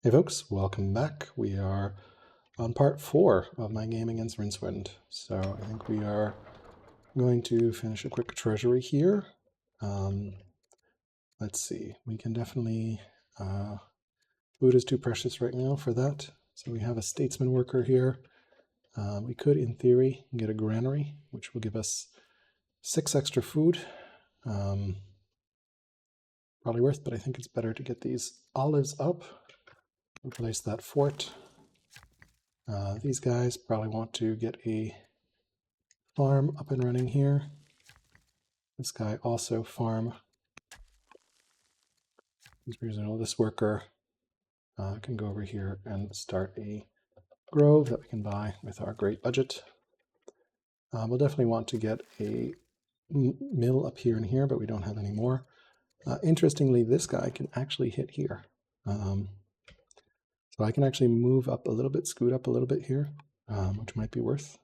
Hey folks, welcome back. We are on part 4 of my game against Rincewind. So I think we are going to finish a quick treasury here. Let's see, we can definitely, food is too precious right now for that. So we have a statesman worker here. We could, in theory, get a granary, which will give us 6 extra food. Probably worth, but I think it's better to get these olives up. Replace that fort. These guys probably want to get a farm up and running here. This guy also farm. This worker can go over here and start a grove that we can buy with our great budget. We'll definitely want to get a mill up here and here, but we don't have any more. Interestingly, this guy can actually hit here. So I can actually move up a little bit, scoot up a little bit here, which might be worth.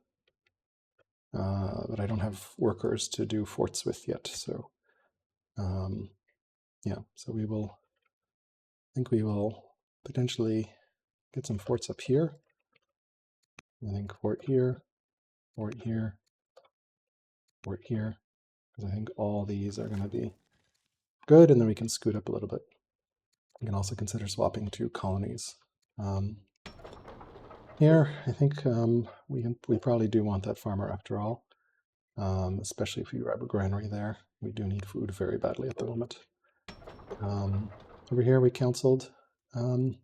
But I don't have workers to do forts with yet, so yeah, so I think we will potentially get some forts up here. I think fort here, fort here, fort here, because I think all these are going to be good, and then we can scoot up a little bit. We can also consider swapping to colonies. Here, I think we probably do want that farmer after all, especially if we grab a granary there. We do need food very badly at the moment. Over here we counseled. I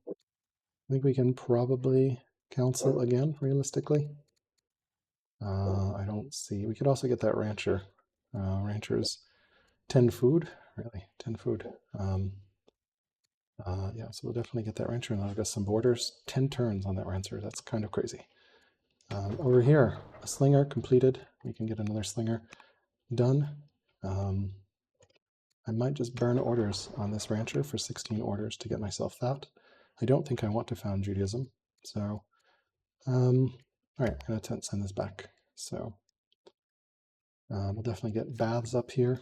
think we can probably counsel again, realistically. I don't see. We could also get that rancher. Rancher's 10 food, really, 10 food. Yeah, so we'll definitely get that rancher, and I've got some borders. 10 turns on that rancher. That's kind of crazy. Over here, a slinger completed. We can get another slinger done. I might just burn orders on this rancher for 16 orders to get myself that. I don't think I want to found Judaism, so all right, I'm going to send this back. So we'll definitely get baths up here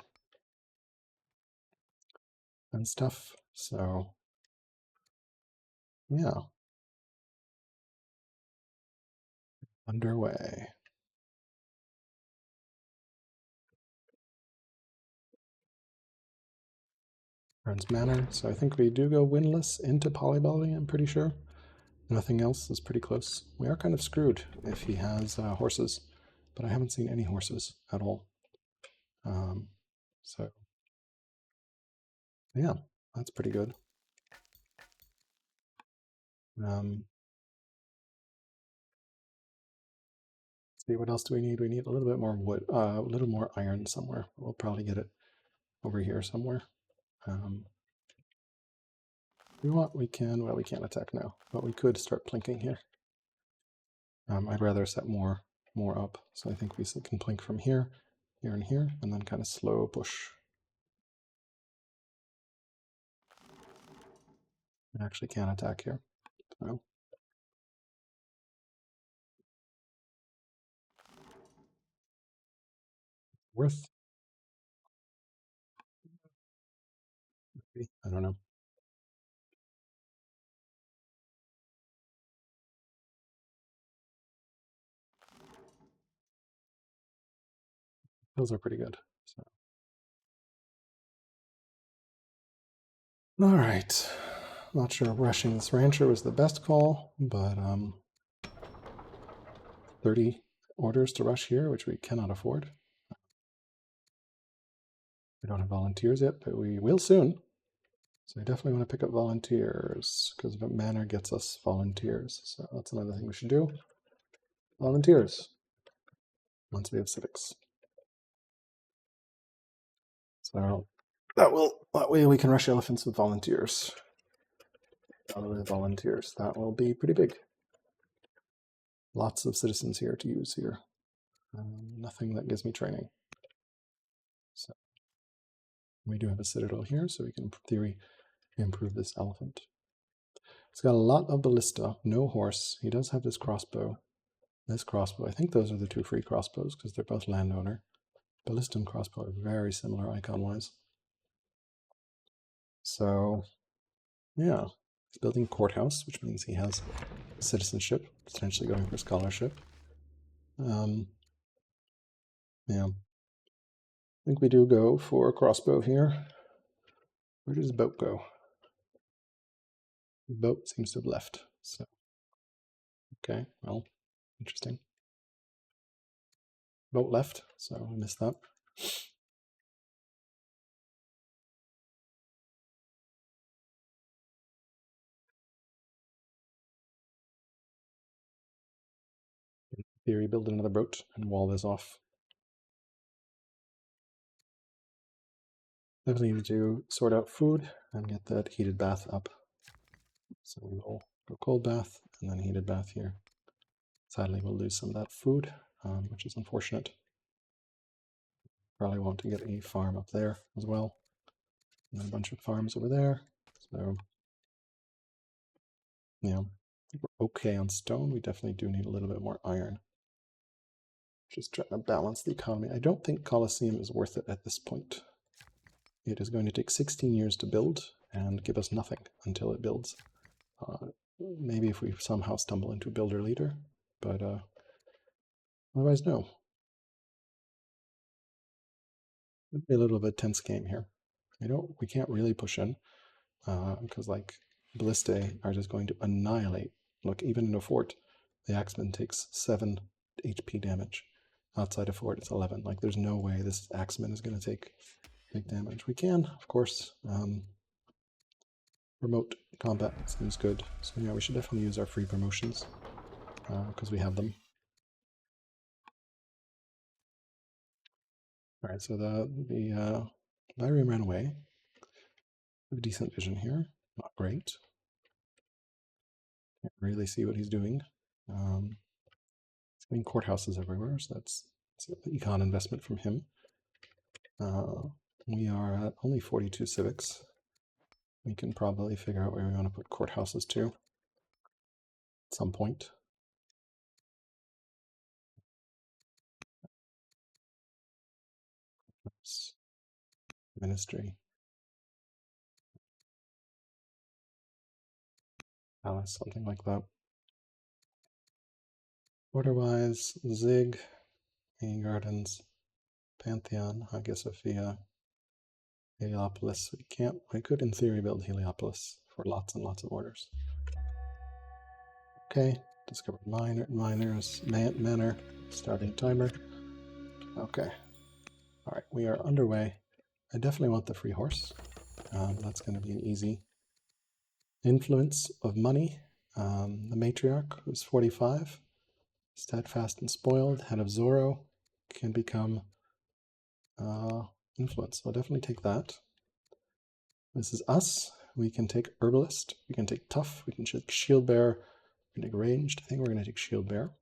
and stuff. So yeah, underway. Burns Manor. So I think we do go winless into polyvolley, I'm pretty sure. Nothing else is pretty close. We are kind of screwed if he has horses, but I haven't seen any horses at all. So yeah, that's pretty good. See, what else do we need? We need a little bit more wood, a little more iron somewhere. We'll probably get it over here somewhere. We want, we can, well, we can't attack now, but we could start plinking here. I'd rather set more up, so I think we can plink from here, here, and here, and then kind of slow push. I actually can't attack here. So. Worth. I don't know. Those are pretty good. So. All right. Not sure rushing this rancher was the best call, but 30 orders to rush here, which we cannot afford. We don't have volunteers yet, but we will soon. So we definitely want to pick up volunteers, because the manor gets us volunteers. So that's another thing we should do. Volunteers. Once we have civics. So that way we can rush elephants with volunteers. Volunteers. That will be pretty big. Lots of citizens here to use here. Nothing that gives me training. So we do have a citadel here, so we can, in theory, improve this elephant. He's got a lot of ballista, no horse. He does have this crossbow. This crossbow, I think those are the 2 free crossbows because they're both landowner. Ballista and crossbow are very similar icon-wise. So, yeah. He's building a courthouse, which means he has citizenship, potentially going for scholarship. Yeah. I think we do go for a crossbow here. Where does the boat go? The boat seems to have left. So, okay, well, interesting. Boat left, so I missed that. In theory, build another boat and wall this off. Definitely need to sort out food and get that heated bath up. So we will go cold bath and then heated bath here. Sadly, we'll lose some of that food, which is unfortunate. Probably want to get a farm up there as well. And a bunch of farms over there. So, yeah, I think we're okay on stone. We definitely do need a little bit more iron. Just trying to balance the economy. I don't think Colosseum is worth it at this point. It is going to take 16 years to build and give us nothing until it builds. Maybe if we somehow stumble into builder leader, but otherwise, no. It'd be a little bit tense game here. We can't really push in because like ballistae are just going to annihilate. Look, even in a fort, the axeman takes 7 HP damage. Outside a fort, it's 11. Like, there's no way this axeman is going to take big damage. We can, of course. Remote combat seems good. So yeah, we should definitely use our free promotions because we have them. All right, so the Lyrium ran away. We have decent vision here. Not great. Can't really see what he's doing. He's getting courthouses everywhere, so that's an econ investment from him. We are at only 42 civics. We can probably figure out where we want to put courthouses to at some point. Oops. Ministry. Palace, something like that. Order-wise, Zig, Hanging Gardens, Pantheon, Hagia Sophia, Heliopolis. We could in theory build Heliopolis for lots and lots of orders. Okay, discovered miners, manor, starting timer. Okay, all right, we are underway. I definitely want the free horse. That's going to be an easy influence of money. The matriarch, who's 45, steadfast and spoiled, head of Zorro, can become influence. So I'll definitely take that. This is us. We can take herbalist. We can take tough. We can take shield bearer. We can take ranged. I think we're going to take shield bearer.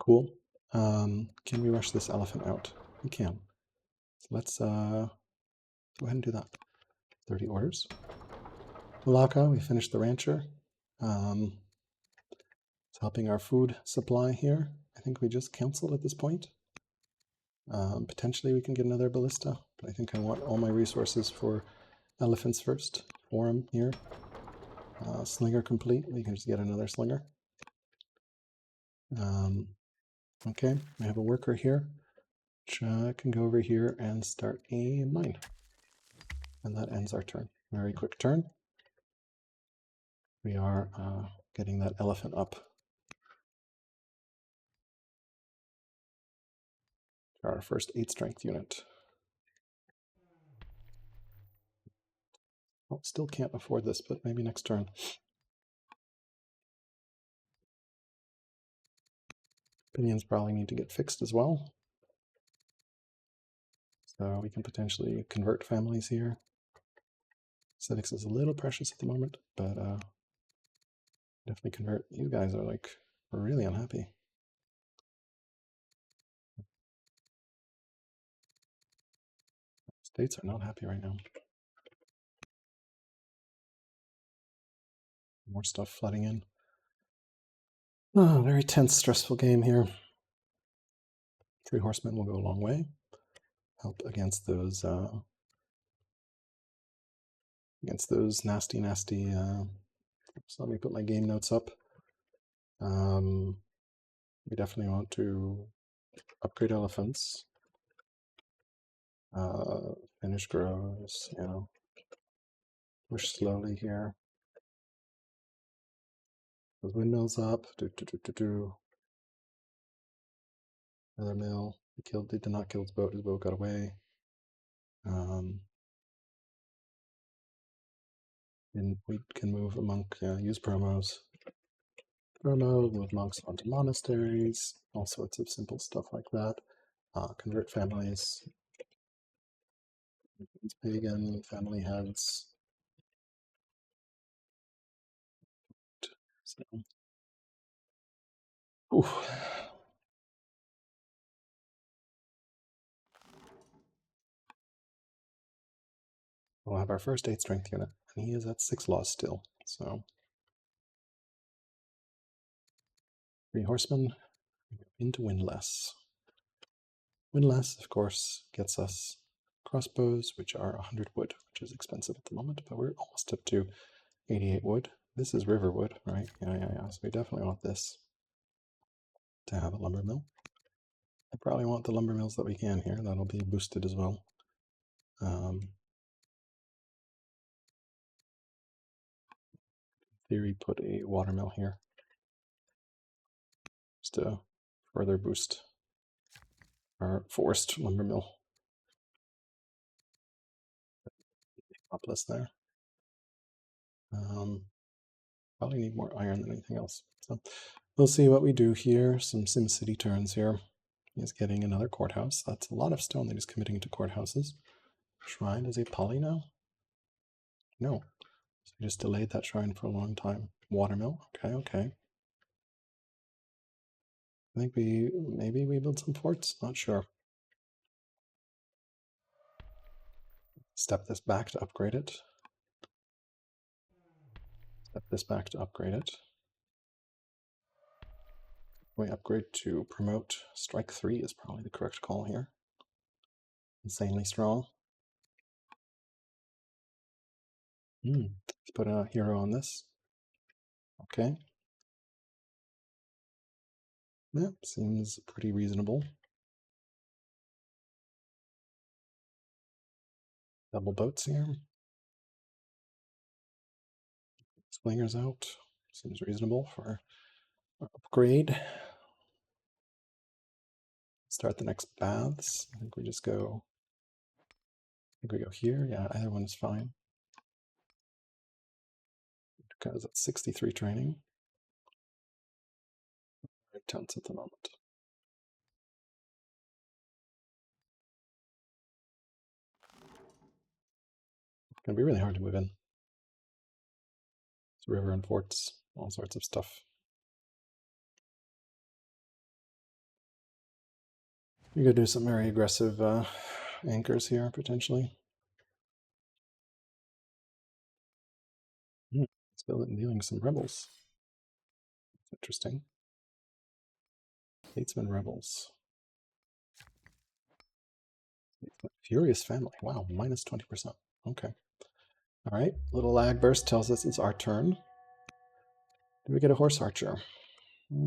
Cool. Can we rush this elephant out? We can. So let's go ahead and do that. 30 orders. Malacca, we finished the rancher. It's helping our food supply here. I think we just canceled at this point. Potentially we can get another ballista, but I think I want all my resources for elephants first. Forum here. Slinger complete. We can just get another slinger. Okay, we have a worker here, which can go over here and start a mine. And that ends our turn. Very quick turn. We are getting that elephant up. Our first 8 strength unit. Oh, still can't afford this, but maybe next turn. Opinions probably need to get fixed as well. So we can potentially convert families here. Civics is a little precious at the moment, but definitely convert. You guys are like really unhappy. States are not happy right now. More stuff flooding in. Oh, very tense, stressful game here. 3 horsemen will go a long way. Help against those against those nasty, nasty. So let me put my game notes up. We definitely want to upgrade elephants. Finish grows, you know. Push slowly here. Those windmills up. Another mill. He did not kill his boat. His boat got away. And we can move a monk, use promos. Move monks onto monasteries, all sorts of simple stuff like that. Convert families. Pagan family heads. So, we'll have our first 8 strength unit, and he is at 6 laws still. So 3 horsemen into windless. Windless, of course, gets us crossbows, which are 100 wood, which is expensive at the moment, but we're almost up to 88 wood. This is river wood, right? Yeah. So we definitely want this to have a lumber mill. I probably want the lumber mills that we can here. That'll be boosted as well. Theory, put a watermill here just to further boost our forest lumber mill. Upless there. Probably need more iron than anything else. So we'll see what we do here. Some SimCity turns here. He's getting another courthouse. That's a lot of stone that he's committing to courthouses. Shrine is a poly now? No. So he just delayed that shrine for a long time. Watermill. Okay. I think maybe we build some forts. Not sure. Step this back to upgrade it. Step this back to upgrade it. We upgrade to promote. Strike 3 is probably the correct call here. Insanely strong. Let's put a hero on this. Okay. That seems pretty reasonable. Double boats here. Slingers out. Seems reasonable for our upgrade. Start the next baths. I think we just go. I think we go here. Yeah, either one is fine. Because it's 63 training. Very tense at the moment. It's gonna be really hard to move in. It's river and forts, all sorts of stuff. You could do some very aggressive anchors here, potentially. It's dealing some rebels. Interesting. Statesman rebels. Furious family. Wow, minus 20%. Okay. All right. Little lag burst tells us it's our turn. Do we get a horse archer?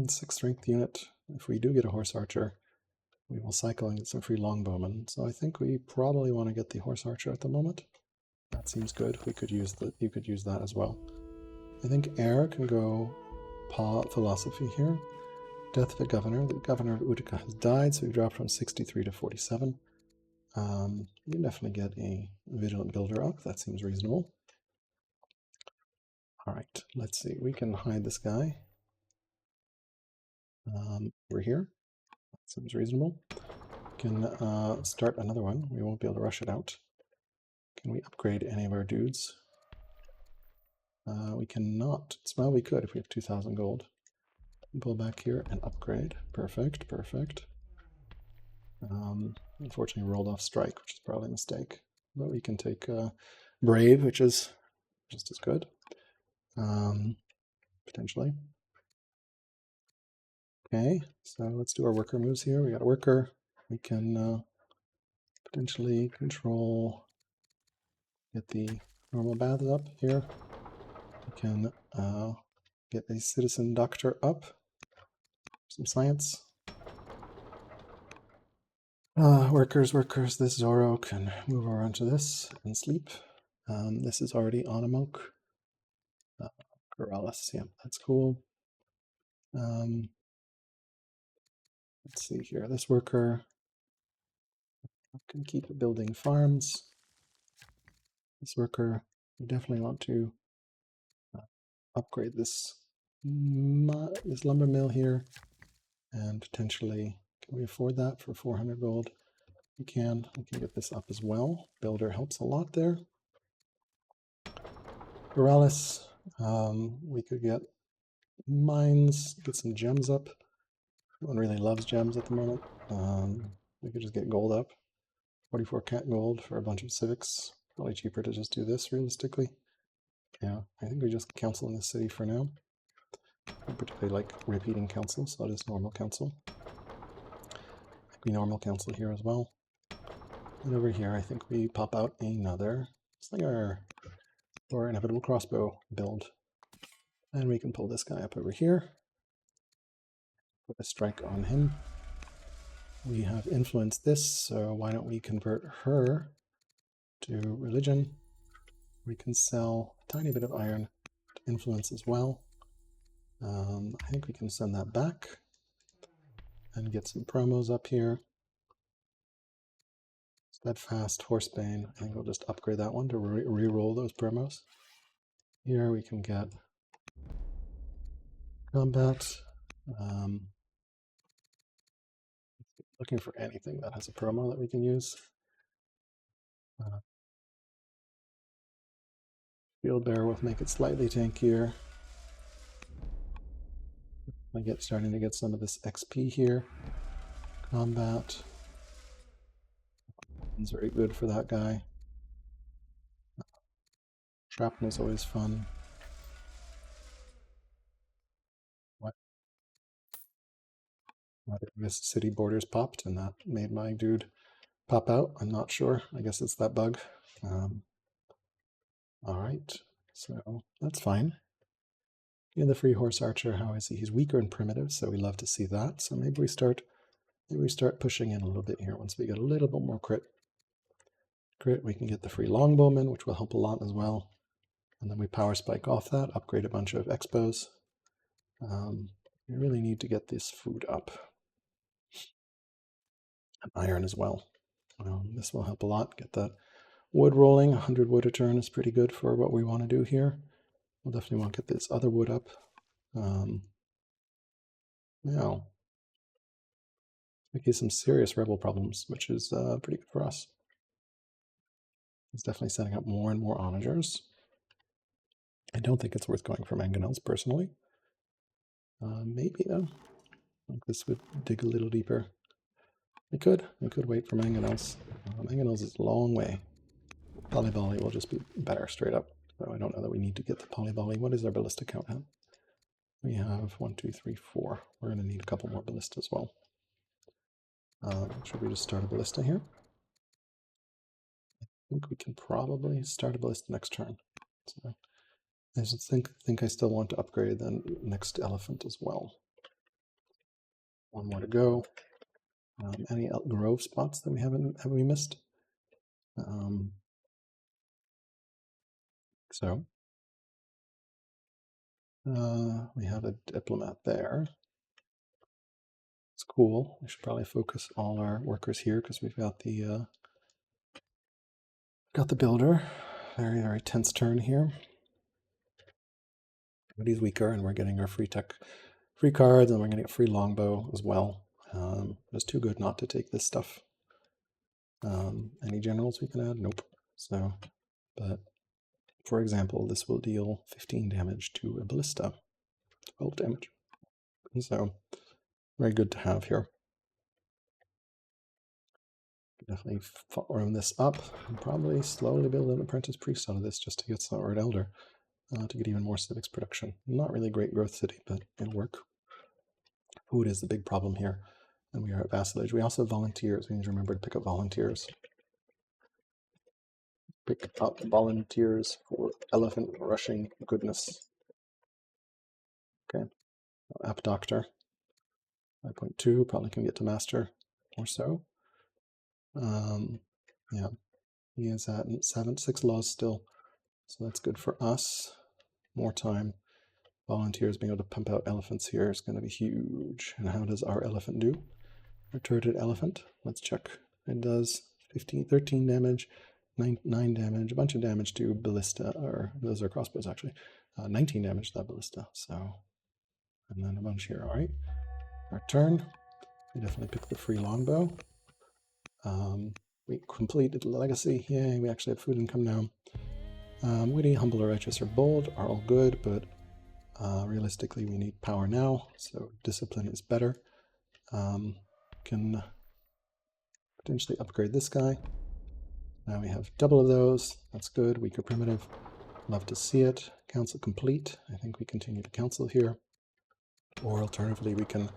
6 strength unit. If we do get a horse archer, we will cycle and get some free longbowmen. So I think we probably want to get the horse archer at the moment. That seems good. We could use you could use that as well. I think heir can go philosophy here. Death of the governor. The governor of Utica has died, so we dropped from 63 to 47. You can definitely get a vigilant builder up. That seems reasonable. All right, let's see. We can hide this guy. Over here. That seems reasonable. We can start another one. We won't be able to rush it out. Can we upgrade any of our dudes? We cannot. Well, we could if we have 2,000 gold. Pull back here and upgrade. Perfect. Unfortunately rolled off strike, which is probably a mistake. But we can take brave, which is just as good. Potentially. Okay, so let's do our worker moves here. We got a worker. We can potentially control, get the normal baths up here. We can get a citizen doctor up. Some science. Workers. This Zorro can move over onto this and sleep. This is already on a monk. Corrales, yeah, that's cool. Let's see here. This worker can keep building farms. This worker, we definitely want to upgrade this lumber mill here, and potentially, can we afford that for 400 gold? We can get this up as well. Builder helps a lot there. Corrales, we could get mines, get some gems up. No one really loves gems at the moment. We could just get gold up. 44 cat gold for a bunch of civics. Probably cheaper to just do this realistically. Yeah, I think we just council in this city for now. I particularly like repeating council, so that is normal council. We normal council here as well. And over here, I think we pop out another slinger or inevitable crossbow build. And we can pull this guy up over here. Put a strike on him. We have influenced this, so why don't we convert her to religion? We can sell a tiny bit of iron to influence as well. I think we can send that back and get some promos up here. Steadfast, Horsebane. I think we'll just upgrade that one to re-roll those promos. Here we can get combat. Looking for anything that has a promo that we can use. Field Bearer will make it slightly tankier. Starting to get some of this XP here. Combat. It's very good for that guy. Shrapnel is always fun. What? I guess city borders popped and that made my dude pop out. I'm not sure. I guess it's that bug. All right, so that's fine. In the free horse archer, how is he? He's weaker and primitive, so we love to see that. So maybe we start pushing in a little bit here. Once we get a little bit more crit, we can get the free longbowman, which will help a lot as well. And then we power spike off that, upgrade a bunch of expos. We really need to get this food up. And iron as well. This will help a lot. Get that wood rolling. 100 wood a turn is pretty good for what we want to do here. We'll definitely want to get this other wood up. Now, making some serious rebel problems, which is pretty good for us. It's definitely setting up more and more onagers. I don't think it's worth going for mangonels personally. Maybe though. I think this would dig a little deeper. We could wait for mangonels. Mangonels is a long way. Polyvolley will just be better straight up. So I don't know that we need to get the polyvolley. What is our ballista count at? We have 1, 2, 3, 4. We're going to need a couple more ballista as well. Should we just start a ballista here? I think we can probably start a ballista next turn. So I just think I still want to upgrade the next elephant as well. One more to go. Any grove spots that have we missed? We have a diplomat there. It's cool. We should probably focus all our workers here because we've got the builder. Very, very tense turn here. But he's weaker, and we're getting our free cards, and we're going to get free longbow as well. It's too good not to take this stuff. Any generals we can add? Nope. So, but for example, this will deal 15 damage to a ballista. 12 damage. So, very good to have here. Definitely run this up and probably slowly build an apprentice priest out of this just to get some, or an elder, to get even more civics production. Not really great growth city, but it'll work. Food is the big problem here, and we are at vassalage. We also have volunteers. We need to remember to pick up volunteers. pick up volunteers for elephant rushing goodness. Okay, app doctor. 5.2, probably can get to master or so. Yeah, he is at 6 laws still, so that's good for us. More time. Volunteers being able to pump out elephants here is going to be huge. And how does our elephant do? Our turreted elephant. Let's check. It does 13 damage, 9 damage, a bunch of damage to ballista, or those are crossbows actually. 19 damage to that ballista. So, and then a bunch here. All right. Our turn. We definitely pick the free longbow. We completed legacy. Yay, we actually have food income now. Witty, humble, or righteous, or bold are all good, but realistically we need power now, so discipline is better. Can potentially upgrade this guy. Now we have double of those. That's good. Weaker primitive. Love to see it. Council complete. I think we continue to council here. Or alternatively, we can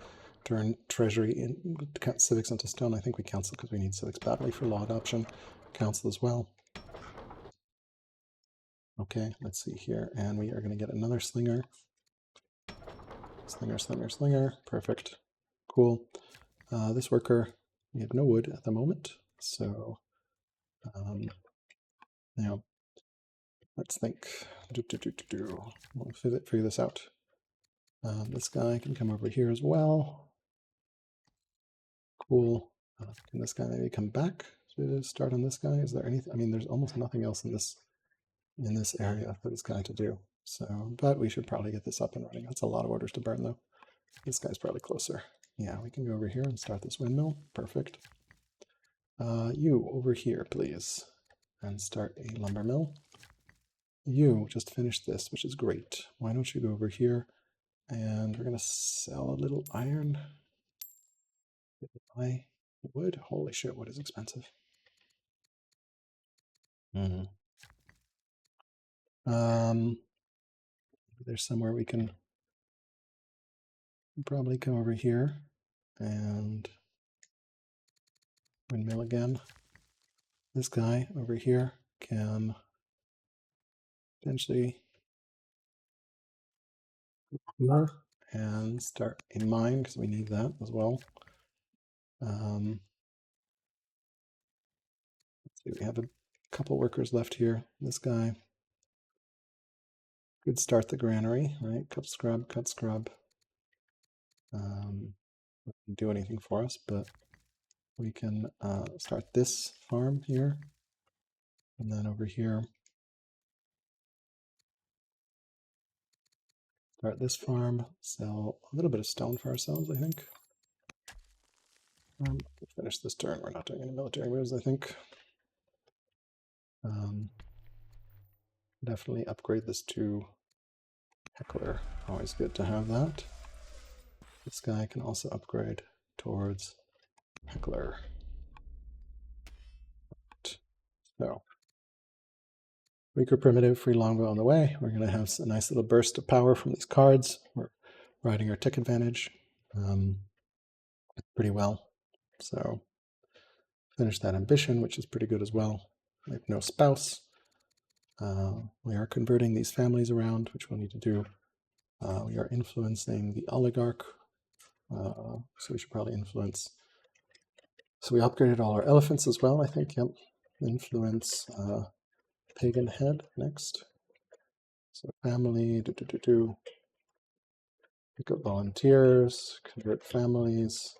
turn treasury in civics into stone. I think we council because we need civics badly for law adoption. Council as well. Okay, let's see here. And we are going to get another slinger. Slinger, slinger, slinger. Perfect. Cool. This worker, we have no wood at the moment. So, now, let's think. We'll figure this out. This guy can come over here as well. Cool. Can this guy maybe come back to start on this guy? Is there anything? I mean, there's almost nothing else in this area for this guy to do. So, but we should probably get this up and running. That's a lot of orders to burn, though. This guy's probably closer. Yeah, we can go over here and start this windmill. Perfect. You over here, please, and start a lumber mill. You just finished this, which is great. Why don't you go over here? And we're going to sell a little iron. Buy wood. Holy shit, wood is expensive. There's somewhere we can probably come over here and windmill again. This guy over here can potentially here and start a mine because we need that as well. Let's see, we have a couple workers left here. This guy could start the granary, right? Cut scrub, cut scrub. Doesn't do anything for us, but we can start this farm here, and then over here start this farm, sell a little bit of stone for ourselves, I think. We'll finish this turn. We're not doing any military moves, I think. Definitely upgrade this to Heckler. Always good to have that. This guy can also upgrade towards Heckler. So, weaker primitive, free longbow on the way. We're going to have a nice little burst of power from these cards. We're riding our tick advantage pretty well. So, finish that ambition, which is pretty good as well. We have no spouse. We are converting these families around, which we'll need to do. We are influencing the oligarch. So we should probably influence. So we upgraded all our elephants as well, I think. Yep. Influence pagan head next. So family, pick up volunteers, convert families,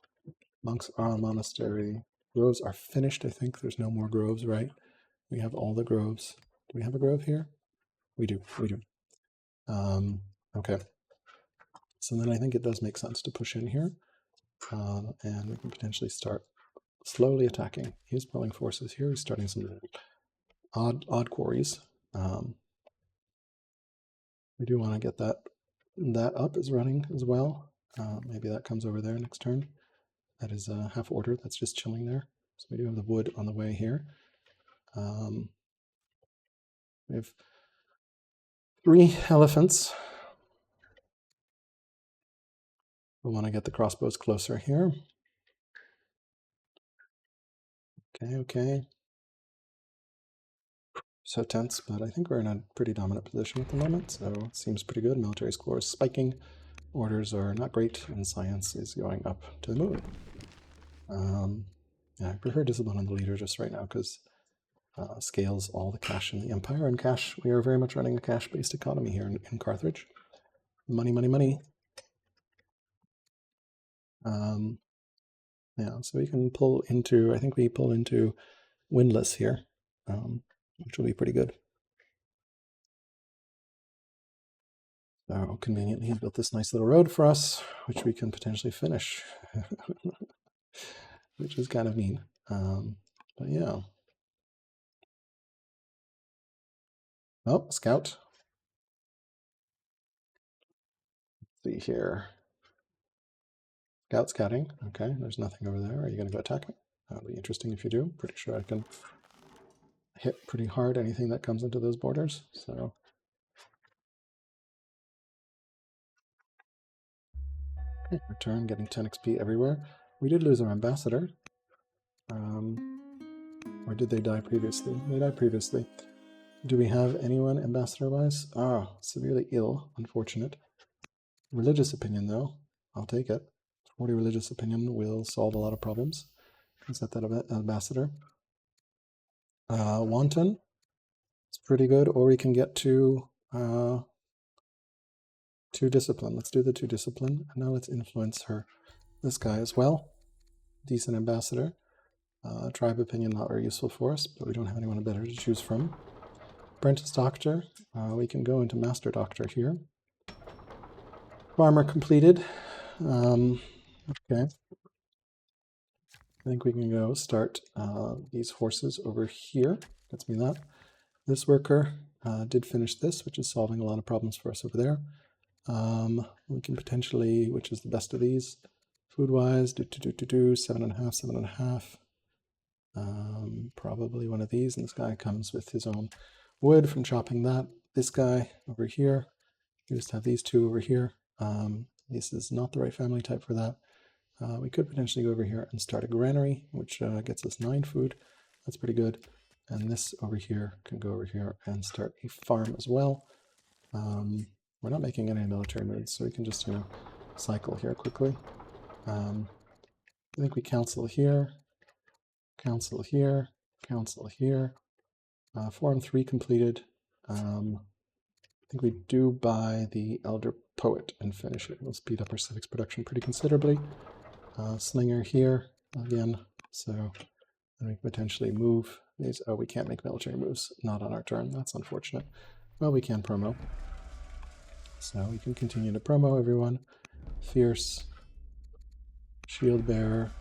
monks are a monastery. Groves are finished, I think. There's no more groves, right? We have all the groves. Do we have a grove here? We do, we do. Okay. So then I think it does make sense to push in here. And we can potentially start slowly attacking. He's pulling forces here. He's starting some odd quarries. We do want to get that up is running as well. Maybe that comes over there next turn. That is a half order that's just chilling there. So we do have the wood on the way here. We have 3 elephants. We want to get the crossbows closer here. Okay, okay. so tense, but I think we're in a pretty dominant position at the moment, so it seems pretty good. Military score is spiking, orders are not great, and science is going up to the moon. Yeah, I prefer discipline on the leader just right now because scales all the cash in the empire, and cash, we are very much running a cash-based economy here in Carthage. Money, money, money. Yeah, so we can pull into, I think we pull into windless here, which will be pretty good. So conveniently, he's built this nice little road for us, which we can potentially finish, which is kind of mean. But yeah. Oh, scout. Let's see here. Scouting. Okay, there's nothing over there. Are you going to go attack me? That'll be interesting if you do. Pretty sure I can hit pretty hard anything that comes into those borders. So okay, return, getting 10 XP everywhere. We did lose our ambassador. Or did they die previously? They died previously. Do we have anyone ambassador-wise? Ah, severely ill, unfortunate. Religious opinion, though. I'll take it. 40 religious opinion will solve a lot of problems. Is that ambassador? Wanton. It's pretty good. Or we can get to 2 discipline. Let's do the 2 discipline. And now let's influence her. This guy as well. Decent ambassador. Tribe opinion not very useful for us, but we don't have anyone better to choose from. Apprentice doctor. We can go into master doctor here. Farmer completed. Okay. I think we can go start these horses over here. Gets me that. This worker did finish this, which is solving a lot of problems for us over there. We can potentially, which is the best of these, food-wise, 7.5, 7.5. Probably one of these, and this guy comes with his own wood from chopping that. This guy over here, we just have these 2 over here. This is not the right family type for that. We could potentially go over here and start a granary, which gets us 9 food. That's pretty good. And this over here can go over here and start a farm as well. We're not making any military moves, so we can just, cycle here quickly. I think we council here, council here, council here. Forum 3 completed. I think we do buy the Elder Poet and finish it. We'll speed up our civics production pretty considerably. Slinger here again, so then we can potentially move these. Oh, we can't make military moves, not on our turn. That's unfortunate. Well, we can promo. So we can continue to promo everyone. Fierce, shield bearer,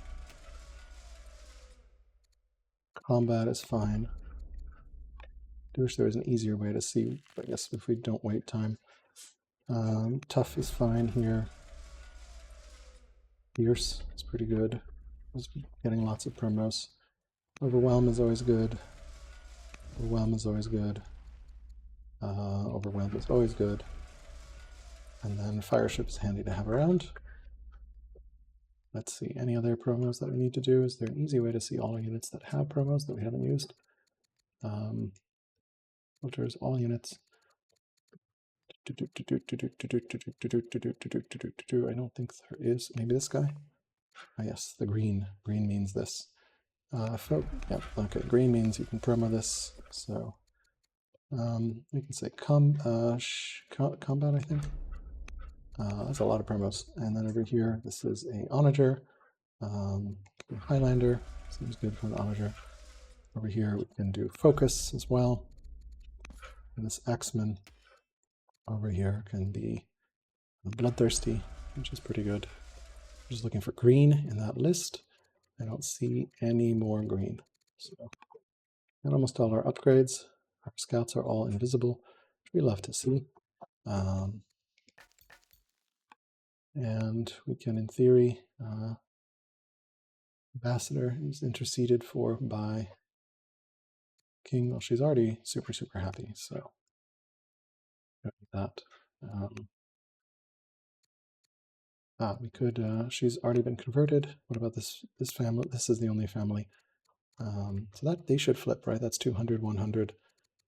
combat is fine. I wish there was an easier way to see, I guess, if we don't wait time. Tough is fine here. Fierce is pretty good. Getting lots of promos. Overwhelm is always good. Overwhelm is always good. Overwhelm is always good. And then Fireship is handy to have around. Let's see, any other promos that we need to do? Is there an easy way to see all units that have promos that we haven't used? Filters all units. I don't think there is. Maybe this guy? Ah, yes, the green. Green means this. Yeah, okay, green means you can promo this. So we can say combat, I think. That's a lot of promos. And then over here, this is a onager. Highlander seems good for an onager. Over here, we can do focus as well. And this axeman over here can be bloodthirsty, which is pretty good. I'm just looking for green in that list. I don't see any more green. So, and almost all our upgrades. Our scouts are all invisible, which we love to see. And we can, in theory, ambassador is interceded for by king. Well, she's already super, super happy, so that. We could, she's already been converted. What about this family? This is the only family. So that they should flip, right? That's 200, 100.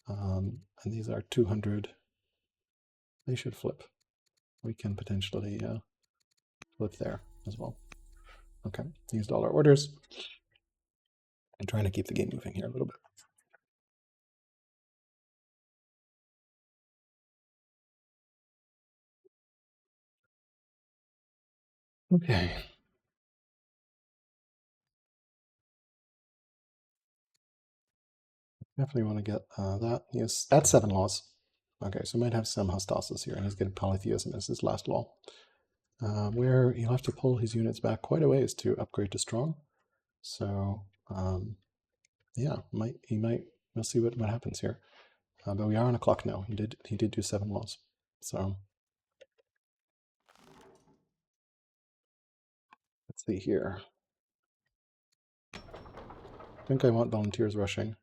And these are 200. They should flip. We can potentially flip there as well. Okay, used all our orders. I'm trying to keep the game moving here a little bit. Okay. Definitely want to get that. Yes, at 7 laws. Okay, so might have some hostasis here, and he's getting polytheism as his last law. Where he'll have to pull his units back quite a ways to upgrade to strong. So yeah, he might. We'll see what happens here. But we are on a clock now. He did do 7 laws. So let's see here. I think I want volunteers rushing.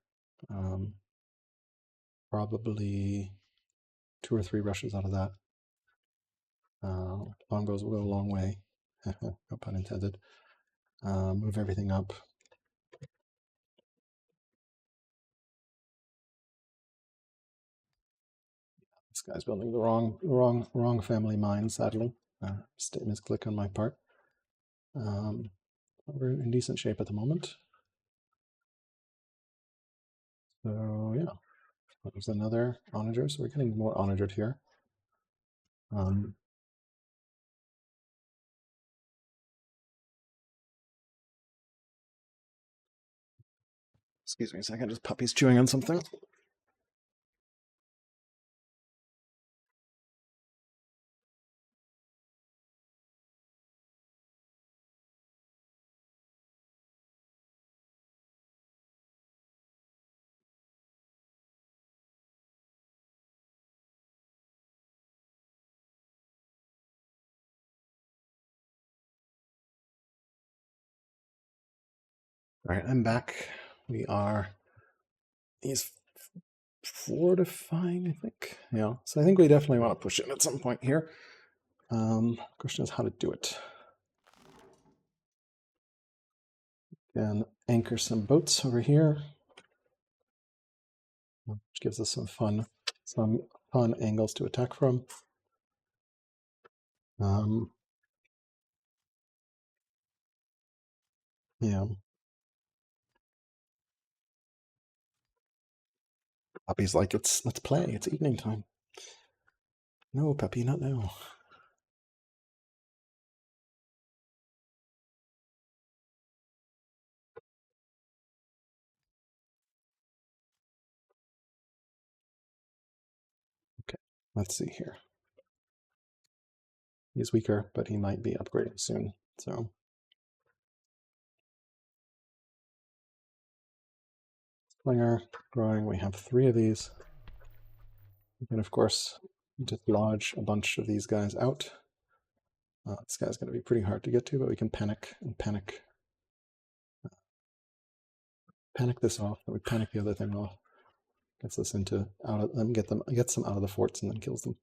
Probably 2 or 3 rushes out of that. Longbows will go a long way. No pun intended. Move everything up. This guy's building the wrong family mine, sadly. Misclick on my part. We're in decent shape at the moment. So yeah, there's another onager. So we're getting more onagered here. Excuse me a second, just puppy's chewing on something. All right, I'm back. He's fortifying, I think. Yeah, so I think we definitely want to push it at some point here. Question is how to do it. And anchor some boats over here, which gives us some fun angles to attack from. Yeah. Puppy's like, let's play. It's evening time. No, puppy, not now. Okay, let's see here. He's weaker, but he might be upgrading soon. So slinger growing. We have 3 of these. We can, of course, dislodge a bunch of these guys out. This guy's going to be pretty hard to get to, but we can panic this off, and we panic the other thing off. Gets us into gets them out of the forts, and then kills them.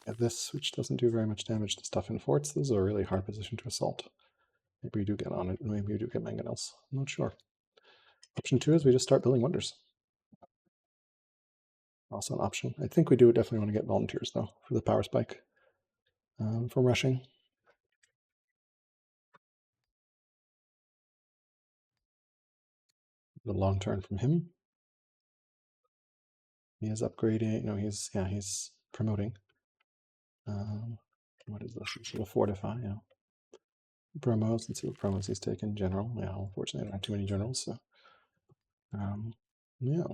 At this, which doesn't do very much damage to stuff in forts. This is a really hard position to assault. Maybe we do get on it. Maybe we do get mangonels. I'm not sure. Option 2 is we just start building wonders. Also an option. I think we do definitely want to get volunteers though for the power spike from rushing. The long turn from him. He is upgrading. No, he's promoting. What is this? This is a fortify. Yeah. Promos. Let's see what promos he's taken. General. Yeah. Unfortunately, I don't have too many generals. So, yeah.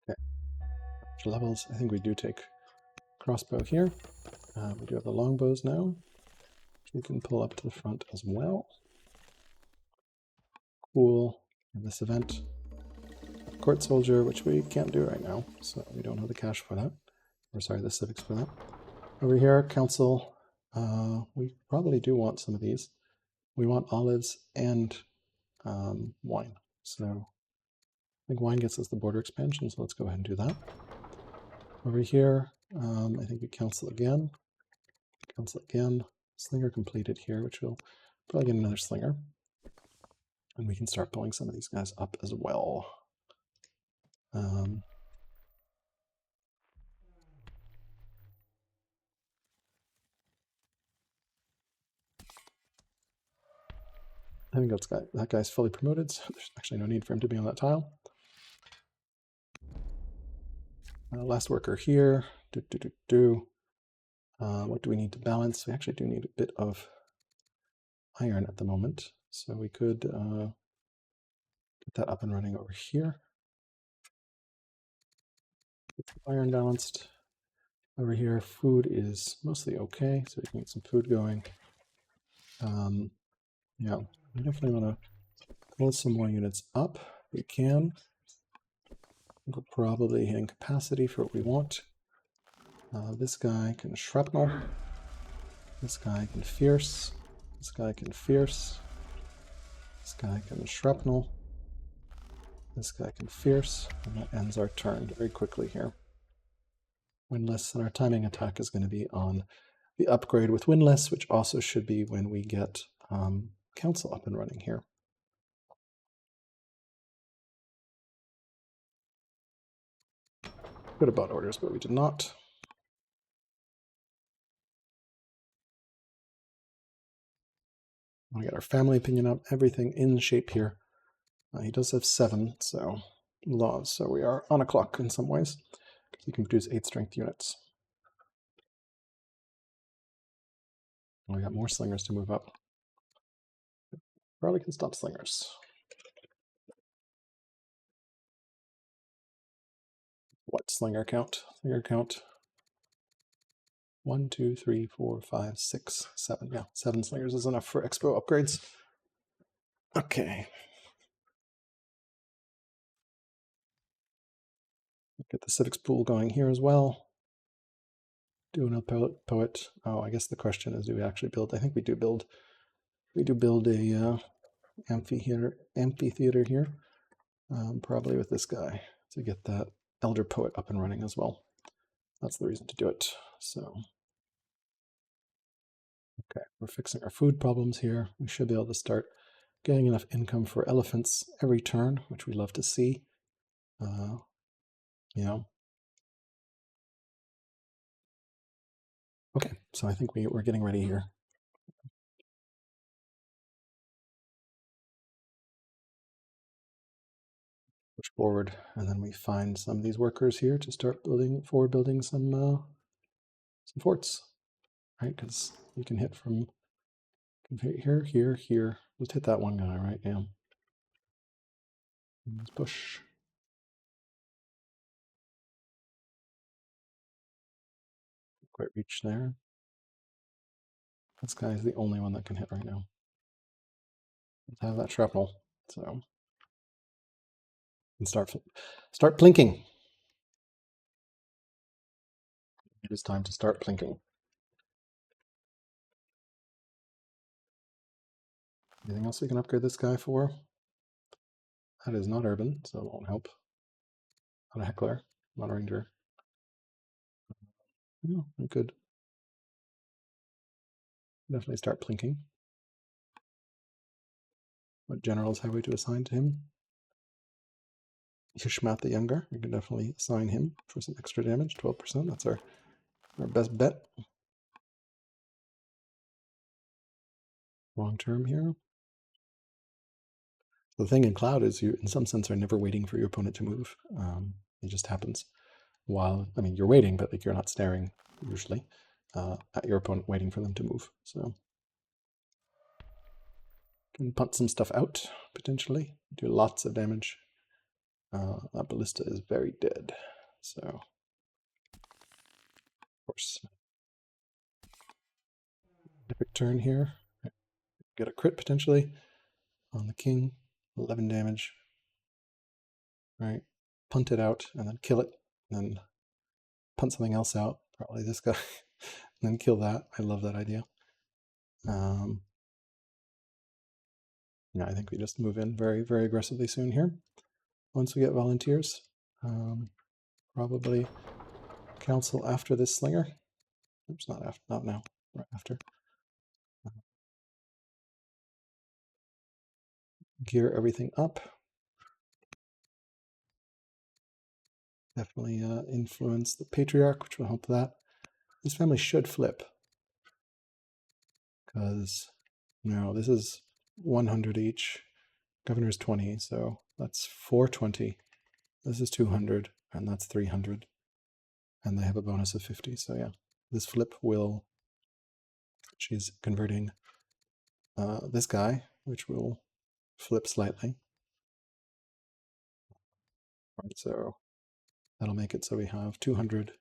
Okay. For levels, I think we do take crossbow here. We do have the longbows now, which we can pull up to the front as well. Cool. In this event, court soldier, which we can't do right now, so we don't have the cash for that. Or sorry, the civics for that. Over here, council. We probably do want some of these. We want olives and wine. So I think wine gets us the border expansion, so let's go ahead and do that. Over here, I think we council again. Council again. Slinger completed here, which will probably get another slinger. And we can start pulling some of these guys up as well. I think that guy's fully promoted, so there's actually no need for him to be on that tile. Last worker here. What do we need to balance? We actually do need a bit of iron at the moment, so we could get that up and running over here. Get the iron balanced. Over here, food is mostly okay, so we can get some food going. Yeah, we definitely want to pull some more units up. We can. We're probably hitting capacity for what we want. This guy can shrapnel. This guy can fierce. This guy can fierce. This guy can shrapnel. This guy can fierce. And that ends our turn very quickly here. Windless, and our timing attack is going to be on the upgrade with windless, which also should be when we get council up and running here. Could have bought orders, but we did not. We got our family opinion up, everything in shape here. He does have 7 laws, so we are on a clock in some ways. He can produce 8 strength units. We got more slingers to move up. Probably can stop slingers. What slinger count? Slinger count. 1, 2, 3, 4, 5, 6, 7. Yeah, 7 slingers is enough for expo upgrades. Okay. Get the civics pool going here as well. Do another poet. Oh, I guess the question is, do we actually build? I think we do build. We do build a amphitheater here, probably with this guy to get that elder poet up and running as well. That's the reason to do it. So, okay, we're fixing our food problems here. We should be able to start getting enough income for elephants every turn, which we love to see. You know. Okay, so I think we're getting ready here. Push forward, and then we find some of these workers here to start building some forts, right? Because we can hit from here, here, here. Let's hit that one guy, right? Yeah. Let's push. Quite reach there. This guy is the only one that can hit right now. Let's have that shrapnel. So, and start plinking. It is time to start plinking. Anything else we can upgrade this guy for? That is not urban, so it won't help. Not a heckler, not a ranger. Yeah, we could definitely start plinking. What generals have we to assign to him? Hishmat the Younger. We can definitely assign him for some extra damage, 12%. That's our best bet. Long term here. The thing in Cloud is you, in some sense, are never waiting for your opponent to move. It just happens. While, I mean, you're waiting, but like you're not staring usually at your opponent waiting for them to move. So can punt some stuff out potentially. Do lots of damage. That ballista is very dead. So of course, epic turn here. Get a crit potentially on the king. 11 damage. Right, punt it out and then kill it, and then punt something else out, probably this guy, and then kill that. I love that idea. Yeah, I think we just move in very, very aggressively soon here. Once we get volunteers, probably council after this slinger. Oops, not after, not now, right after. gear everything up. Definitely influence the patriarch, which will help that. This family should flip because this is 100 each. Governor's 20, so that's 420. This is 200, and that's 300. And they have a bonus of 50, so yeah. This flip will, she's converting this guy, which will flip slightly. Right, so that'll make it so we have 200,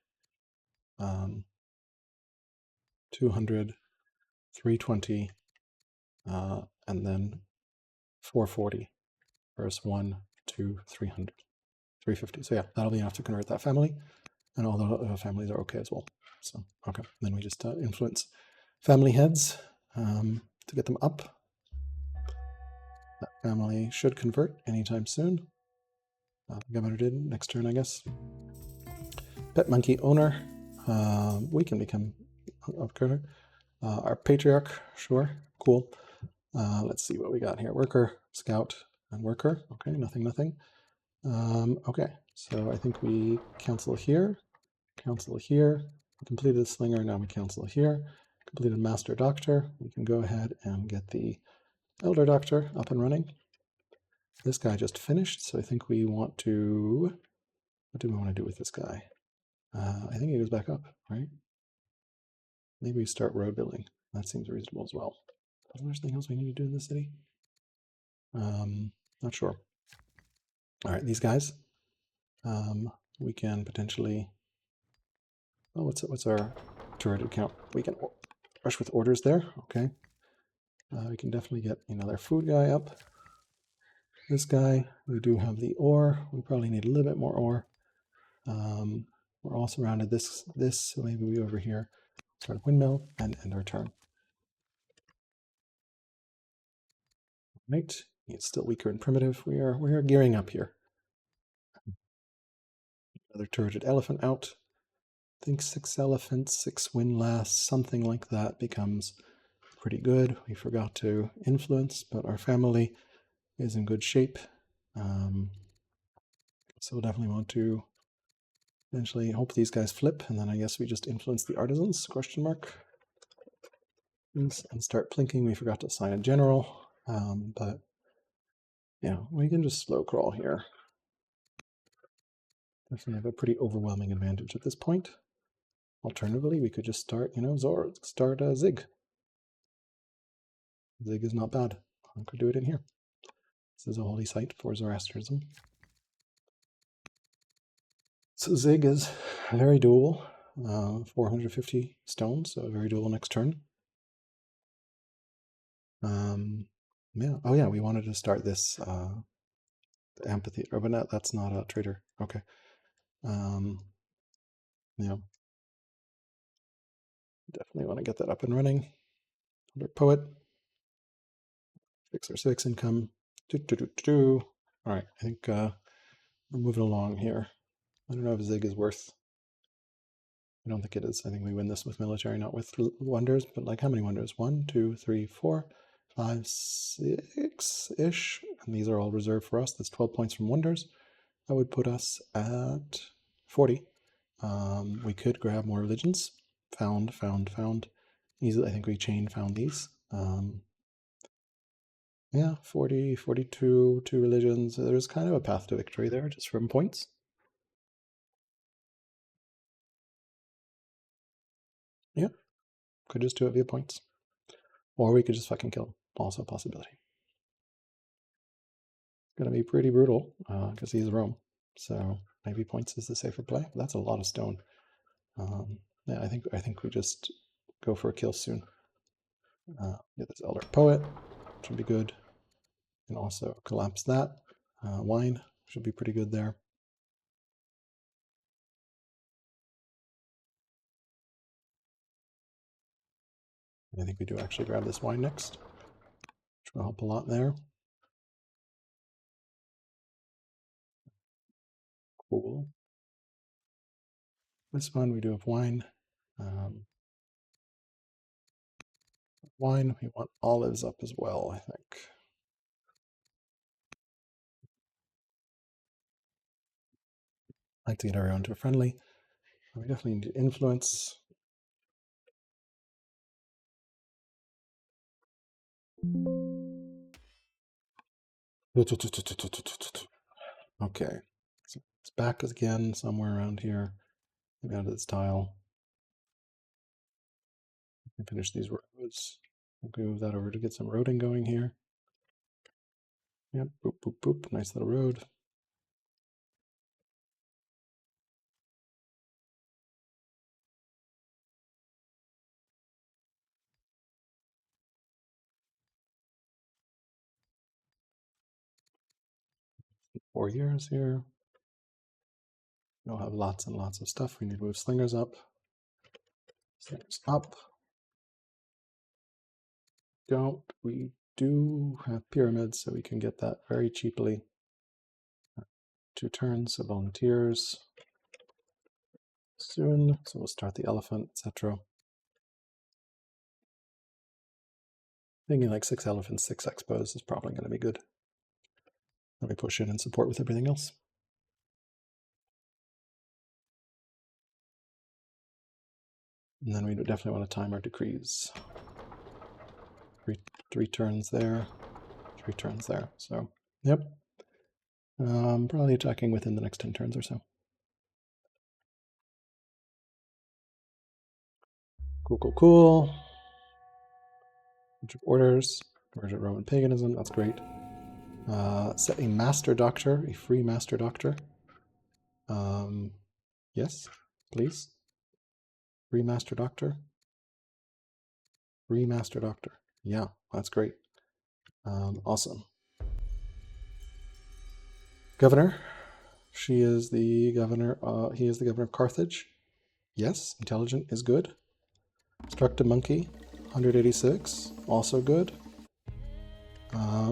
200, 320, and then 440 versus 1, 2, 300, 350. So yeah, that'll be enough to convert that family, and all the other families are okay as well. So okay, then we just influence family heads to get them up. That family should convert anytime soon. Governor did next turn, I guess. Pet monkey owner. We can become our patriarch. Sure, cool. Let's see what we got here. Worker, scout, and worker. Okay, nothing. Okay, so I think we cancel here. Cancel here. We completed the slinger. Now we cancel here. Completed master doctor. We can go ahead and get the elder doctor up and running. This guy just finished, so I think we want to. What do we want to do with this guy? I think he goes back up, right? Maybe we start road building. That seems reasonable as well. Is there anything else we need to do in the city? Not sure. All right, these guys. We can potentially. Oh, what's our turret count? We can rush with orders there. Okay. We can definitely get another food guy up. This guy, we do have the ore. We probably need a little bit more ore. We're all surrounded this, so maybe we over here start a windmill and end our turn. Right, it's still weaker and primitive. We are gearing up here. Another turreted elephant out. I think 6 elephants, 6 windlass, something like that becomes pretty good. We forgot to influence, but our family is in good shape. So we'll definitely want to eventually hope these guys flip, and then I guess we just influence the artisans, question mark. And start plinking. We forgot to assign a general, but yeah, we can just slow crawl here. Definitely have a pretty overwhelming advantage at this point. Alternatively, we could just start, start Zig. Zig is not bad. I could do it in here. This is a holy site for Zoroastrianism. So Zig is very doable, 450 stones, so very doable next turn. Yeah. Oh yeah, we wanted to start this amphitheater, but that's not a trader. Okay. Yeah. Definitely want to get that up and running. Under poet. Fix our civics income. All right, I think we're moving along here. I don't know if Zig is worth. I don't think it is. I think we win this with military, not with wonders. But like, how many wonders? 1, 2, 3, 4, 5, 6-ish. And these are all reserved for us. That's 12 points from wonders. That would put us at 40. We could grab more religions. Found. Easily, I think we found these. Yeah, 40, 42, 2 religions. There's kind of a path to victory there, just from points. Yeah, could just do it via points. Or we could just fucking kill him. Also a possibility. It's going to be pretty brutal, because he's Rome. So maybe points is the safer play. That's a lot of stone. Yeah, I think we just go for a kill soon. Get this Elder Poet, should be good. And also collapse that. Wine should be pretty good there. I think we do actually grab this wine next, which will help a lot there. Cool. This one we do have wine. Wine, we want olives up as well, I think. like to get everyone to a friendly. We definitely need to influence. Okay, so it's back again somewhere around here. Maybe out of this tile. Finish these roads. We move that over to get some roading going here. Yep, boop, boop, boop. Nice little road. Four years here. We'll have lots and lots of stuff. We need to move slingers up. Slingers up. Don't. We do have pyramids, so we can get that very cheaply. 2 turns of volunteers. Soon, so we'll start the elephant, etc. Thinking like 6 elephants, 6 expos is probably going to be good. Let me push in and support with everything else. And then we definitely want to time our decrees. 3 turns there, 3 turns there. So, yep. Probably attacking within the next 10 turns or so. Cool, cool, cool. Bunch of orders. Convergent Roman paganism. That's great. Set a master doctor, a free master doctor. Yes, please. Free master doctor. Free master doctor. Yeah, that's great. Awesome. Governor. She is the governor. He is the governor of Carthage. Yes, intelligent is good. Struck a monkey, 186, also good.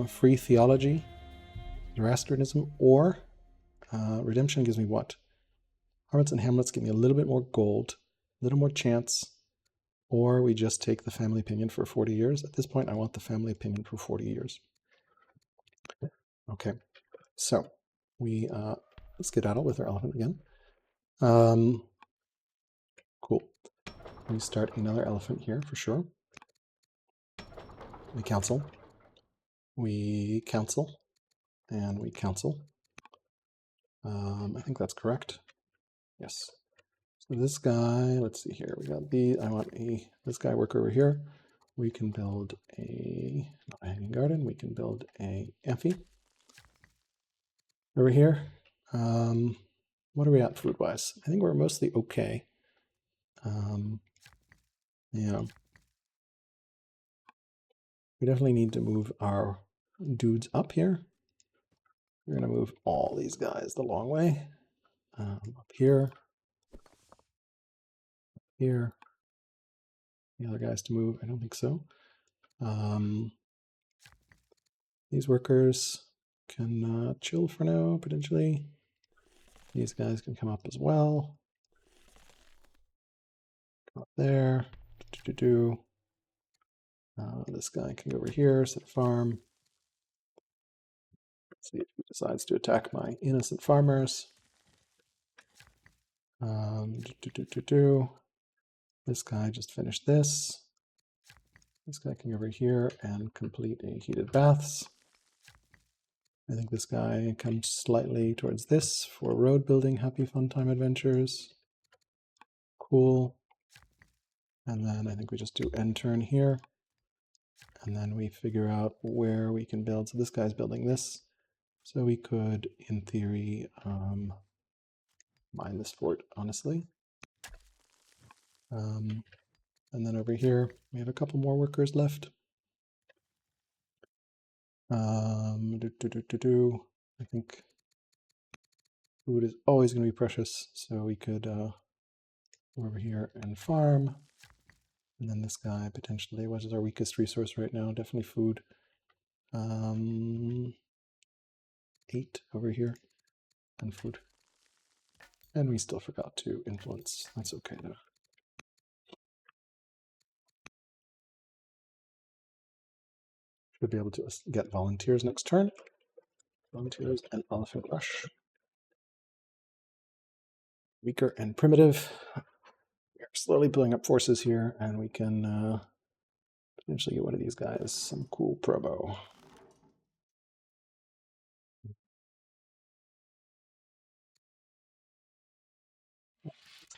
Free theology, Zoroastrianism, or redemption gives me what? Harlots and Hamlets give me a little bit more gold, a little more chance, or we just take the family opinion for 40 years. At this point, I want the family opinion for 40 years. Okay, so we skedaddle with our elephant again. Cool. We start another elephant here for sure. We counsel, and we counsel. I think that's correct. Yes. So this guy, let's see here. We got the, I want this guy work over here. We can build not a hanging garden. We can build a amphi over here. What are we at food-wise? I think we're mostly okay. Yeah. We definitely need to move our dudes up here. We're going to move all these guys the long way. Up here. Here. The other guys to move? I don't think so. These workers can chill for now, potentially. These guys can come up as well. Come up there. This guy can go over here, set a farm. Let's see if he decides to attack my innocent farmers. This guy just finished this. This guy can go over here and complete a heated baths. I think this guy comes slightly towards this for road building, happy fun time adventures. Cool. And then I think we just do end turn here. And then we figure out where we can build. So this guy's building this. So we could, in theory, mine this fort, honestly. And then over here, we have a couple more workers left. I think food is always going to be precious. So we could go over here and farm. And then this guy potentially, what is our weakest resource right now? Definitely food. 8 over here and food. And we still forgot to influence. That's okay though. Should be able to get volunteers next turn. Volunteers and elephant rush. weaker and primitive. We're slowly building up forces here, and we can potentially get one of these guys some cool promo.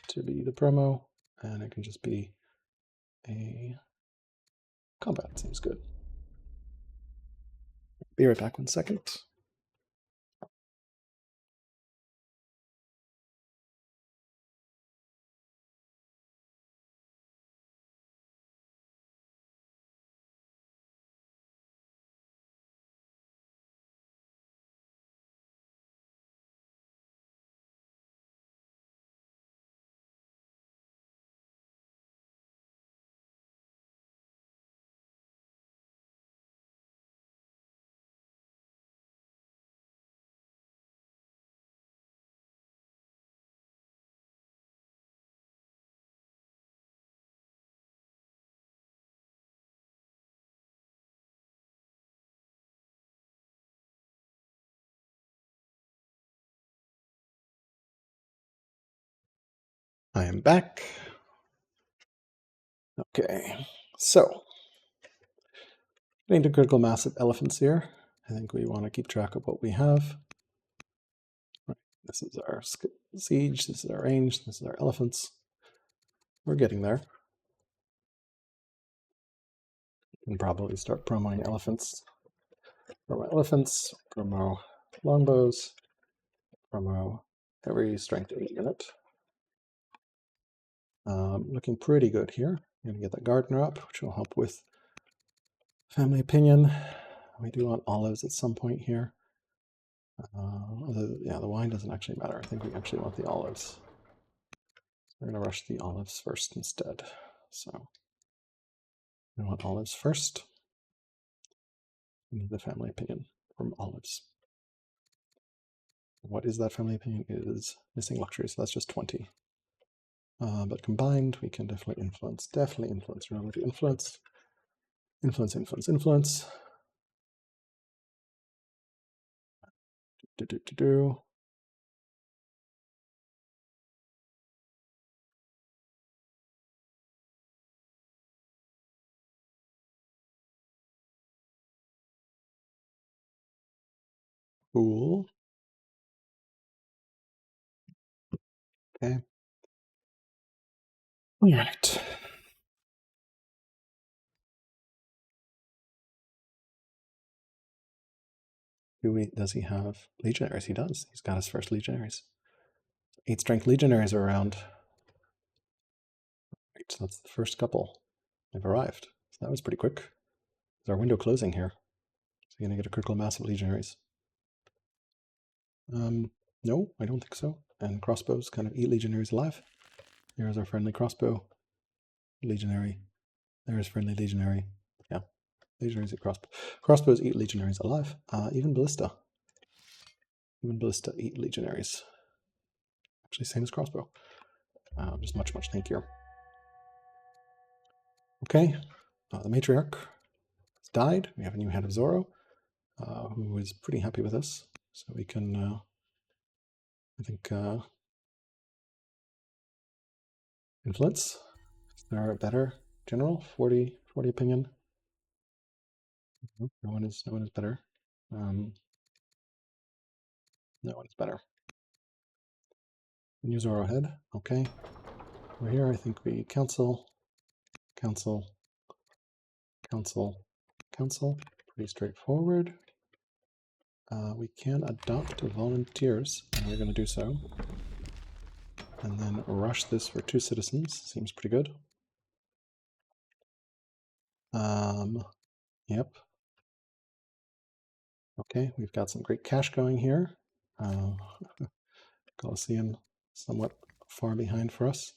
To be the promo, and it can just be a combat. Seems good. Be right back 1 second. I am back. Okay, so getting to critical mass of elephants here. I think we want to keep track of what we have. Right. This is our siege, this is our range, this is our elephants. We're getting there. We can probably start promoting elephants. Promo elephants, promo longbows, promo every strength 8 unit. Looking pretty good here. I'm going to get the gardener up, which will help with family opinion. We do want olives at some point here. Yeah, the wine doesn't actually matter. I think we actually want the olives. So we're going to rush the olives first instead. So we want olives first. We need the family opinion from olives. What is that family opinion? It is missing luxury, so that's just 20. But combined, we can definitely influence. Remember to influence. Influence. Do. Cool. Okay. All right. Does he have legionaries? He does. He's got his first legionaries. 8 strength legionaries are around. Right, so that's the first couple. They've arrived. So that was pretty quick. Is our window closing here? Is he going to get a critical mass of legionaries? No, I don't think so. And crossbows kind of eat legionaries alive. Here's our friendly crossbow. Legionary. There's friendly legionary. Yeah, legionaries eat crossbow. Crossbows eat legionaries alive. Even ballista. Even ballista eat legionaries. Actually, same as crossbow. Just much, much tankier. Okay, the matriarch has died. We have a new head of Zoro, who is pretty happy with us. So we can, I think, influence. Is there a better general? 40 opinion. No one is better. No one is better. New Zoro head. Okay. We're here. I think we council. Pretty straightforward. We can adopt volunteers, and we're going to do so. And then rush this for 2 citizens. Seems pretty good. Yep. Okay, we've got some great cash going here. Colosseum somewhat far behind for us.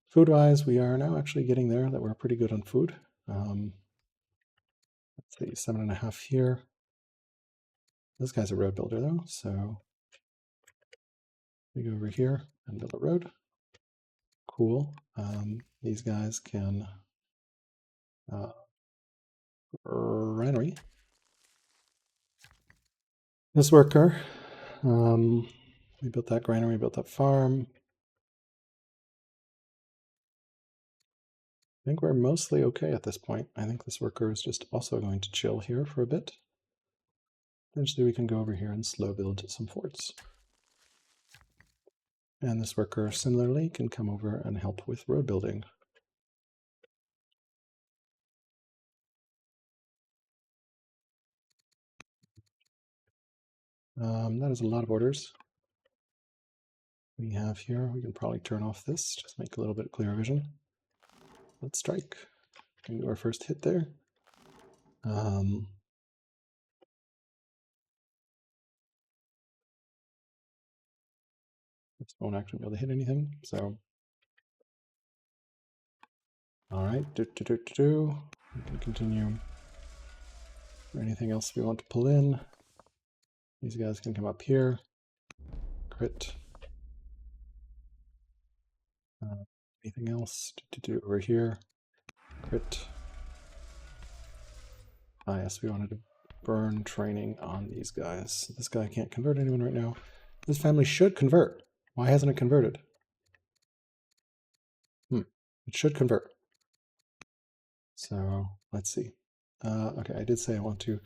Food-wise, we are now actually getting there, that we're pretty good on food. Let's see, 7.5 here. This guy's a road builder though, so we go over here and build a road. Cool. These guys can granary. This worker, we built that granary, we built that farm. think we're mostly okay at this point. I think this worker is just also going to chill here for a bit. Eventually we can go over here and slow build some forts. And this worker similarly can come over and help with road building. That is a lot of orders we have here. We can probably turn off this, just make a little bit clearer vision. Let's strike. Can do our first hit there. This won't actually be able to hit anything, so. All right, we can continue. Is there anything else we want to pull in? These guys can come up here. Crit. Anything else to do over here? Crit. Ah, yes, we wanted to burn training on these guys. This guy can't convert anyone right now. This family should convert. Why hasn't it converted? It should convert. So let's see. Okay, I did say I want to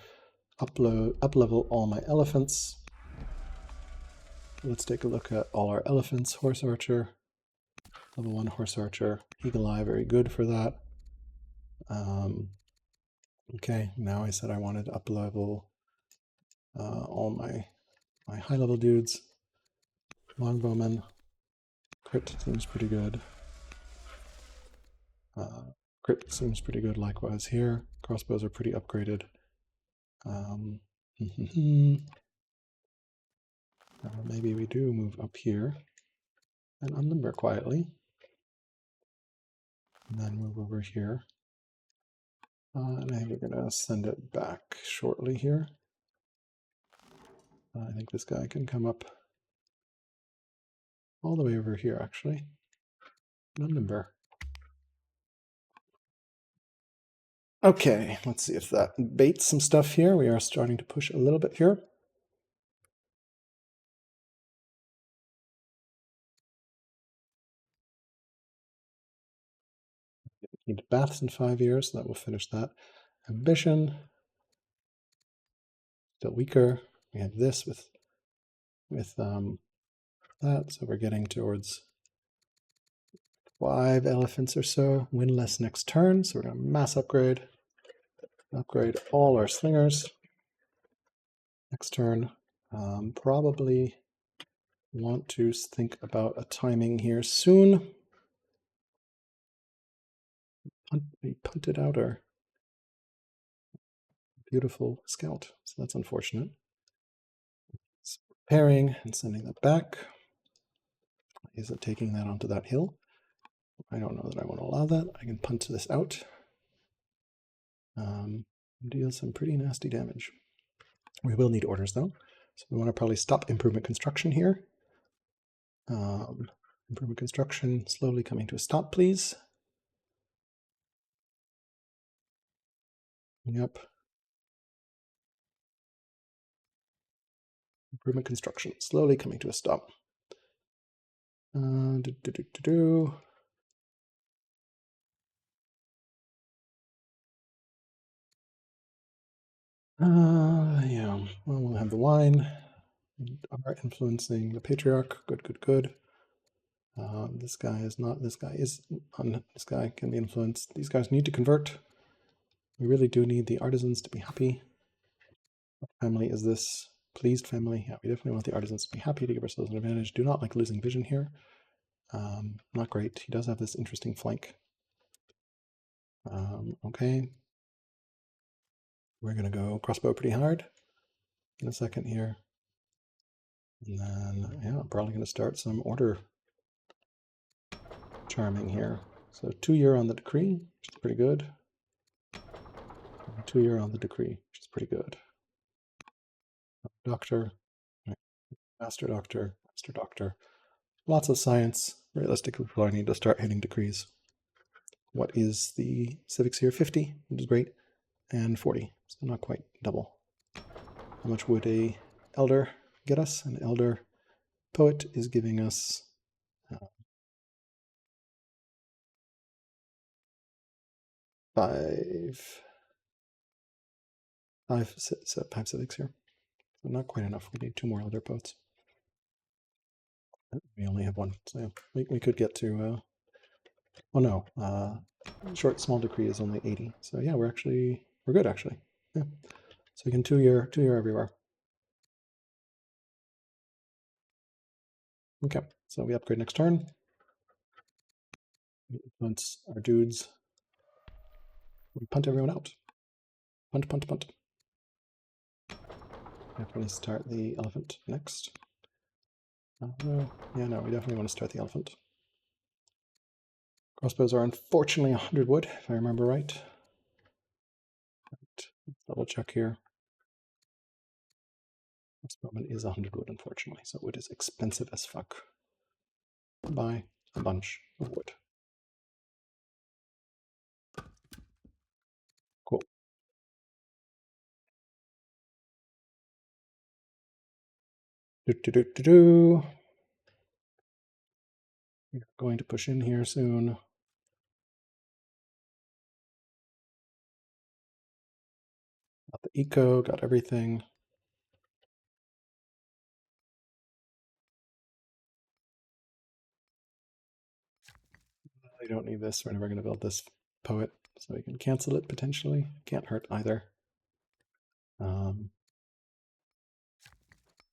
up-level all my elephants. Let's take a look at all our elephants. Horse archer, level 1 horse archer. Eagle eye, very good for that. Okay, now I said I wanted to up-level all my high-level dudes. Longbowman, crit seems pretty good. Crit seems pretty good likewise here. Crossbows are pretty upgraded. Maybe we do move up here and unlimber quietly. And then move over here. And I think we're going to send it back shortly here. I think this guy can come up all the way over here, actually. Unlimber. Okay, let's see if that baits some stuff here. We are starting to push a little bit here. Need baths in 5 years, so that will finish that. Ambition. Still weaker. We have this with that, so we're getting towards 5 elephants or so. Win less next turn, so we're going to mass upgrade. Upgrade all our slingers. Next turn, probably want to think about a timing here soon. We punted out our beautiful scout, so that's unfortunate. It's preparing and sending that back. Is it taking that onto that hill? I don't know that I want to allow that. I can punt this out. Deal some pretty nasty damage. We will need orders though, so we want to probably stop improvement construction here. Improvement construction slowly coming to a stop, please. Yep. Improvement construction slowly coming to a stop. Yeah, well, we'll have the wine. We are influencing the patriarch. Good, good, good. This guy is not. This guy is. This guy can be influenced. These guys need to convert. We really do need the artisans to be happy. What family is this? Pleased family. Yeah, we definitely want the artisans to be happy to give ourselves an advantage. Do not like losing vision here. Not great. He does have this interesting flank. Okay. We're going to go crossbow pretty hard in a second here. And then, yeah, I'm probably going to start some order charming here. So 2 year on the decree, which is pretty good. 2 year on the decree, which is pretty good. Doctor, master doctor, master doctor. Lots of science. Realistically, we probably need to start hitting decrees. What is the civics here? 50, which is great, and 40, so not quite double. How much would a elder get us? An elder poet is giving us five civics here. So not quite enough. We need 2 more leader poets. We only have 1, so yeah, we could get to. Oh no, short small decree is only 80. So yeah, we're good actually. Yeah, so we can 2-year everywhere. Okay, so we upgrade next turn. We influence our dudes. We punt everyone out. Punt, punt, punt. Definitely start the elephant next. Yeah, no, we definitely want to start the elephant. Crossbows are unfortunately 100 wood, if I remember right. Let's double check here. Crossbowman is 100 wood, unfortunately, so wood is expensive as fuck. Buy a bunch of wood. Cool. We're going to push in here soon. Got the eco, got everything. I don't need this. We're never going to build this poet, so we can cancel it potentially. Can't hurt either.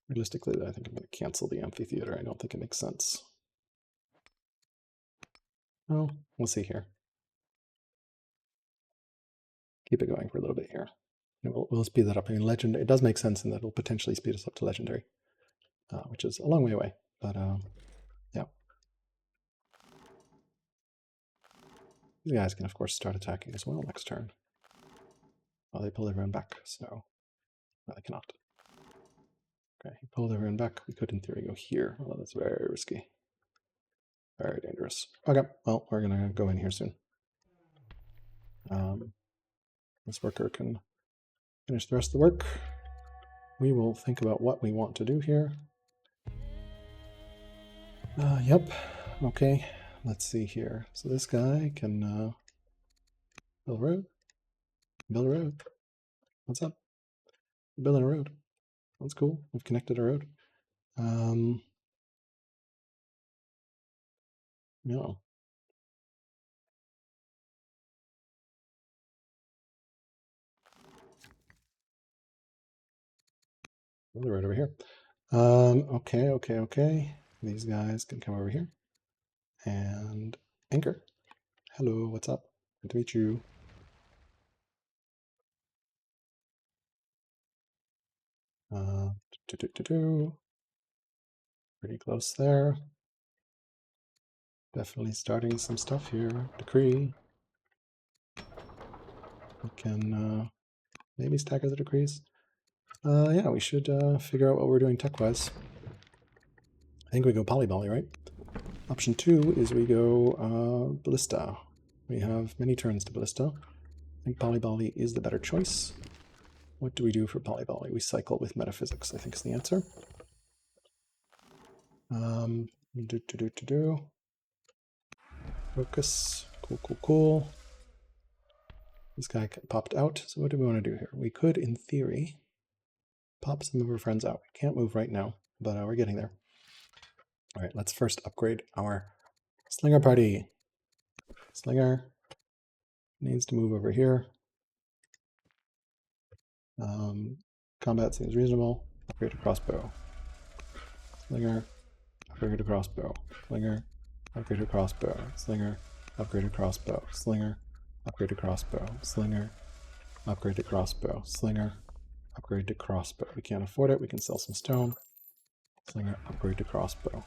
Realistically, I think I'm going to cancel the amphitheater. I don't think it makes sense. Oh, we'll see here. Keep it going for a little bit here. We'll speed that up. I mean, legendary. It does make sense in that it'll potentially speed us up to legendary, which is a long way away. But yeah, these guys can of course start attacking as well next turn. Well, they pulled everyone back, so no, they cannot. Okay, he pulled everyone back. We could, in theory, go here, although that's very risky, very dangerous. Okay, well, we're gonna go in here soon. This worker can finish the rest of the work. We will think about what we want to do here. Yep. Okay. Let's see here. So this guy can build a road. Build a road. What's up? Building a road. That's cool. We've connected a road. Yeah. Build a road over here. Okay. These guys can come over here. And anchor. Hello, what's up? Good to meet you. Pretty close there. Definitely starting some stuff here. Decree. We can maybe stagger the decrees. Yeah, we should figure out what we're doing tech-wise. I think we go Polyvolley, right? Option 2 is we go Ballista. We have many turns to Ballista. I think Polyvolley is the better choice. What do we do for Polyvolley? We cycle with Metaphysics, I think is the answer. Focus. Cool. This guy popped out, so what do we want to do here? We could, in theory, pop some of our friends out. We can't move right now, but we're getting there. All right, let's first upgrade our Slinger party. Slinger needs to move over here. Combat seems reasonable. Upgrade to crossbow. Slinger, upgrade to crossbow. Slinger, upgrade to crossbow. Slinger, upgrade to crossbow. Slinger, upgrade to crossbow. Slinger, upgrade to crossbow. Slinger, upgrade to crossbow. We can't afford it. We can sell some stone. Slinger, upgrade to crossbow.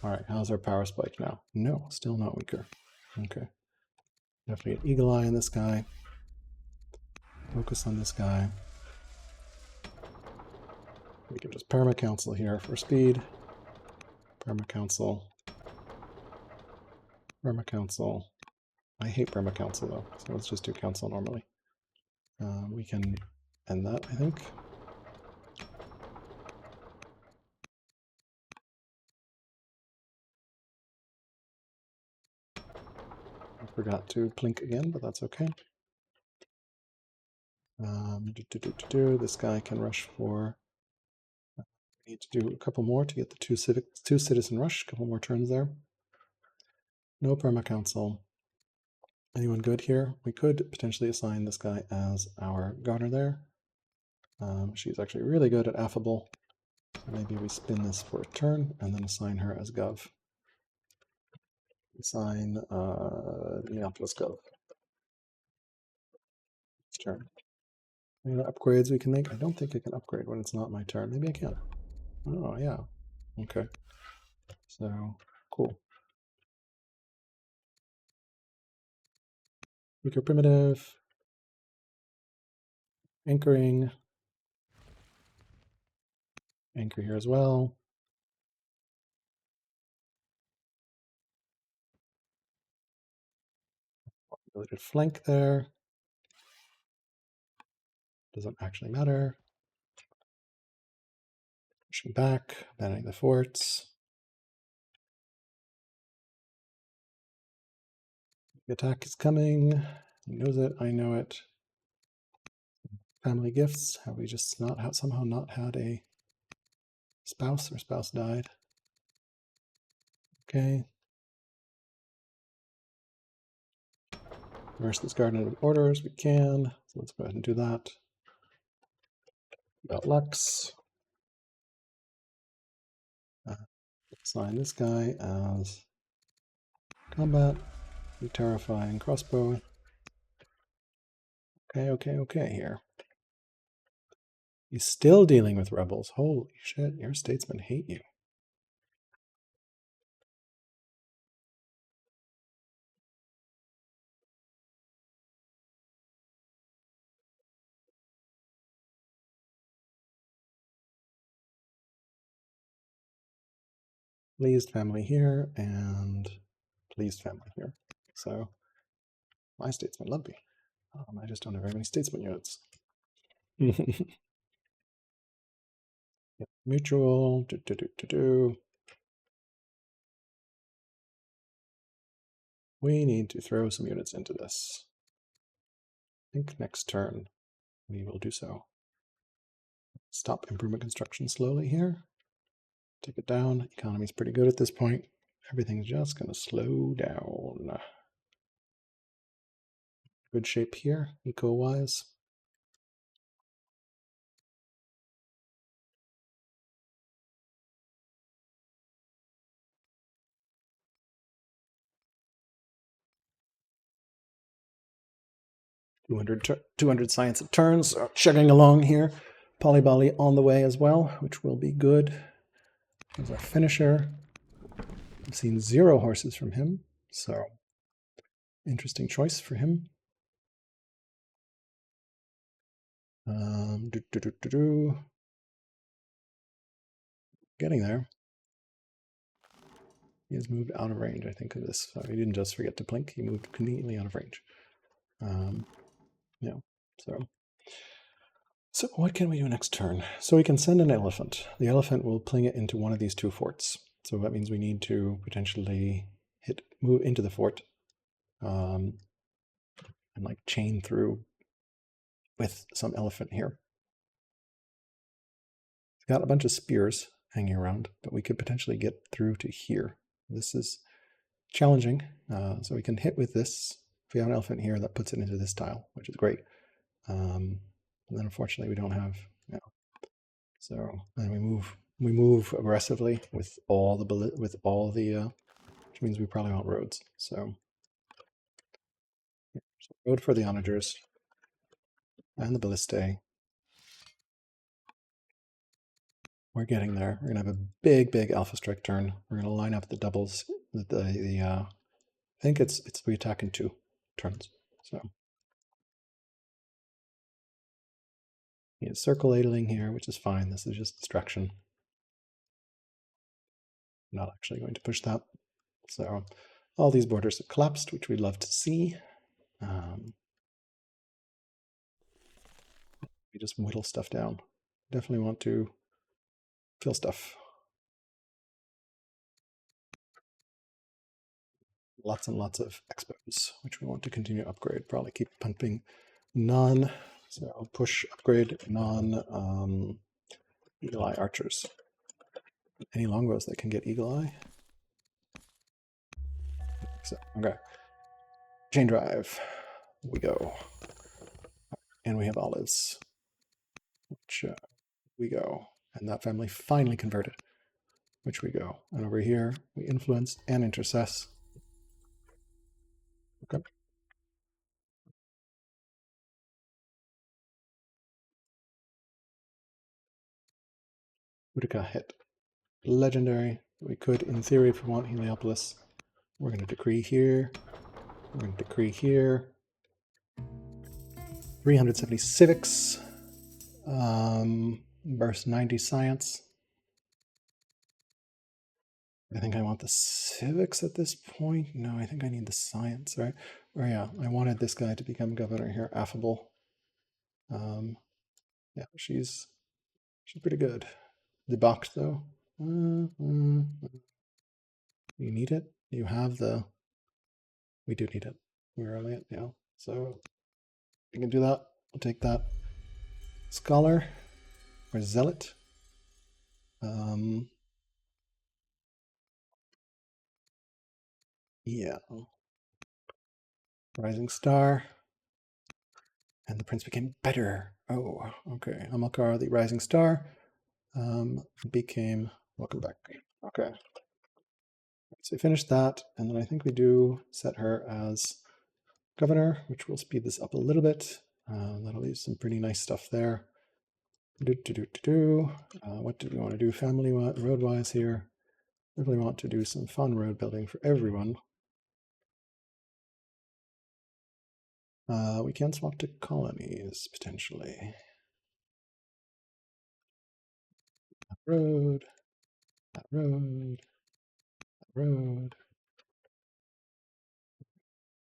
All right, how's our power spike now? No, still not weaker. Okay. Definitely an eagle eye on this guy. Focus on this guy. We can just perma council here for speed. Perma council. Perma council. I hate perma council though, so let's just do council normally. We can end that, I think. Forgot to blink again, but that's okay. This guy can rush for. We need to do a couple more to get the two citizen rush. A couple more turns there. No perma council. Anyone good here? We could potentially assign this guy as our gardener there. She's actually really good at affable. So maybe we spin this for a turn and then assign her as gov. Assign Minneapolis gov. It's turn. Any upgrades we can make? I don't think I can upgrade when it's not my turn. Maybe I can. Oh, yeah. Okay. So, cool. Weaker primitive. Anchoring. Anchor here as well. Ability to flank there. Doesn't actually matter. Pushing back, abandoning the forts. The attack is coming. He knows it. I know it. Family gifts. Have we just not somehow not had a spouse or spouse died? Okay. Reverse this garden with orders. We can. So let's go ahead and do that. Got Lux. Assign this guy as combat. Be terrifying crossbow. Okay here. He's still dealing with rebels. Holy shit, your statesmen hate you. Pleased family here and pleased family here. So my statesmen love me. I just don't have very many statesman units. Yep. Mutual. We need to throw some units into this. I think next turn we will do so. Stop improvement construction slowly here. Take it down. Economy's pretty good at this point. Everything's just going to slow down. Good shape here, eco-wise. Two hundred science of turns, chugging along here. Polybally on the way as well, which will be good. There's our finisher. I've seen 0 horses from him, so interesting choice for him. Getting there. He has moved out of range, I think, of this. So he didn't just forget to blink, he moved conveniently out of range. Yeah, so what can we do next turn? So we can send an elephant. The elephant will pling it into one of these 2 forts. So that means we need to potentially move into the fort and like chain through with some elephant here. It's got a bunch of spears hanging around, but we could potentially get through to here. This is challenging, so we can hit with this. If we have an elephant here, that puts it into this tile, which is great. And then unfortunately we don't have, so then we move aggressively with all the which means we probably want roads. So road for the onagers and the ballistae. We're getting there. We're gonna have a big alpha strike turn. We're gonna line up the doubles. I think we attack in 2 turns. So he is circulating here, which is fine. This is just distraction. I'm not actually going to push that. So all these borders have collapsed, which we'd love to see. We just whittle stuff down. Definitely want to fill stuff. lots and lots of expos, which we want to continue to upgrade. Probably keep pumping non, so I'll push upgrade non eagle eye archers. Any longbows that can get eagle eye? So, okay. Chain drive. We go. And we have olives, which we go. And that family finally converted, which we go. And over here, we influence and intercess. Okay. Utica hit. Legendary. We could, in theory, if we want Heliopolis, we're going to decree here. We're going to decree here. 370 civics. Burst 90 science. I think I want the civics at this point. No, I think I need the science, right? Oh yeah, I wanted this guy to become governor here. Affable. Yeah, she's pretty good. Debauched though. You need it? You have the... We do need it. We're only at, yeah. So we can do that. We'll take that. Scholar or zealot. Yeah. Rising star. And the prince became better. Oh, okay. Amalcar, the rising star, became... Welcome back. Okay. So we finished that, and then I think we do set her as governor, which will speed this up a little bit. That'll leave some pretty nice stuff there. What do we want to do family road-wise here? Definitely want to do some fun road building for everyone. We can swap to colonies, potentially. That road, that road, that road.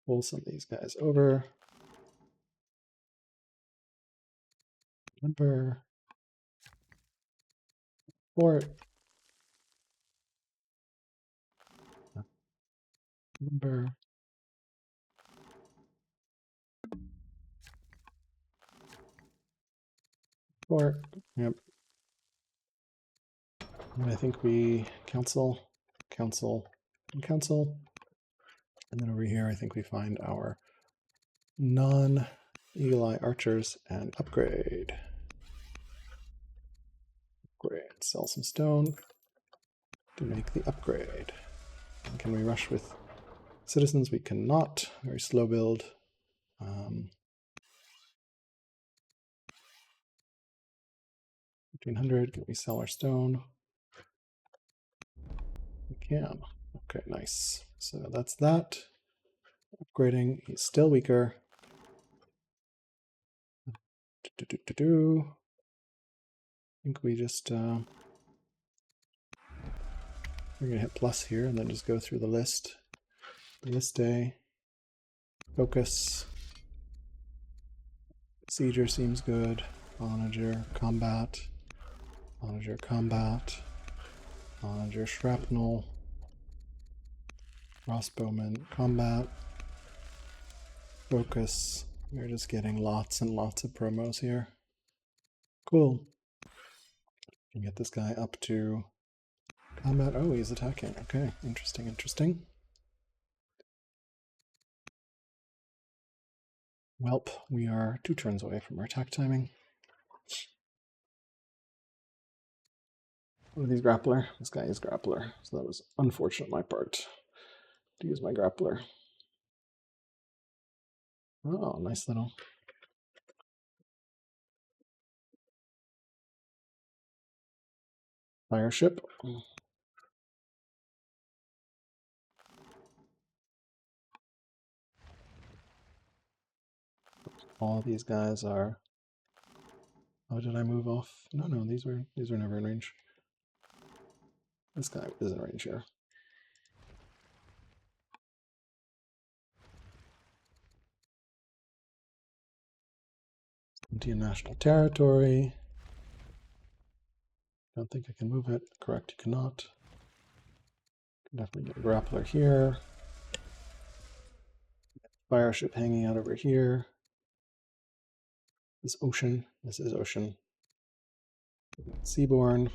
Pull some of these guys over. Number. Port. Number. Port. Yep. And I think we council, council, and council. And then over here, I think we find our non-eagle eye archers and upgrade. Upgrade. Sell some stone to make the upgrade. And can we rush with citizens? We cannot. Very slow build. 1500. Can we sell our stone? We can. Okay, nice. So that's that. Upgrading. He's still weaker. I think we just we're gonna hit plus here and then just go through the list. List day. Focus. Sieger seems good. Onager combat. Onager combat. Onager shrapnel. Crossbowman combat. Focus. We're just getting lots and lots of promos here. Cool. Can get this guy up to combat. Oh, he's attacking. Okay, interesting, interesting. Welp, we are 2 turns away from our attack timing. What are these grappler? This guy is grappler, so that was unfortunate on my part to use my grappler. Oh, nice little. Fire ship. All these guys are... Oh, did I move off? No, no, these were never in range. This guy is in range here. Indian national territory. Don't think I can move it. Correct, you cannot. Can definitely get a grappler here. Fire ship hanging out over here. This ocean. This is ocean. Seaborn.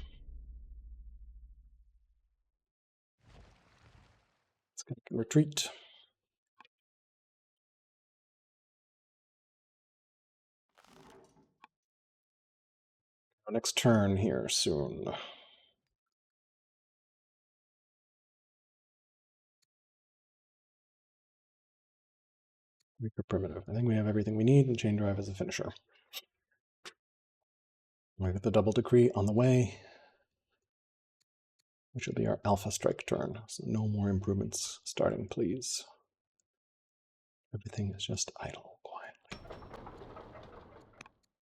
It's going to retreat. Our next turn here soon. Weaker primitive. I think we have everything we need, and chain drive as a finisher. We got the double decree on the way, which will be our alpha strike turn. So no more improvements starting, please. Everything is just idle quietly.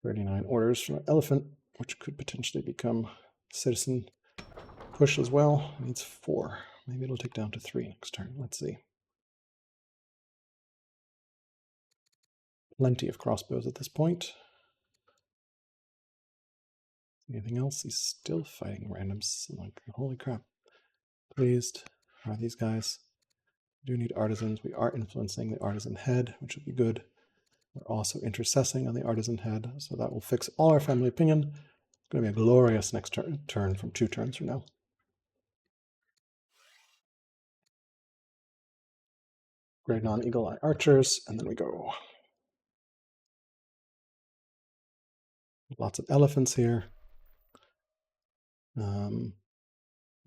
39 orders from elephant, which could potentially become citizen push as well. It needs 4. Maybe it'll take down to 3 next turn. Let's see. Plenty of crossbows at this point. Anything else? He's still fighting randoms. Like, holy crap. Pleased. Are these guys? We do need artisans. We are influencing the artisan head, which would be good. We're also intercessing on the artisan head, so that will fix all our family opinion. It's going to be a glorious next turn from 2 turns from now. Great non-eagle eye archers, and then we go. Lots of elephants here.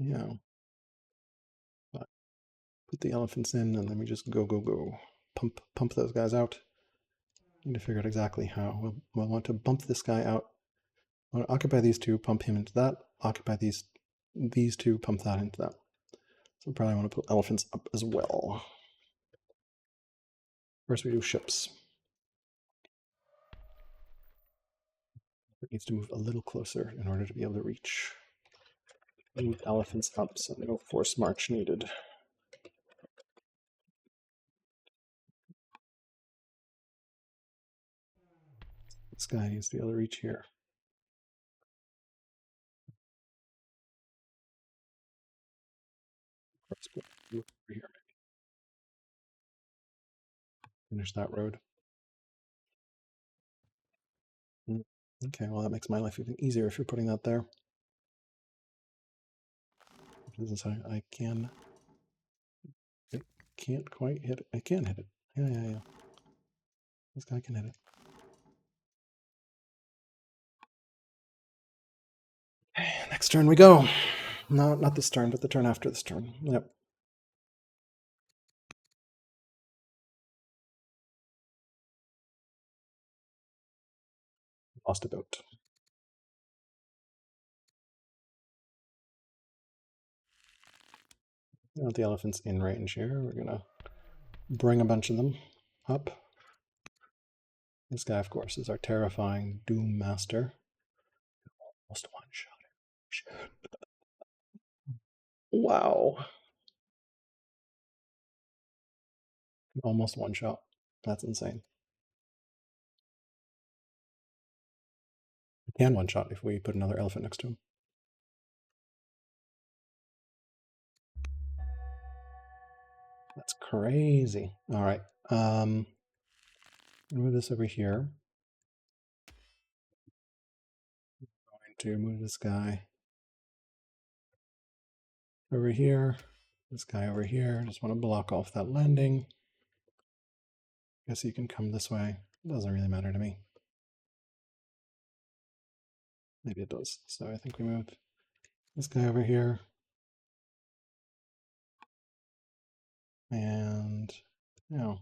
Yeah. But put the elephants in, and then we just go. Pump those guys out. Need to figure out exactly how. We'll want to bump this guy out. I want to occupy these 2, pump him into that. Occupy these 2, pump that into that. So probably want to put elephants up as well. First we do ships. It needs to move a little closer in order to be able to reach. Move elephants up, so no force march needed. This guy needs to be able to reach here. Over here. Finish that road. Okay, well that makes my life even easier if you're putting that there. I can't quite hit it. I can hit it. Yeah. This guy can hit it. Okay, next turn we go. No, not this turn, but the turn after this turn. Yep. Lost a boat. Got the elephants in range here. We're gonna bring a bunch of them up. This guy, of course, is our terrifying Doom Master. Almost one shot. Wow. Almost one shot. That's insane. We can one shot if we put another elephant next to him. That's crazy. All right. Move this over here. I'm going to move this guy over here. This guy over here. Just want to block off that landing. Guess you can come this way. It doesn't really matter to me. Maybe it does. So I think we move this guy over here. And, you know,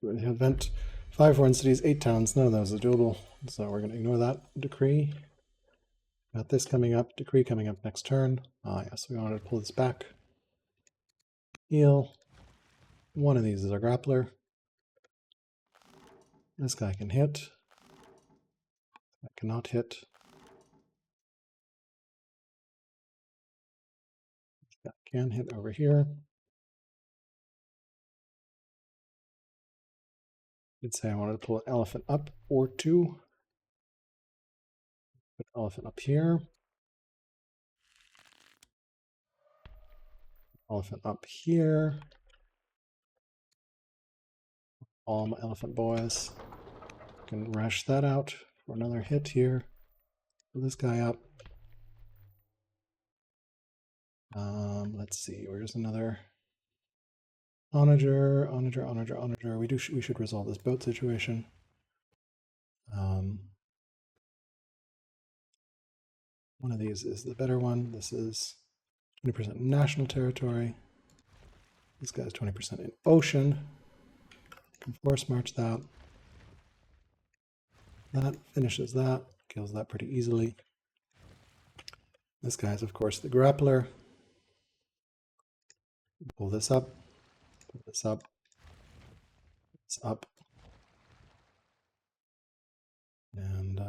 the event 5 foreign cities, 8 towns. None of those are doable. So we're going to ignore that decree. Got this coming up, decree coming up next turn. Yes, we wanted to pull this back. Heal. One of these is our grappler. This guy can hit. I cannot hit. This guy can hit over here. I'd say I wanted to pull an elephant up or 2. Put elephant up here. Elephant up here. All my elephant boys. Can rush that out for another hit here. Pull this guy up. Let's see, where's another onager. We should resolve this boat situation. One of these is the better one. This is 20% national territory. This guy's 20% in ocean. Can force march that. That finishes that, kills that pretty easily. This guy is, of course, the grappler. Pull this up, pull this up, this up. And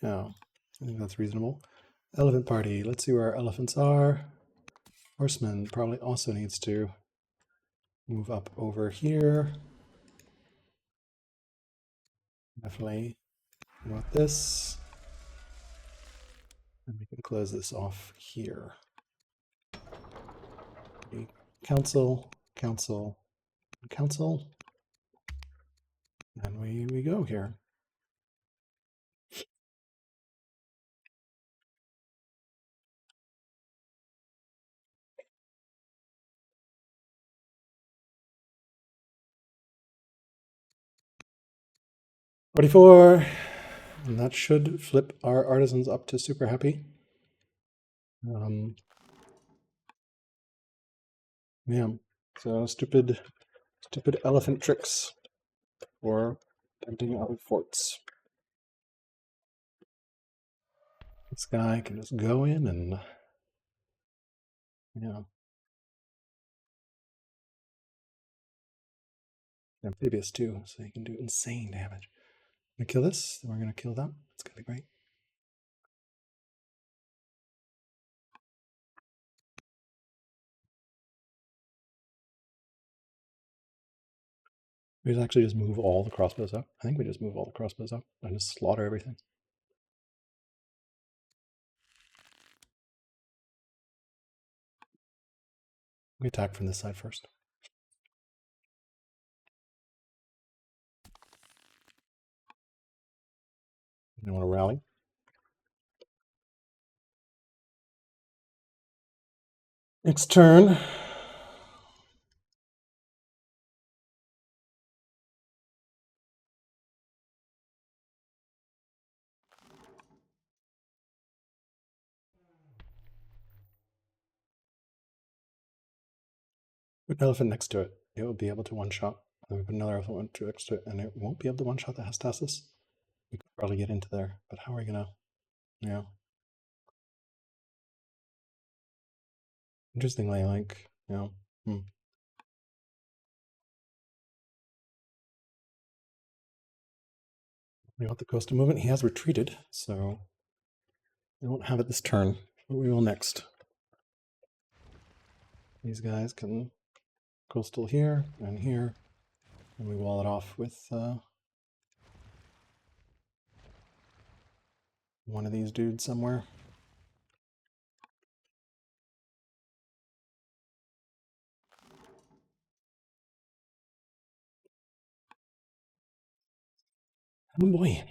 yeah, I think that's reasonable. Elephant party, let's see where our elephants are. Horseman probably also needs to move up over here. Definitely want this. And we can close this off here. Council, council, council. And we go here. $44. And that should flip our artisans up to super happy. Yeah, so stupid elephant tricks for tempting out forts. This guy can just go in and, amphibious too, so he can do insane damage. I'm gonna kill this, then we're gonna kill them. It's gonna be great. We just actually just move all the crossbows up. I think we just move all the crossbows up and just slaughter everything. We attack from this side first. You want to rally? Next turn. Put an elephant next to it. It will be able to one-shot. And we put another elephant next to it, and it won't be able to one-shot the Hastasis. We could probably get into there, but how are we gonna? Yeah. Interestingly, like, We want the coastal movement. He has retreated, so we won't have it this turn, but we will next. These guys can coastal here and here, and we wall it off with one of these dudes somewhere. Oh boy.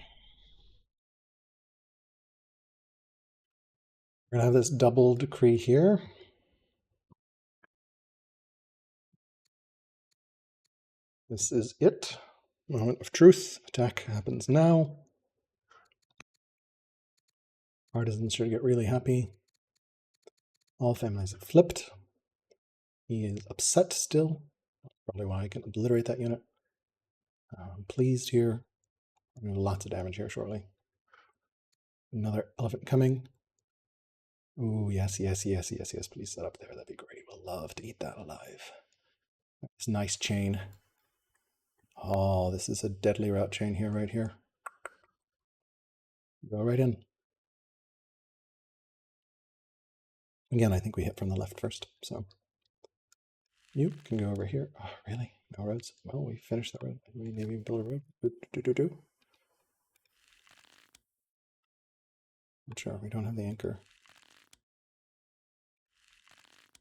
We're gonna have this double decree here. This is it. Moment of truth. Attack happens now. Artisans should get really happy. All families have flipped. He is upset still. Probably why I can obliterate that unit. I'm pleased here. I'm doing lots of damage here shortly. Another elephant coming. Ooh, yes. Please set up there. That'd be great. We'll love to eat that alive. This nice chain. Oh, this is a deadly route chain here, right here. Go right in. Again, I think we hit from the left first, so you can go over here. Oh, really? No roads? Well, we finished that road. We maybe build a road. Sure, we don't have the anchor.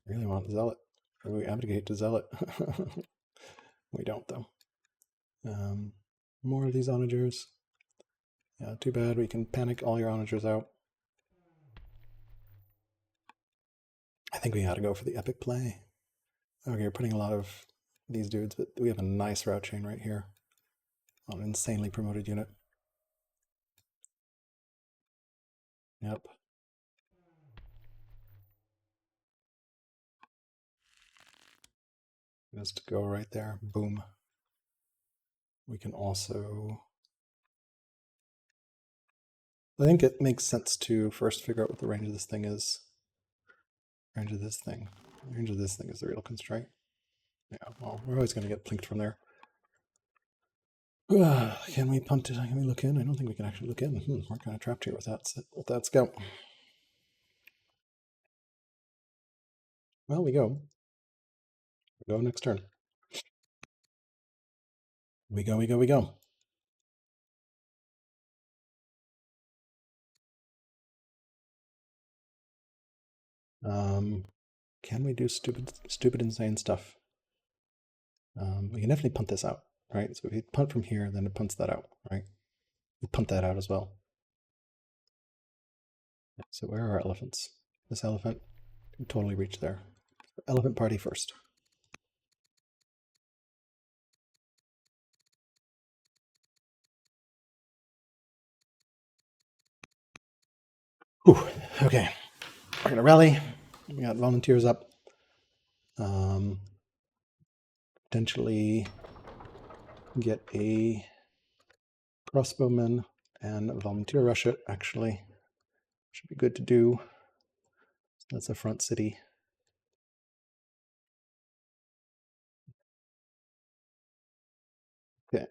Really want Zealot. Or we abdicate to Zealot. We don't, though. More of these onagers. Yeah, too bad. We can panic all your onagers out. I think we gotta go for the epic play. Okay, we're putting a lot of these dudes, but we have a nice route chain right here. An insanely promoted unit. Yep. Just go right there. Boom. We can also... I think it makes sense to first figure out what the range of this thing is. Range of this thing. Range of this thing is the real constraint. Yeah, well, we're always going to get plinked from there. Can we punt it? Can we look in? I don't think we can actually look in. We're kind of trapped here with that scout. Well, we go. We go next turn. We go, we go, we go. Can we do stupid, insane stuff? We can definitely punt this out, right? So if we punt from here, then it punts that out, right? We punt that out as well. So where are our elephants? This elephant can totally reach there. Elephant party first. Whew, okay, we're gonna rally. We got volunteers up. Potentially get a crossbowman and a volunteer rush it, actually. Should be good to do. That's a front city. Okay.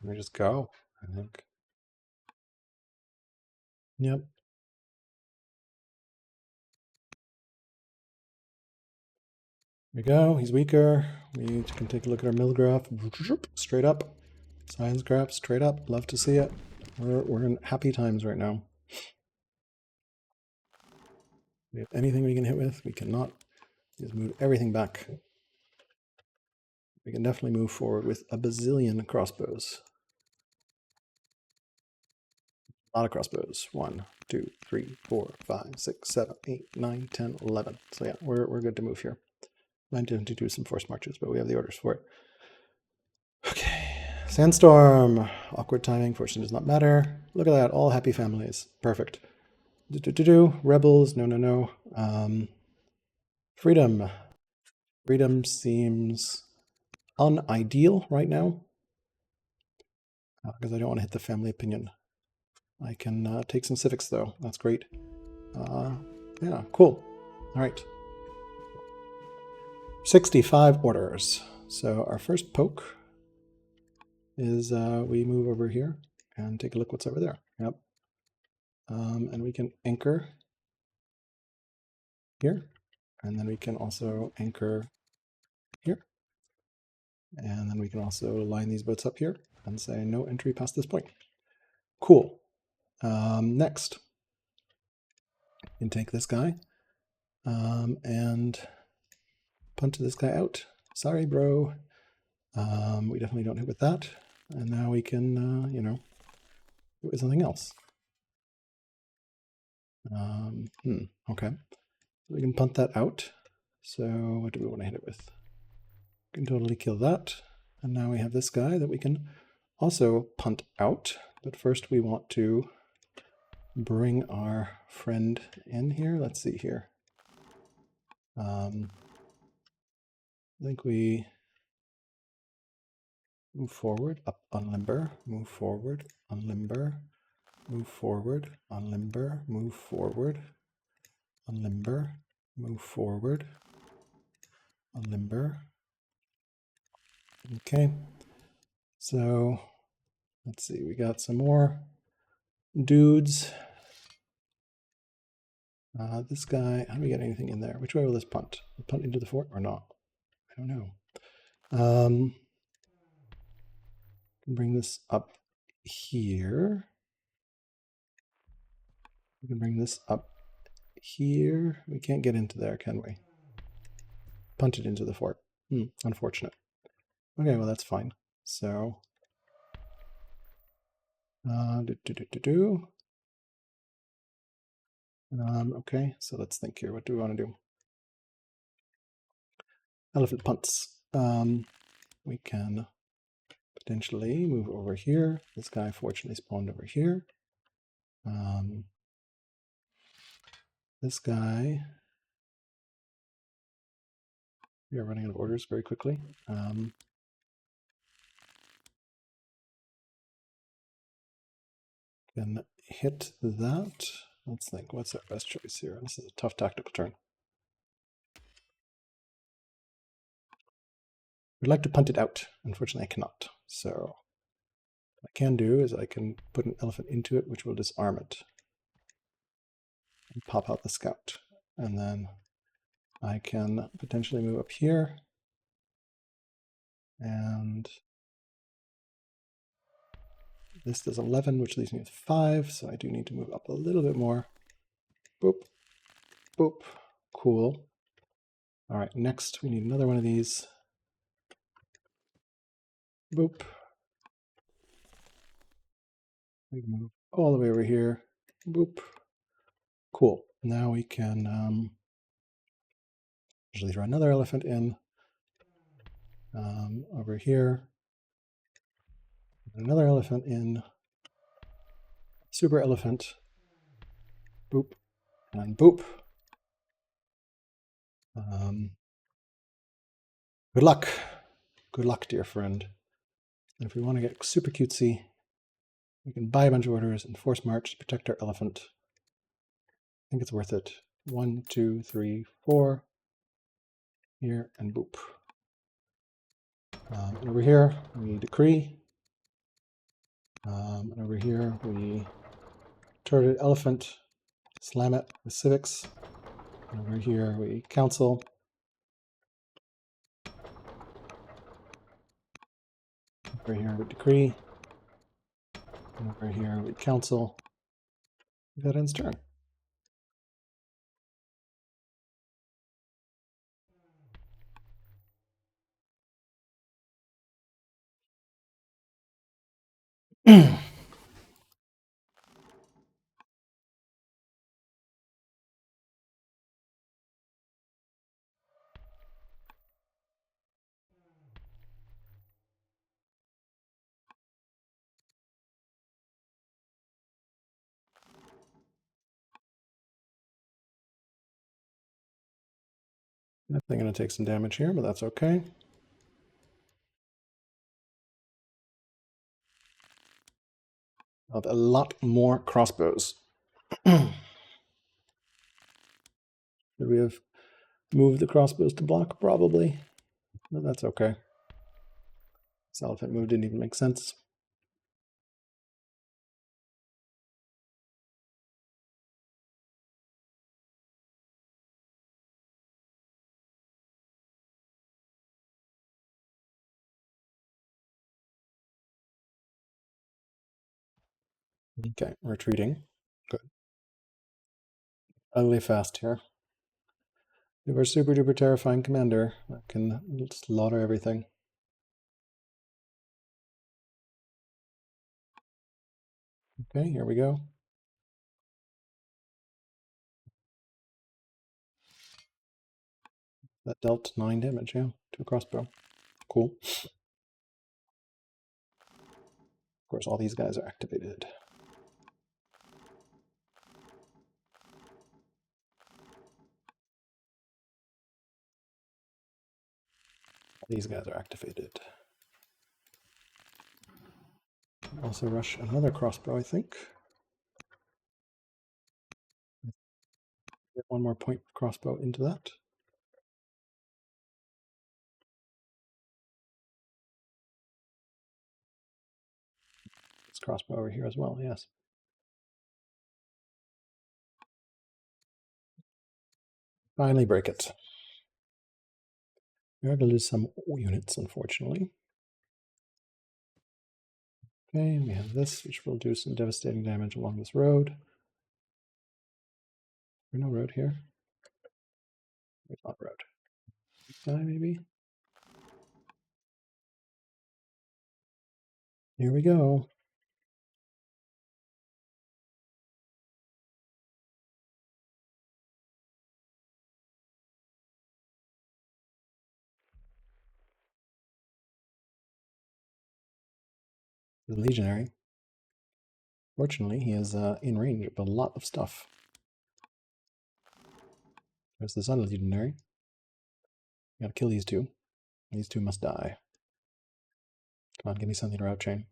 Let me just go, I think. Yep. There we go. He's weaker. We can take a look at our mill graph. Straight up. Science graph, straight up. Love to see it. We're in happy times right now. We have anything we can hit with. We cannot. Just move everything back. We can definitely move forward with a bazillion crossbows. A lot of crossbows. 1, 2, 3, 4, 5, 6, 7, 8, 9, 10, 11. So yeah, we're good to move here. Might have to do some forced marches, but we have the orders for it. Okay, sandstorm. Awkward timing. Fortune does not matter. Look at that. All happy families. Perfect. Rebels. No. Freedom. Freedom seems unideal right now because I don't want to hit the family opinion. I can take some civics though. That's great. Yeah, cool. All right. 65 orders. So our first poke is we move over here and take a look what's over there. Yep. And we can anchor here. And then we can also anchor here. And then we can also line these boats up here and say no entry past this point. Cool. Next, you can take this guy and punt this guy out. Sorry, bro. We definitely don't hit with that. And now we can, you know, hit with something else. Okay. We can punt that out. So what do we want to hit it with? We can totally kill that. And now we have this guy that we can also punt out. But first we want to bring our friend in here. Let's see here. I think we move forward, up on limber, move forward, on limber, move forward, on limber, move forward, on limber, move forward, on limber. Okay, so let's see, we got some more dudes. This guy, how do we get anything in there? Which way will this punt? Will it punt into the fort or not? I don't know. Bring this up here. We can bring this up here. We can't get into there, can we? Punt it into the fort. Unfortunate. Okay, well, that's fine. So, okay, so let's think here. What do we want to do? Elephant punts. We can potentially move over here. This guy fortunately spawned over here. This guy, we are running out of orders very quickly. Can hit that. Let's think, what's our best choice here? This is a tough tactical turn. We'd like to punt it out. Unfortunately, I cannot. So what I can do is I can put an elephant into it, which will disarm it. And pop out the scout. And then I can potentially move up here. And this does 11, which leaves me with 5. So I do need to move up a little bit more. Boop. Boop. Cool. All right, next we need another one of these. Boop. We can move all the way over here. Boop. Cool. Now we can usually throw another elephant in over here. Another elephant in. Super elephant. Boop. And boop. Good luck. Good luck, dear friend. And if we want to get super cutesy, we can buy a bunch of orders and force march to protect our elephant. I think it's worth it. 1, 2, 3, 4. Here and boop. And over here we decree. And over here we turret elephant, slam it with civics. And over here we council. Over here we decree. And over here we council. That ends turn. Definitely going to take some damage here, but that's okay. I'll have a lot more crossbows. Should we have moved the crossbows to block? Probably, but that's okay. This elephant move didn't even make sense. Okay, retreating. Good. Ugly fast here. We have our super duper terrifying commander that can slaughter everything. Okay, here we go. That dealt 9 damage, yeah, to a crossbow. Cool. Of course, all these guys are activated. These guys are activated. Also rush another crossbow, I think. Get one more point crossbow into that. This crossbow over here as well, yes. Finally break it. We are going to lose some units, unfortunately. Okay, we have this, which will do some devastating damage along this road. There's no road here. There's not road. This guy, maybe? Here we go. The legionary. Fortunately, he is in range of a lot of stuff. There's the sun legionary. Gotta kill these two. These two must die. Come on, give me something to route chain.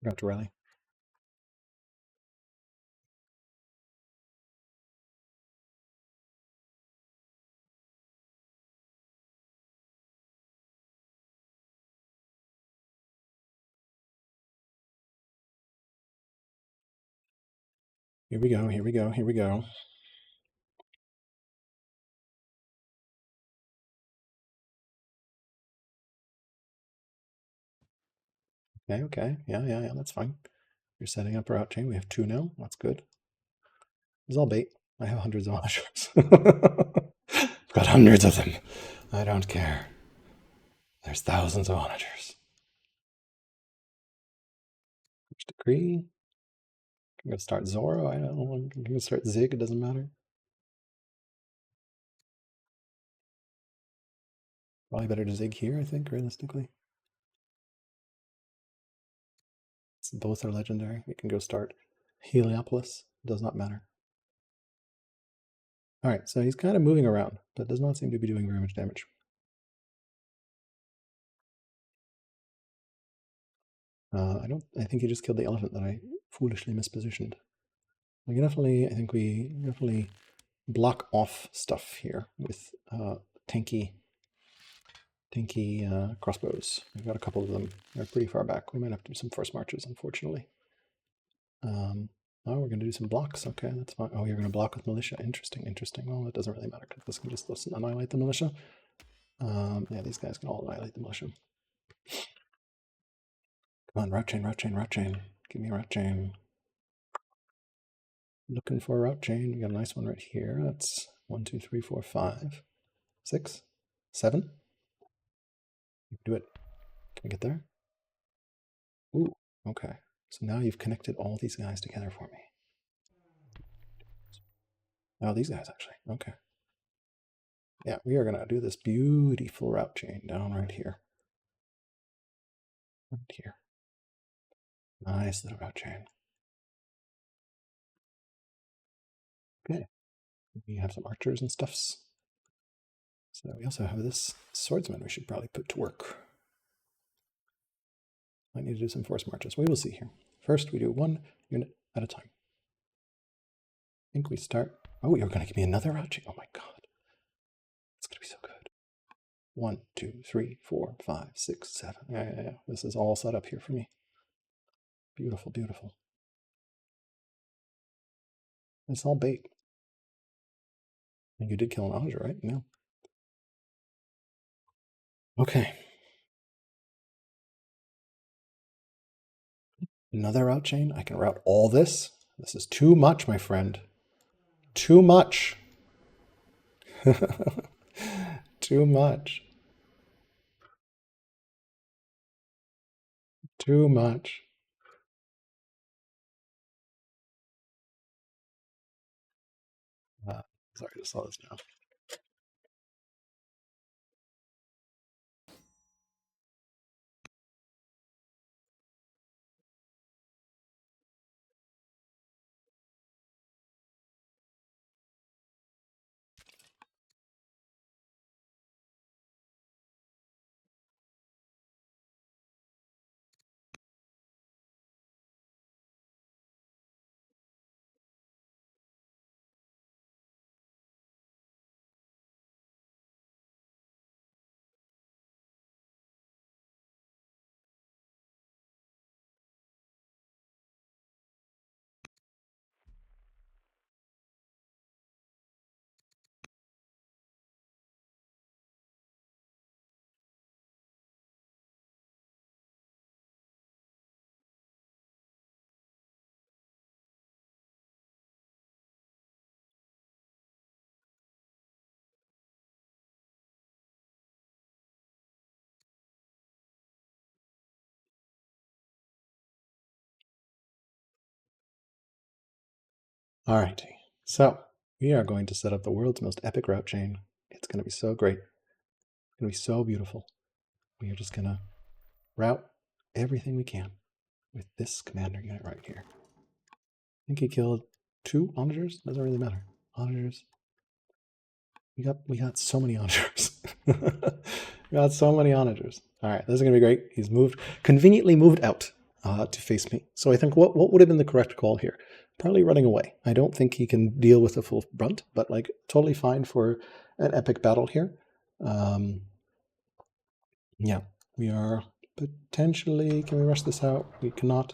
Forgot to rally. Here we go, here we go, here we go. Okay, okay. Yeah, that's fine. You're setting up a route chain. We have 2 now. That's good. It's all bait. I have hundreds of onagers. I've got hundreds of them. I don't care. There's thousands of onagers. Which decree? I'm going to start Zoro. I don't know. I'm going to start Zig. It doesn't matter. Probably better to Zig here, I think, realistically. Both are legendary. We can go start Heliopolis. Does not matter. All right, so he's kind of moving around, but does not seem to be doing very much damage. I think he just killed the elephant that I foolishly mispositioned. I think we definitely block off stuff here with tanky crossbows. We've got a couple of them. They're pretty far back. We might have to do some force marches, unfortunately. Oh, we're going to do some blocks. Okay, that's fine. Oh, you're going to block with militia. Interesting. Well, it doesn't really matter because this can just annihilate the militia. Yeah, these guys can all annihilate the militia. Come on, route chain. Give me a route chain. Looking for a route chain. We got a nice one right here. That's 1, 2, 3, 4, 5, 6, 7. You can do it. Can we get there? Ooh, okay. So now you've connected all these guys together for me. Oh, these guys actually. Okay. Yeah, we are going to do this beautiful route chain down right here. Right here. Nice little route chain. Okay. We have some archers and stuffs. So we also have this swordsman we should probably put to work. Might need to do some force marches. We will see here. First, we do 1 unit at a time. I think we start. Oh, you're going to give me another route chain. Oh my god. It's going to be so good. 1, 2, 3, 4, 5, 6, 7. Yeah. This is all set up here for me. Beautiful. It's all bait. And you did kill an onager, right? No. Okay. Another route chain. I can route all this. This is too much, my friend. Too much. Too much. Too much. Sorry, I just saw this now. Alrighty, so we are going to set up the world's most epic route chain. It's going to be so great. It's going to be so beautiful. We are just going to route everything we can with this commander unit right here. I think he killed 2 onagers. Doesn't really matter. Onagers. We got so many onagers. We got so many onagers. All right, this is gonna be great. He's conveniently moved out to face me. So I think what would have been the correct call here? Probably running away. I don't think he can deal with the full brunt, but like totally fine for an epic battle here. Yeah, we are potentially. Can we rush this out? We cannot.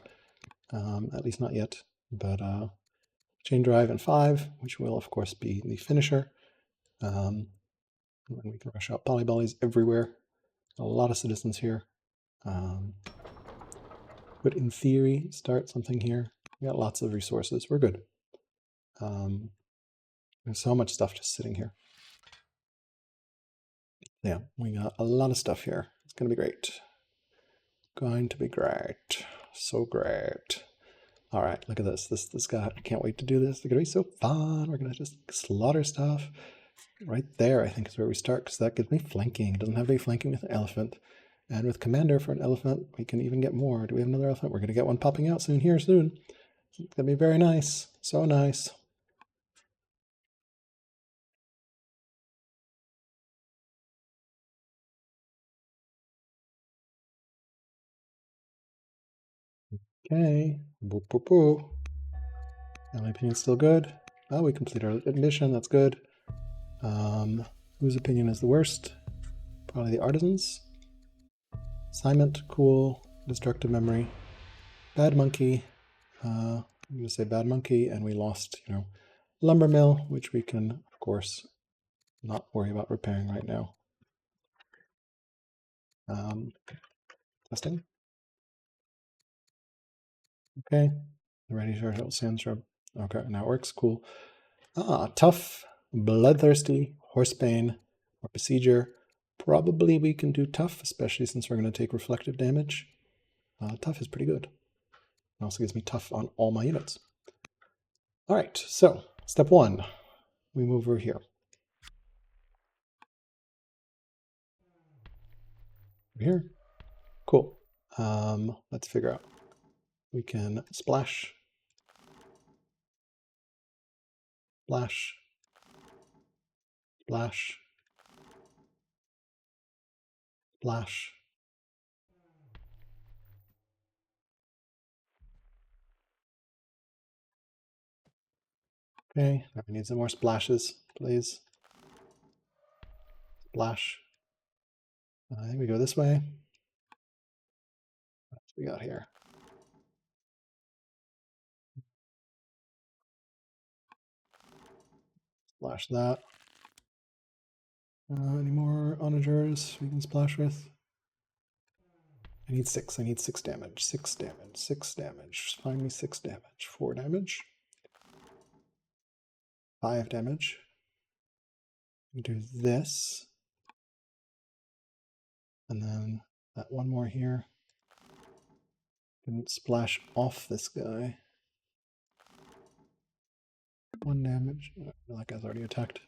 At least not yet. But chain drive and 5, which will of course be the finisher. And we can rush out polybollies everywhere. A lot of citizens here. But in theory, start something here. We got lots of resources. We're good. There's so much stuff just sitting here. Yeah, we got a lot of stuff here. It's going to be great. Going to be great. So great. All right, look at this. This guy, I can't wait to do this. It's going to be so fun. We're going to just slaughter stuff. Right there, I think, is where we start, because that gives me flanking. It doesn't have any flanking with an elephant. And with commander for an elephant, we can even get more. Do we have another elephant? We're going to get one popping out soon. It's going to be very nice. So nice. Okay. Boop, boop, boop. In my opinion, still good. Oh, we completed our mission. That's good. Whose opinion is the worst? Probably the artisans. Assignment, cool. Destructive memory. Bad monkey. I'm going to say bad monkey, and we lost, lumber mill, which we can, of course, not worry about repairing right now. Testing. Okay. Ready to charge out sandstorm. Okay, now it works. Cool. Tough, bloodthirsty, horsebane, or besieger. Probably we can do tough, especially since we're going to take reflective damage. Tough is pretty good. It also gives me tough on all my units. All right, so step 1, we move over here. Over here. Cool. Let's figure out. We can splash, splash, splash, splash. Okay, now we need some more splashes, please. Splash. I think we go this way. What we got here? Splash that. Any more onagers we can splash with? I need 6. I need 6 damage. 6 damage. 6 damage. Find me 6 damage. 4 damage. 5 damage. We do this. And then that one more here. Can splash off this guy. 1 damage. Oh, that guy's already attacked.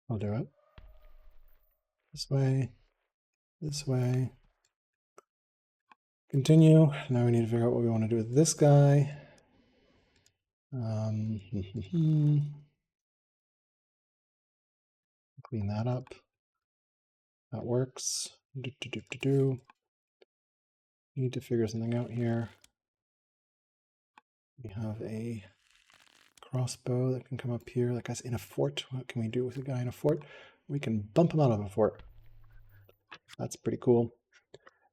I'll do it. This way. This way. Continue. Now we need to figure out what we want to do with this guy. Clean that up. That works. Need to figure something out here. We have a crossbow that can come up here. That guy's in a fort. What can we do with a guy in a fort? We can bump him out of a fort. That's pretty cool.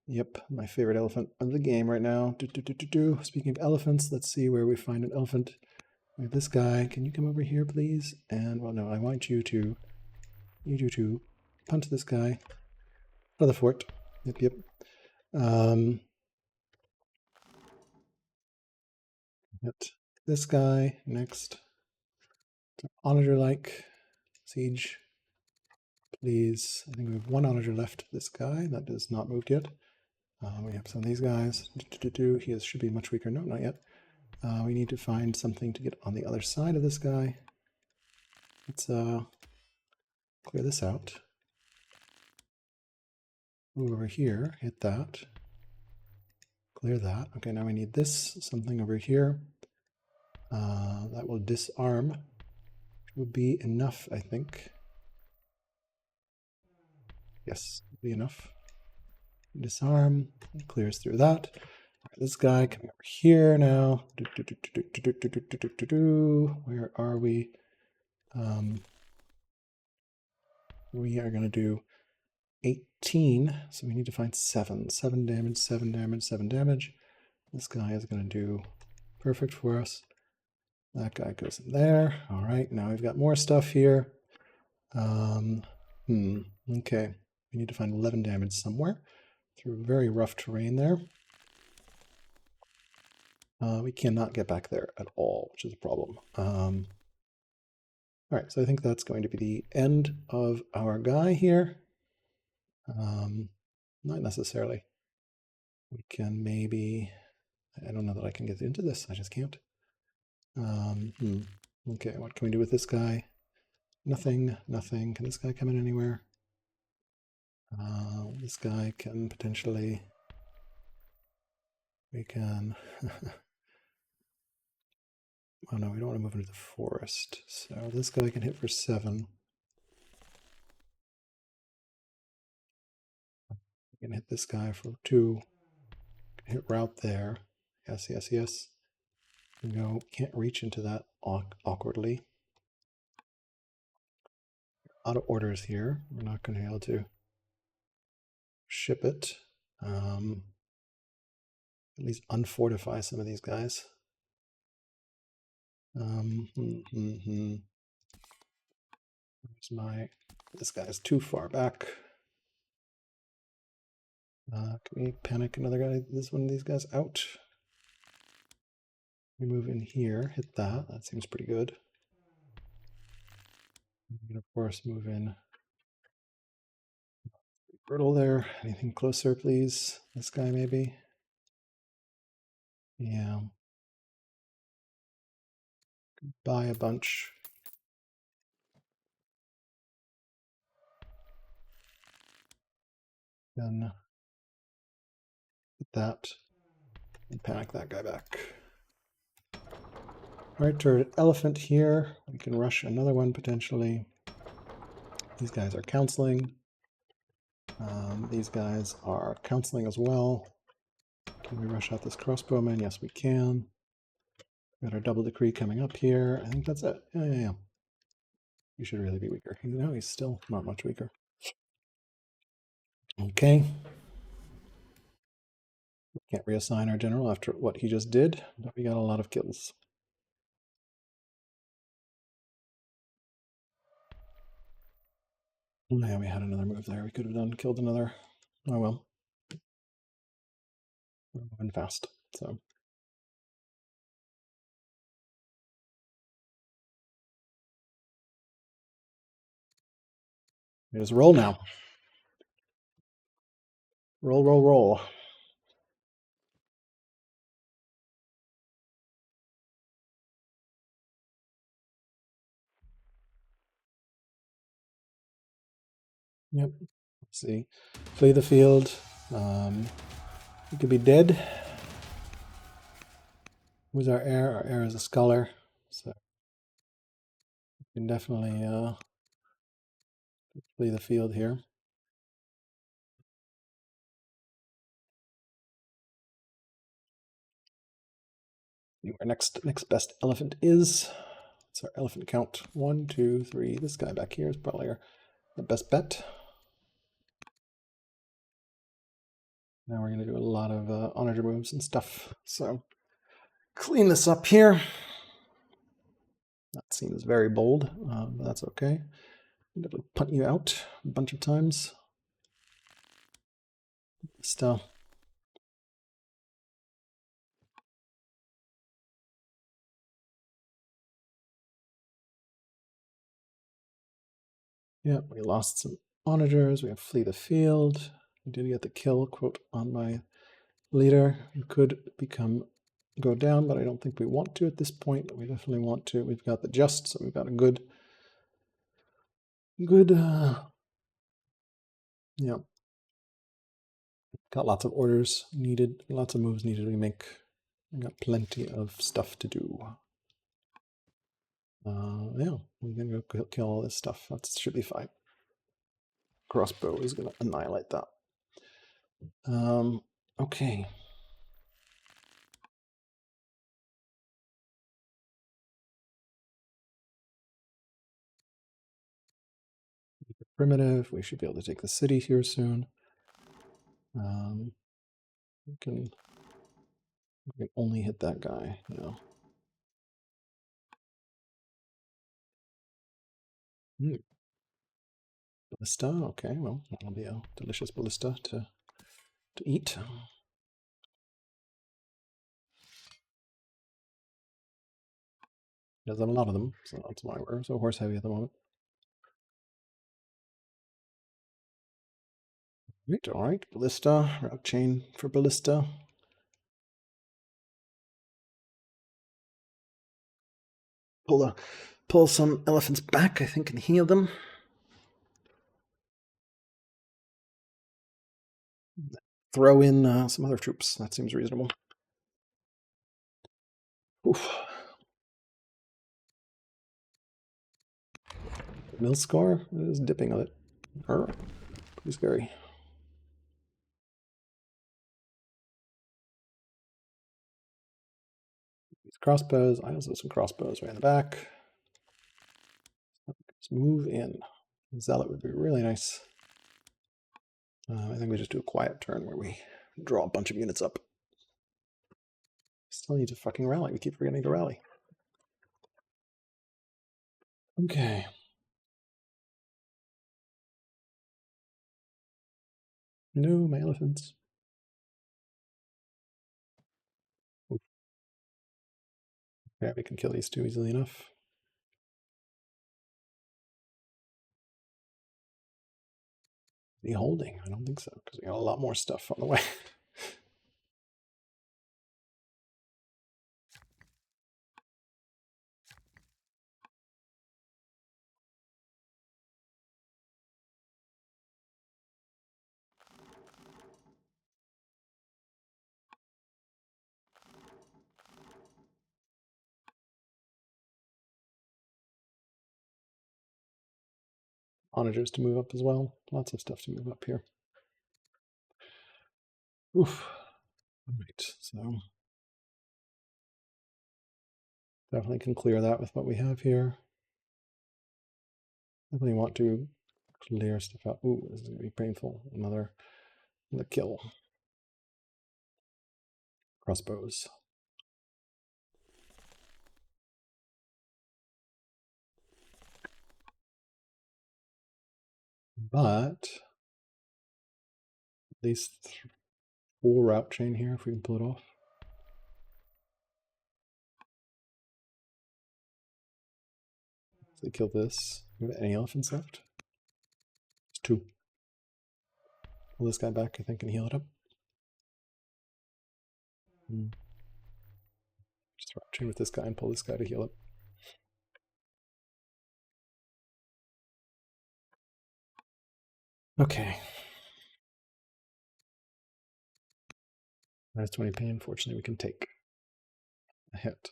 Yep, my favorite elephant of the game right now. Speaking of elephants, let's see where we find an elephant. We have this guy. Can you come over here, please? And, well, no, I want you to punch this guy out of the fort. Yep. Hit this guy next. Onager-like siege, please. I think we have 1 onager left. This guy that is not moved yet. We have some of these guys. He should be much weaker. No, not yet. We need to find something to get on the other side of this guy. Let's clear this out. Move over here, hit that. Clear that. Okay, now we need this, something over here. That will disarm. It will be enough, I think. Yes, will be enough. Disarm, clears through that. This guy coming over here now. Where are we? We are going to do 18, so we need to find 7. 7 damage, 7 damage, 7 damage. This guy is going to do perfect for us. That guy goes in there. All right, now we've got more stuff here. Okay, we need to find 11 damage somewhere through very rough terrain there. We cannot get back there at all, which is a problem. All right, so I think that's going to be the end of our guy here. Not necessarily. We can maybe, I don't know that I can get into this. I just can't. Okay, what can we do with this guy? Nothing, nothing. Can this guy come in anywhere? This guy can potentially, we can, oh no, we don't want to move into the forest. So this guy can hit for 7. We can hit this guy for 2. Hit route there. Yes, yes, yes. We go, can't reach into that awkwardly. Out of orders here. We're not going to be able to ship it. At least unfortify some of these guys. This guy is too far back. Can we panic another guy? This one of these guys out. We move in here, hit that. That seems pretty good. We can of course move in. Brutal there. Anything closer, please? This guy maybe. Yeah. Buy a bunch. Then hit that and panic that guy back. All right, turret elephant here. We can rush another one potentially. These guys are counseling. These guys are counseling as well. Can we rush out this crossbowman? Yes, we can. Got our double decree coming up here. I think that's it. Yeah. You should really be weaker. No, he's still not much weaker. Okay. Can't reassign our general after what he just did, but we got a lot of kills. Oh, yeah, we had another move there. We could have killed another. Oh well. We're moving fast, so. We just roll now. Roll, roll, roll. Yep. Let's see. Flee the field. You could be dead. Who's our heir? Our heir is a scholar, so we can definitely flee the field here. Our next best elephant is. What's our elephant count? 1, 2, 3. This guy back here is probably the best bet. Now we're going to do a lot of honor moves and stuff. So clean this up here. That seems very bold, but that's okay. I'm going to punt you out a bunch of times. Still. Yeah, we lost some onagers. We have flee the field. We did get the kill quote on my leader. We could go down, but I don't think we want to at this point. We definitely want to. We've got the just, so we've got a good, yeah. Got lots of orders needed, lots of moves needed. We got plenty of stuff to do. Yeah, we're gonna go kill all this stuff. That should be fine. Crossbow is gonna annihilate that. Okay. Primitive. We should be able to take the city here soon. We can only hit that guy. Yeah. Ballista. Okay, well, that'll be a delicious ballista to eat. There's a lot of them, so that's why we're so horse heavy at the moment. Right, all right, ballista, route chain for ballista. Pull some elephants back, I think, and heal them. Throw in some other troops. That seems reasonable. Oof. Mill score is dipping on it. Pretty scary. These crossbows. I also have some crossbows right in the back. Let's move in. Zealot would be really nice. I think we just do a quiet turn where we draw a bunch of units up. Still need to fucking rally. We keep forgetting to rally. Okay. No, my elephants. Oof. Yeah, we can kill these two easily enough. Is he holding? I don't think so, because we got a lot more stuff on the way. Onagers to move up as well. Lots of stuff to move up here. Oof. All right, so definitely can clear that with what we have here. Definitely want to clear stuff out. Ooh, this is gonna be painful. Another kill. Crossbows. But at least 4 route chain here if we can pull it off. So they kill this. Do we have any elephants left? There's 2. Pull this guy back, I think, and heal it up. Just route chain with this guy and pull this guy to heal up. Okay. Minus 20 pain. Unfortunately, we can take a hit.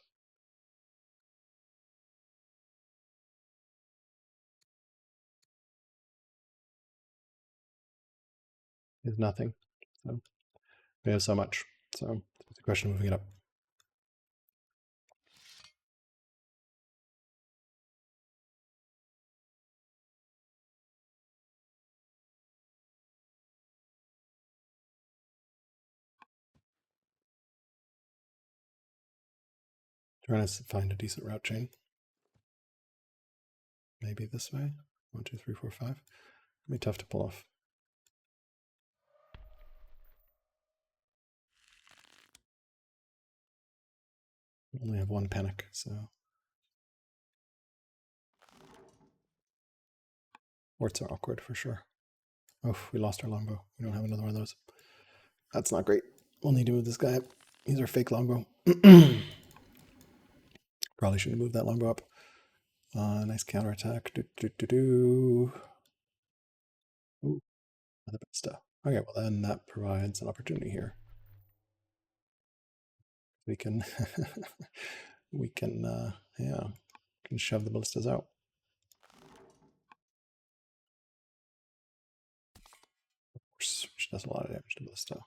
Is nothing. So we have so much. So it's a question of moving it up. Trying to find a decent route chain. Maybe this way. 1, 2, 3, 4, 5. It'll be tough to pull off. We only have 1 panic, so. Forts are awkward for sure. Oh, we lost our longbow. We don't have another one of those. That's not great. We'll need to move this guy up. He's our fake longbow. Probably shouldn't have moved that longbow up. Nice counterattack. Ooh, another bit of stuff. Okay, well then that provides an opportunity here. We can, we can, yeah, can shove the ballistas out. Which does a lot of damage to ballista.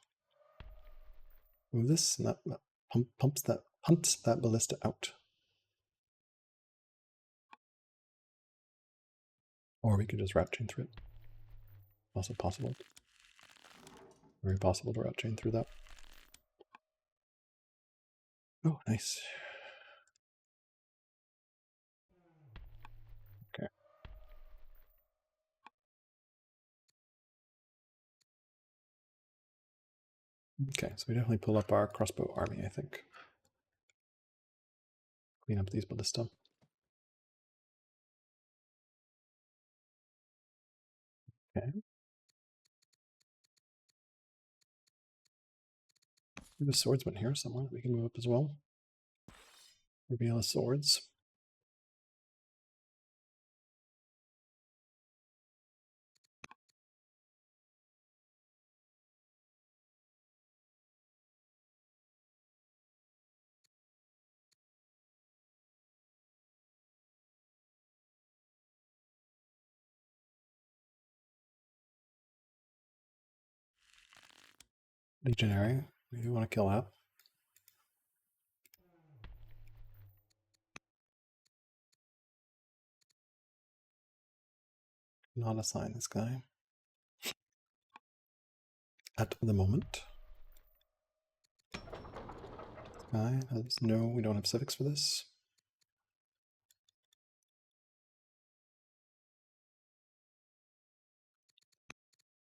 Move this, and that punts that ballista out. Or we could just route chain through it. Also possible. Very possible to route chain through that. Oh, nice. Okay. Okay, so we definitely pull up our crossbow army, I think. Clean up these ballista. Okay. We have a swordsman here somewhere that we can move up as well. Reveal the swords. Legionary. We do want to kill that. Not assign this guy at the moment. This guy has no, we don't have civics for this.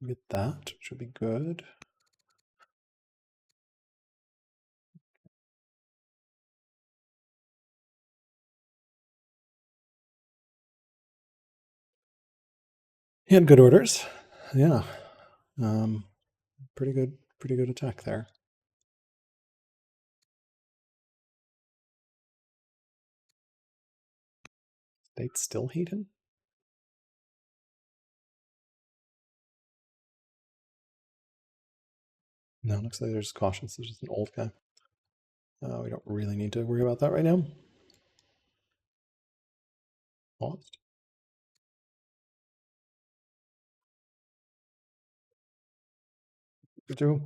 Get that, should be good. He had good orders. Yeah. Pretty good attack there. They'd still hate him? No, looks like they're just cautious. They're just an old guy. We don't really need to worry about that right now. Paused. Good do.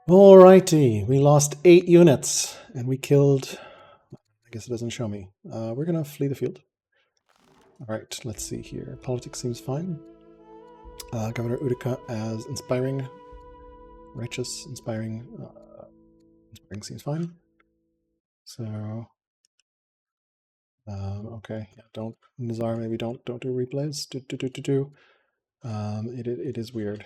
Alrighty, we lost 8 units and we killed, I guess it doesn't show me. We're gonna flee the field. All right, let's see here. Politics seems fine. Governor Utica as inspiring, righteous, inspiring seems fine. So, okay, yeah, don't, Nizar, maybe don't do replays. It is weird.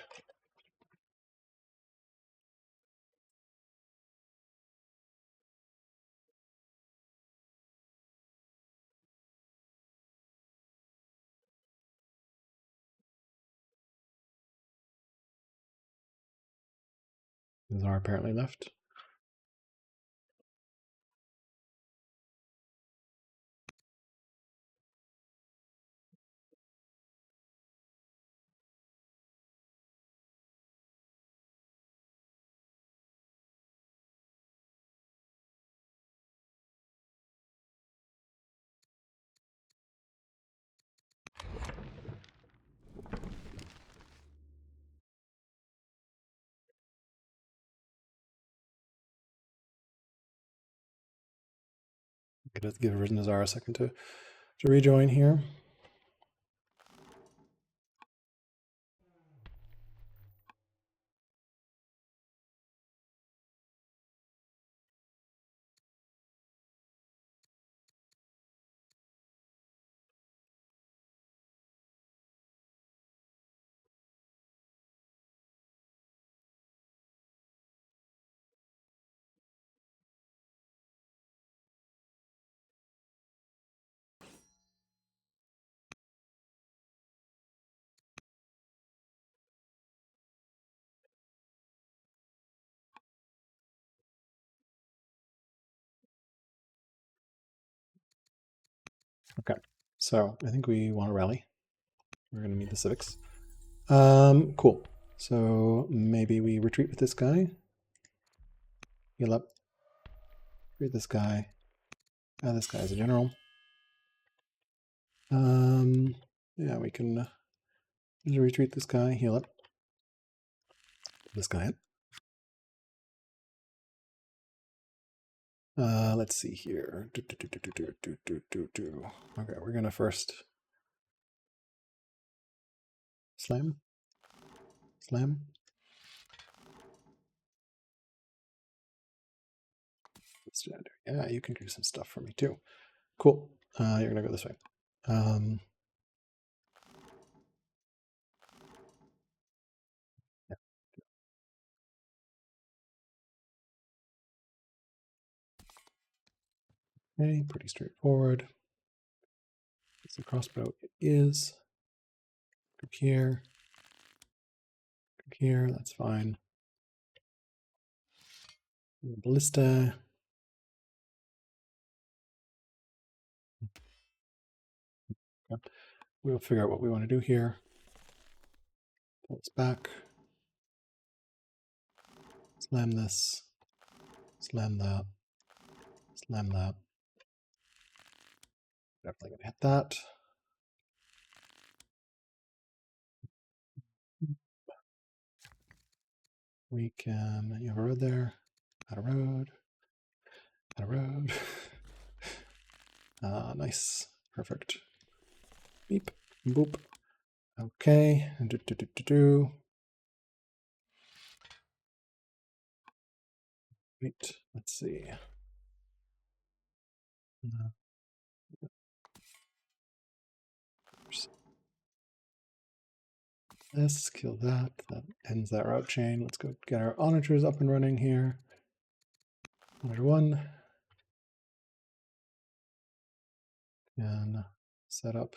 Nizar apparently left. Give Nazar a second to rejoin here. Okay, so I think we want to rally. We're going to need the civics. Cool. So maybe we retreat with this guy. Heal up. Retreat this guy. Add this guy as a general. Yeah, we can retreat this guy. Heal up. This guy in. Let's see here. Okay, we're gonna first slam. Yeah, you can do some stuff for me too. Cool. You're gonna go this way. Yeah. Okay, pretty straightforward. It's a crossbow. It is. Go here. Go here. That's fine. Ballista. Okay. We'll figure out what we want to do here. Pull this back. Slam this. Slam that. Slam that. Definitely gonna hit that. We can, you have a road there. Add a road. Add a road. Nice. Perfect. Beep. Boop. Okay. Wait, let's see. Let's kill that. That ends that route chain. Let's go get our onagers up and running here. Onager 1. And set up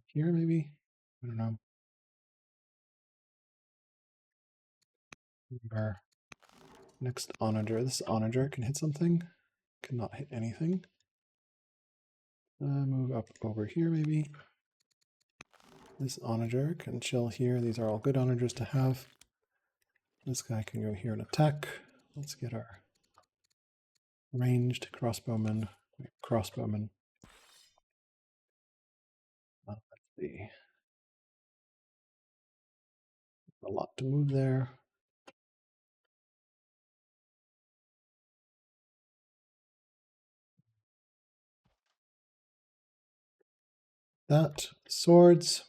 here maybe. I don't know. Our next onager. This onager can hit something. Cannot hit anything. Move up over here maybe. This onager can chill here. These are all good onagers to have. This guy can go here and attack. Let's get our ranged crossbowman. Crossbowman. Let's see. A lot to move there. That swords.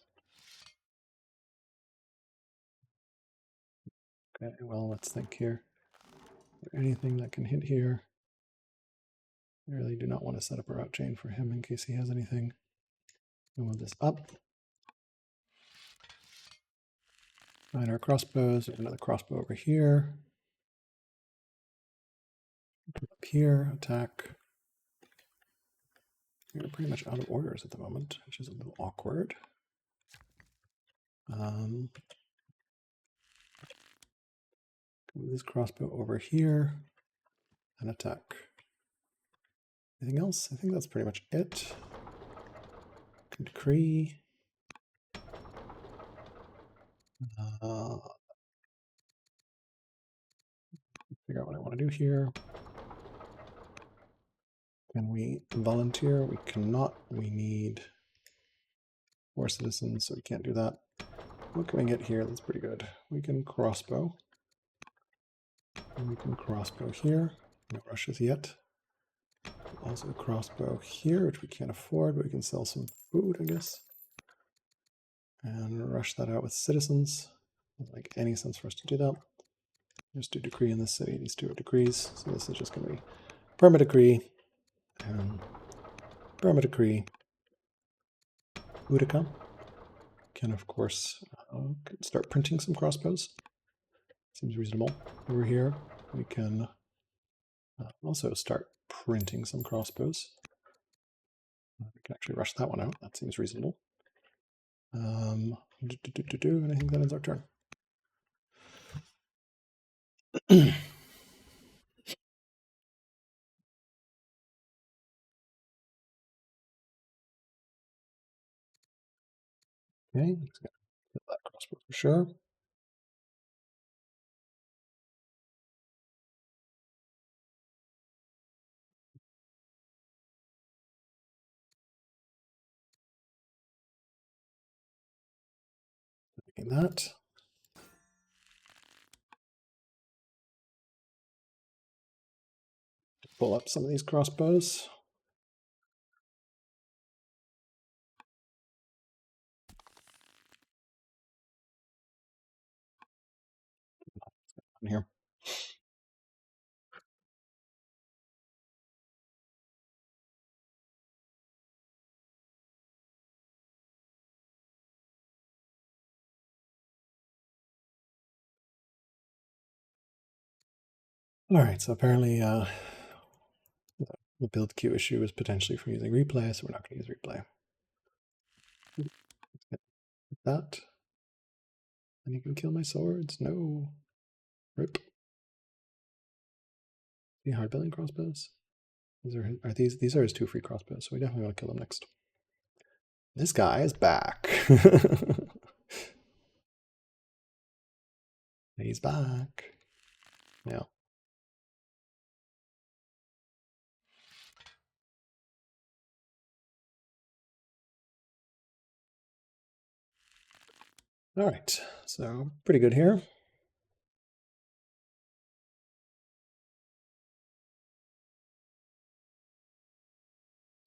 Okay, well, let's think here. Is there anything that can hit here? I really do not want to set up a route chain for him in case he has anything. We'll move this up. Find our crossbows. Another crossbow over here. Up here, attack. We're pretty much out of orders at the moment, which is a little awkward. Move this crossbow over here and attack. Anything else? I think that's pretty much it. Can decree. Figure out what I want to do here. Can we volunteer? We cannot. We need 4 citizens, so we can't do that. What can we get here? That's pretty good. We can crossbow. And we can crossbow here. No rushes yet. Also a crossbow here, which we can't afford, but we can sell some food, I guess. And rush that out with citizens. Doesn't make any sense for us to do that. Just do decree in this city. These two are decrees. So this is just going to be perma decree and perma decree. Utica can, of course, start printing some crossbows. Seems reasonable. Over here, we can also start printing some crossbows. We can actually rush that one out. That seems reasonable. And I think that ends our turn. Okay, let's get that crossbow for sure. Taking that. Pull up some of these crossbows. In here. All right, so apparently the build queue issue is potentially from using replay, so we're not going to use replay. That. And you can kill my swords. No. Rip. The hard building crossbows. These are his 2 free crossbows, so we definitely want to kill them next. This guy is back. He's back. Yeah. All right, so pretty good here.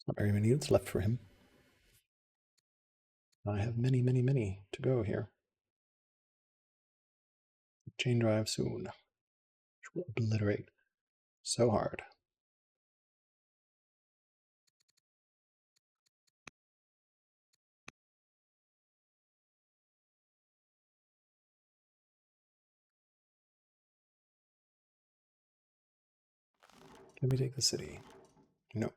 Not very many units left for him. I have many, many, many to go here. Chain drive soon. Which will obliterate so hard. Can we take the city? No.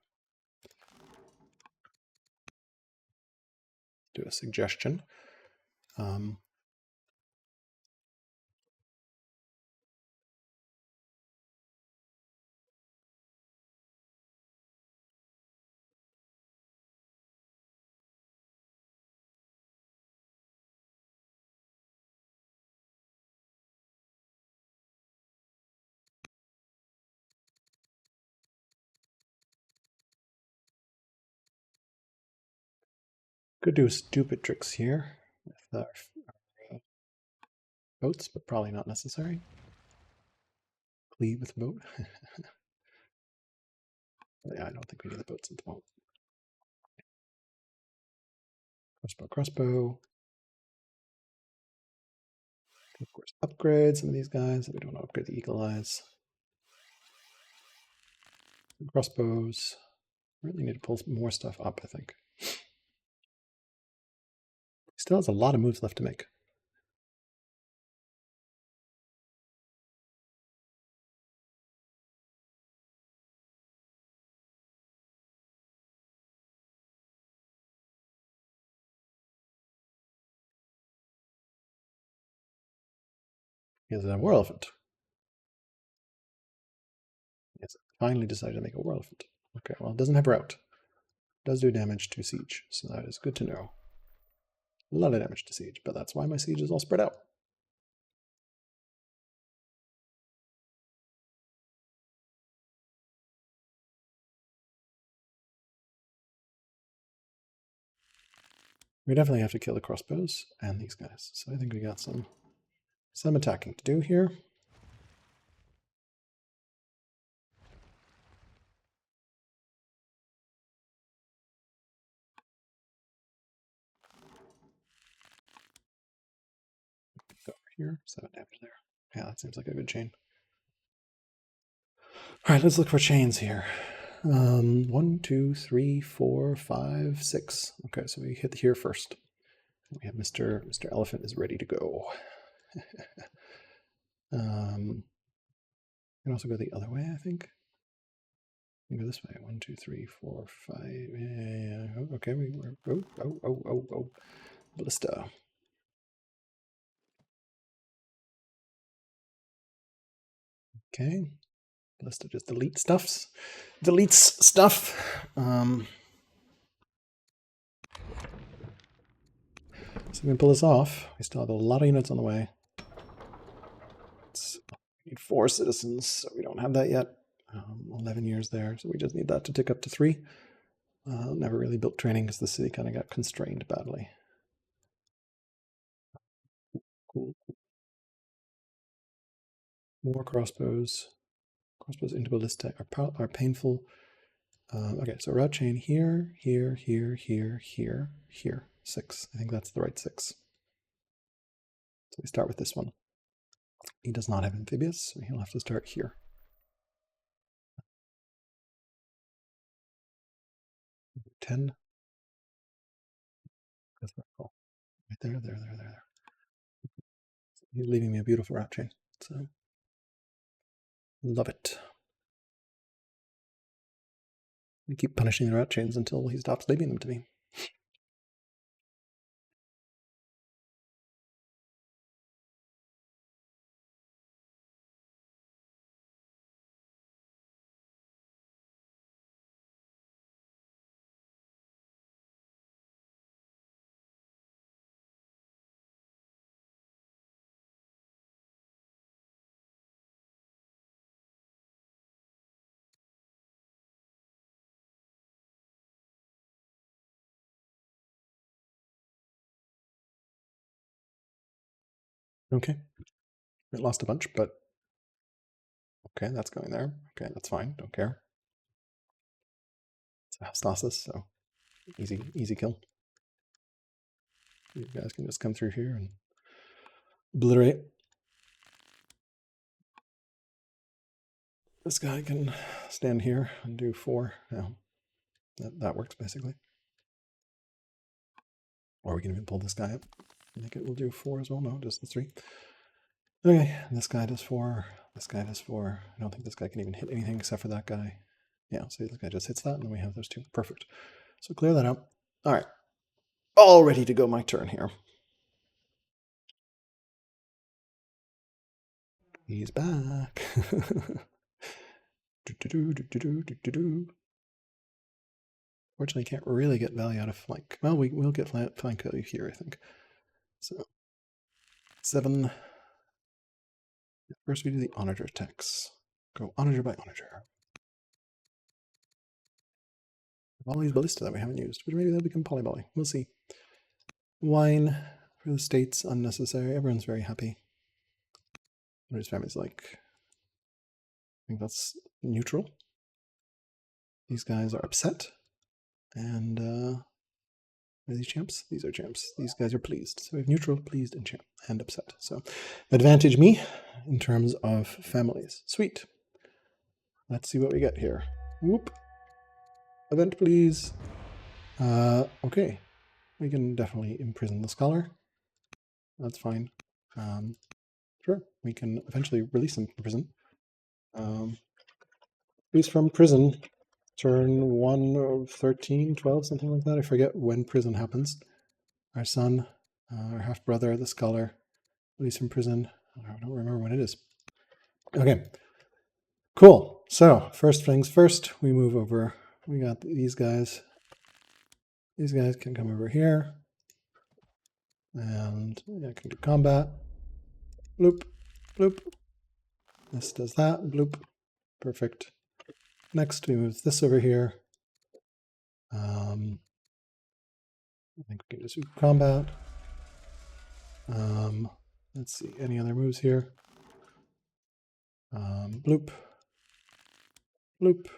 Do a suggestion. Could do stupid tricks here with our boats, but probably not necessary. Cleave with boat. Yeah, I don't think we need the boats at the moment. Crossbow, crossbow. Of course, upgrade some of these guys. We don't want to upgrade the eagle eyes. Crossbows. Really need to pull more stuff up, I think. Still has a lot of moves left to make. He has a war elephant. He has finally decided to make a war elephant. Okay, well, it doesn't have route. It does do damage to siege, so that is good to know. A lot of damage to siege, but that's why my siege is all spread out. We definitely have to kill the crossbows and these guys. So I think we got some attacking to do here. here, 7 damage there. Yeah, that seems like a good chain. All right, let's look for chains here. 1, 2, 3, 4, 5, 6. Okay, so we hit here first. We have Mr. Elephant is ready to go. We can also go the other way, I think. We go this way. 1, 2, 3, 4, 5. Yeah. Okay, we were. Oh. Ballista. Okay. Ballista just deletes stuff. So we can pull this off. We still have a lot of units on the way. We need 4 citizens, so we don't have that yet. 11 years there, so we just need that to tick up to 3. Never really built training because the city kind of got constrained badly. Cool. More crossbows. Crossbows into ballista are painful. Okay, so route chain here, here, here, here, here, here. 6. I think that's the right 6. So we start with this one. He does not have amphibious, so he'll have to start here. 10. That's right there. He's leaving me a beautiful route chain. So love it. We keep punishing the route chains until he stops leaving them to me. Okay. We lost a bunch, but okay, that's going there. Okay, that's fine. Don't care. It's a Stasis, so easy kill. You guys can just come through here and obliterate. This guy can stand here and do 4. Yeah, that works basically. Or we can even pull this guy up. I think it will do 4 as well. No, just the 3. Okay, this guy does 4. This guy does 4. I don't think this guy can even hit anything except for that guy. Yeah, so this guy just hits that, and then we have those 2. Perfect. So clear that out. All right. All ready to go my turn here. He's back. Fortunately, can't really get value out of flank. Well, we will get flank value here, I think. So 7. First, we do the onager tax. Go onager by onager. All these ballista that we haven't used, but maybe they'll become polyvolley. We'll see. Wine for the states, unnecessary. Everyone's very happy. What his family's like. I think that's neutral. These guys are upset. And are these champs? These are champs. These guys are pleased. So we have neutral, pleased, and champ, and upset. So advantage me in terms of families. Sweet. Let's see what we get here. Whoop. Event, please. Okay. We can definitely imprison the scholar. That's fine. Sure. We can eventually release him from prison. Release from prison. Turn 1 of 13, 12, something like that. I forget when prison happens. Our son, our half-brother, the scholar, released from prison. I don't remember when it is. Okay. Cool. So, first things first, we move over. We got these guys. These guys can come over here. And I can do combat. Bloop. Bloop. This does that. Bloop. Perfect. Next, we move this over here. I think we can just do combat. Let's see, any other moves here? Bloop. Bloop.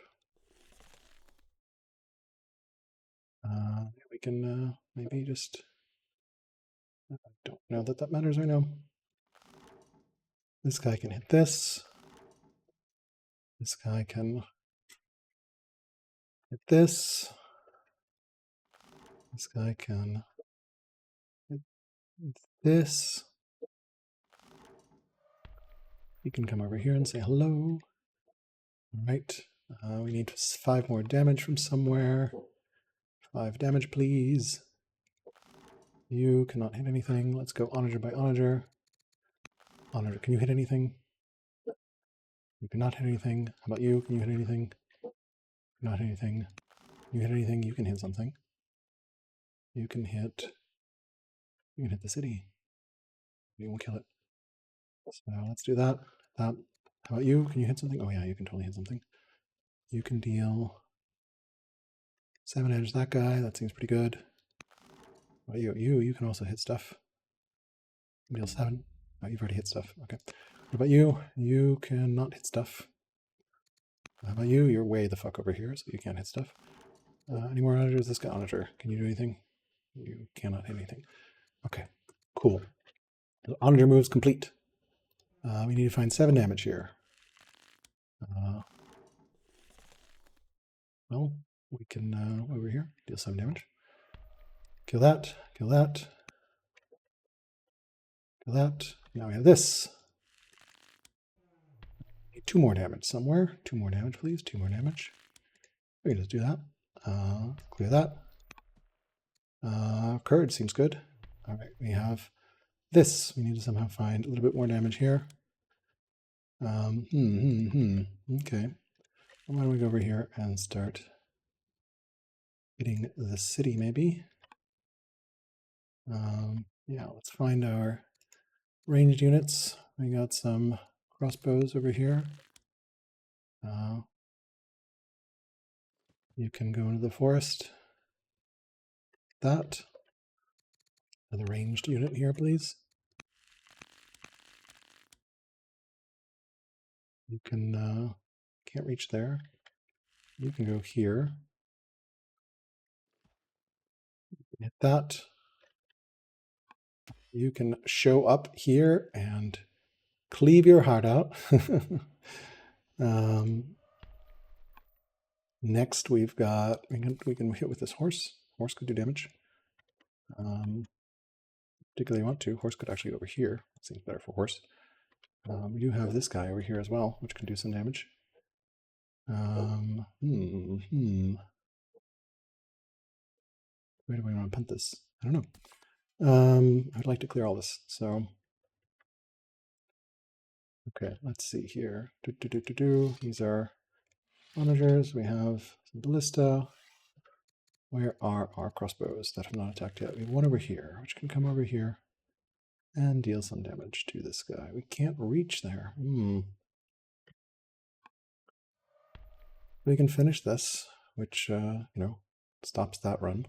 We can maybe just... I don't know that matters right now. This guy can hit this. This guy can hit this. This guy can hit this. You can come over here and say hello. All right. We need 5 more damage from somewhere. 5 damage, please. You cannot hit anything. Let's go onager by onager. Onager, can you hit anything? You cannot hit anything. How about you? Can you hit anything? Not anything. You hit anything, you can hit something. You can hit the city. You won't kill it. So let's do that. How about you? Can you hit something? Oh yeah, you can totally hit something. You can deal 7 damage to that guy. That seems pretty good. What about you? You can also hit stuff. Deal 7. Oh, you've already hit stuff. Okay. What about you? You cannot hit stuff. How about you? You're way the fuck over here, so you can't hit stuff. Any more onagers? This guy onager. Can you do anything? You cannot hit anything. Okay, cool. The onager moves complete. We need to find 7 damage here. Well, we can over here deal 7 damage. Kill that. Kill that. Kill that. Now we have this. Need 2 more damage somewhere. 2 more damage, please. 2 more damage. We can just do that. Clear that. Courage seems good. All right, we have this. We need to somehow find a little bit more damage here. Okay. Why don't we go over here and start hitting the city, maybe? Yeah, let's find our ranged units. We got some crossbows over here. You can go into the forest. That. Another ranged unit here, please. You can, can't reach there. You can go here. Hit that. You can show up here and cleave your heart out. Next, we've got, we can hit with this horse. Horse could do damage. Particularly want to. Horse could actually go over here. Seems better for horse. We do have this guy over here as well, which can do some damage. Where do we want to punt this? I don't know. I'd like to clear all this. So, okay, let's see here. These are onagers. We have some ballista. Where are our crossbows that have not attacked yet? We have one over here, which can come over here and deal some damage to this guy. We can't reach there. We can finish this, which, stops that run.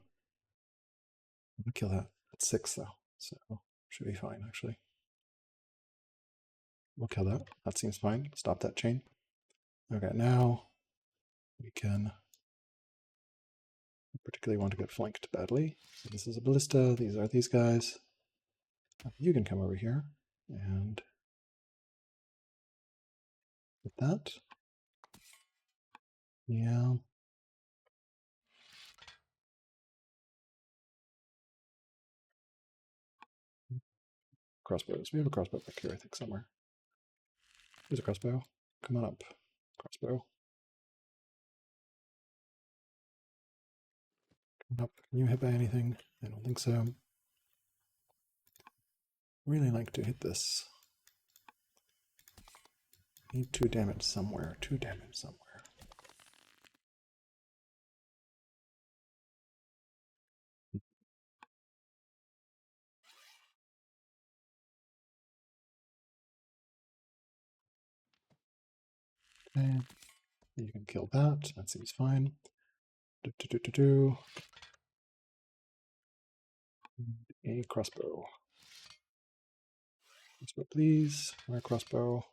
We'll kill that at 6, though, so should be fine, actually. We'll kill that. That seems fine. Stop that chain. Okay, now we can particularly want to get flanked badly. So this is a ballista. These are these guys. You can come over here and hit that. Yeah. Crossbows. We have a crossbow back here, I think, somewhere. Here's a crossbow. Come on up. Crossbow. Come on up. Can you hit by anything? I don't think so. Really like to hit this. Need 2 damage somewhere. 2 damage somewhere. Okay. You can kill that. That seems fine. A crossbow. Crossbow, please. Where crossbow?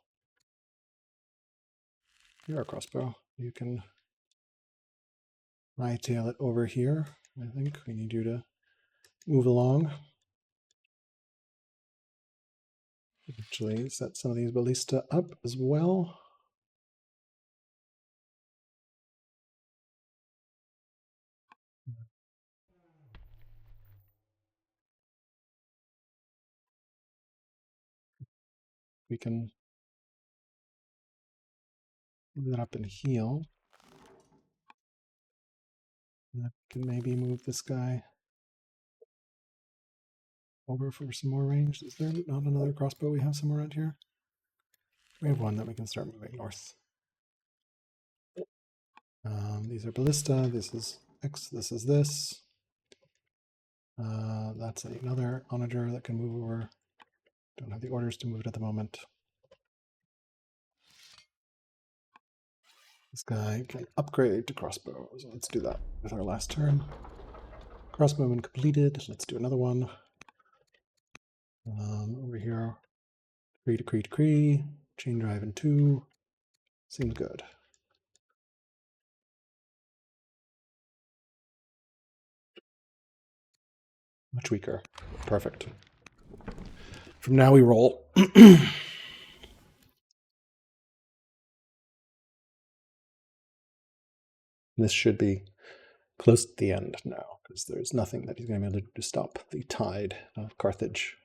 You're a crossbow. You can hightail it over here. I think we need you to move along. Actually, set some of these ballista up as well. We can move that up and heal. And can maybe move this guy over for some more range. Is there not another crossbow we have somewhere around here? We have one that we can start moving north. These are ballista. This is X. This is this. That's another onager that can move over. Don't have the orders to move it at the moment. This guy can upgrade to crossbow. So let's do that with our last turn. Crossbowman completed. Let's do another one. Over here, decree, chain drive in 2. Seems good. Much weaker. Perfect. From now we roll. This should be close to the end now, because there's nothing that he's going to be able to do to stop the tide of Carthage.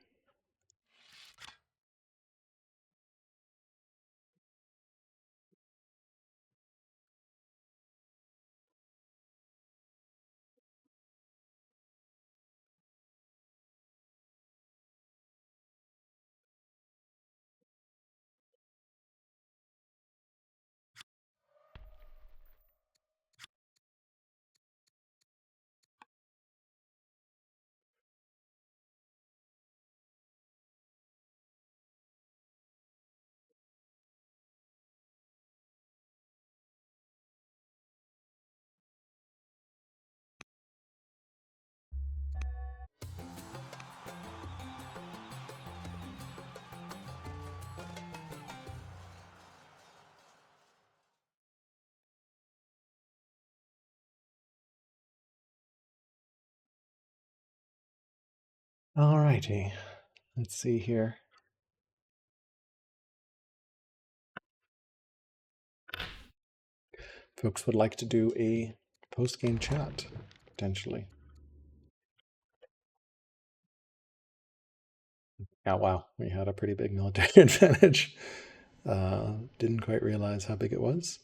Alrighty, let's see here. Folks would like to do a post-game chat, potentially. Oh, wow, we had a pretty big military advantage. Didn't quite realize how big it was.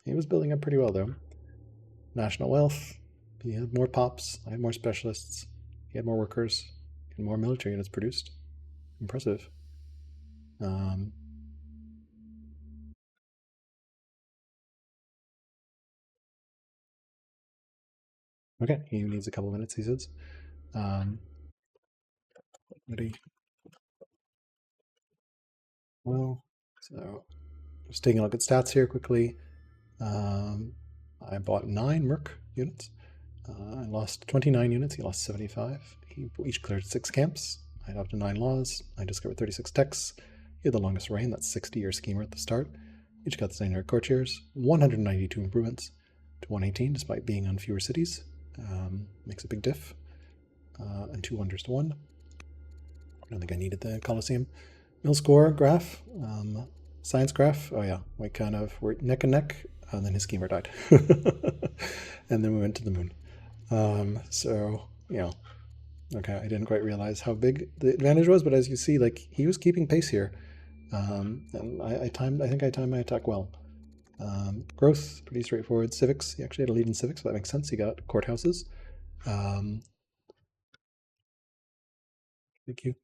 He was building up pretty well, though. National wealth. He had more pops. I had more specialists. He had more workers and more military units produced. Impressive. Okay, he needs a couple minutes, he says. Ready? Well, so just taking a look at stats here quickly. I bought 9 Merc units. I lost 29 units. He lost 75. He each cleared 6 camps. I adopted 9 laws. I discovered 36 techs. He had the longest reign. That's 60-year schemer at the start. Each got the same courtiers. 192 improvements to 118, despite being on fewer cities. Makes a big diff. And 2 wonders to 1. I don't think I needed the Colosseum. Mill score graph. Science graph. Oh yeah, we kind of were neck and neck. And then his schemer died. And then we went to the moon. So, you know, okay, I didn't quite realize how big the advantage was, but as you see, like, he was keeping pace here. And I think I timed my attack well. Growth, pretty straightforward. Civics, he actually had a lead in civics, so that makes sense. He got courthouses. Thank you.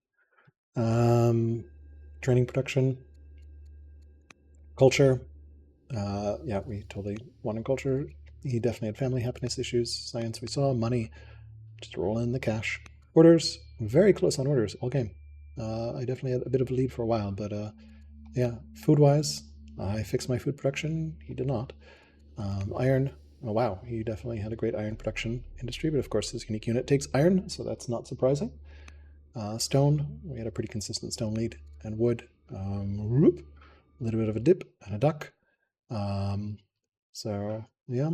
Training production. Culture. Yeah, we totally won in culture. He definitely had family happiness issues. Science, we saw. Money, just roll in the cash. Orders, very close on orders all game. I definitely had a bit of a lead for a while, but yeah, food-wise, I fixed my food production. He did not. Iron, oh wow, he definitely had a great iron production industry, but of course his unique unit takes iron, so that's not surprising. Stone, we had a pretty consistent stone lead. And wood, whoop, a little bit of a dip and a duck. So yeah,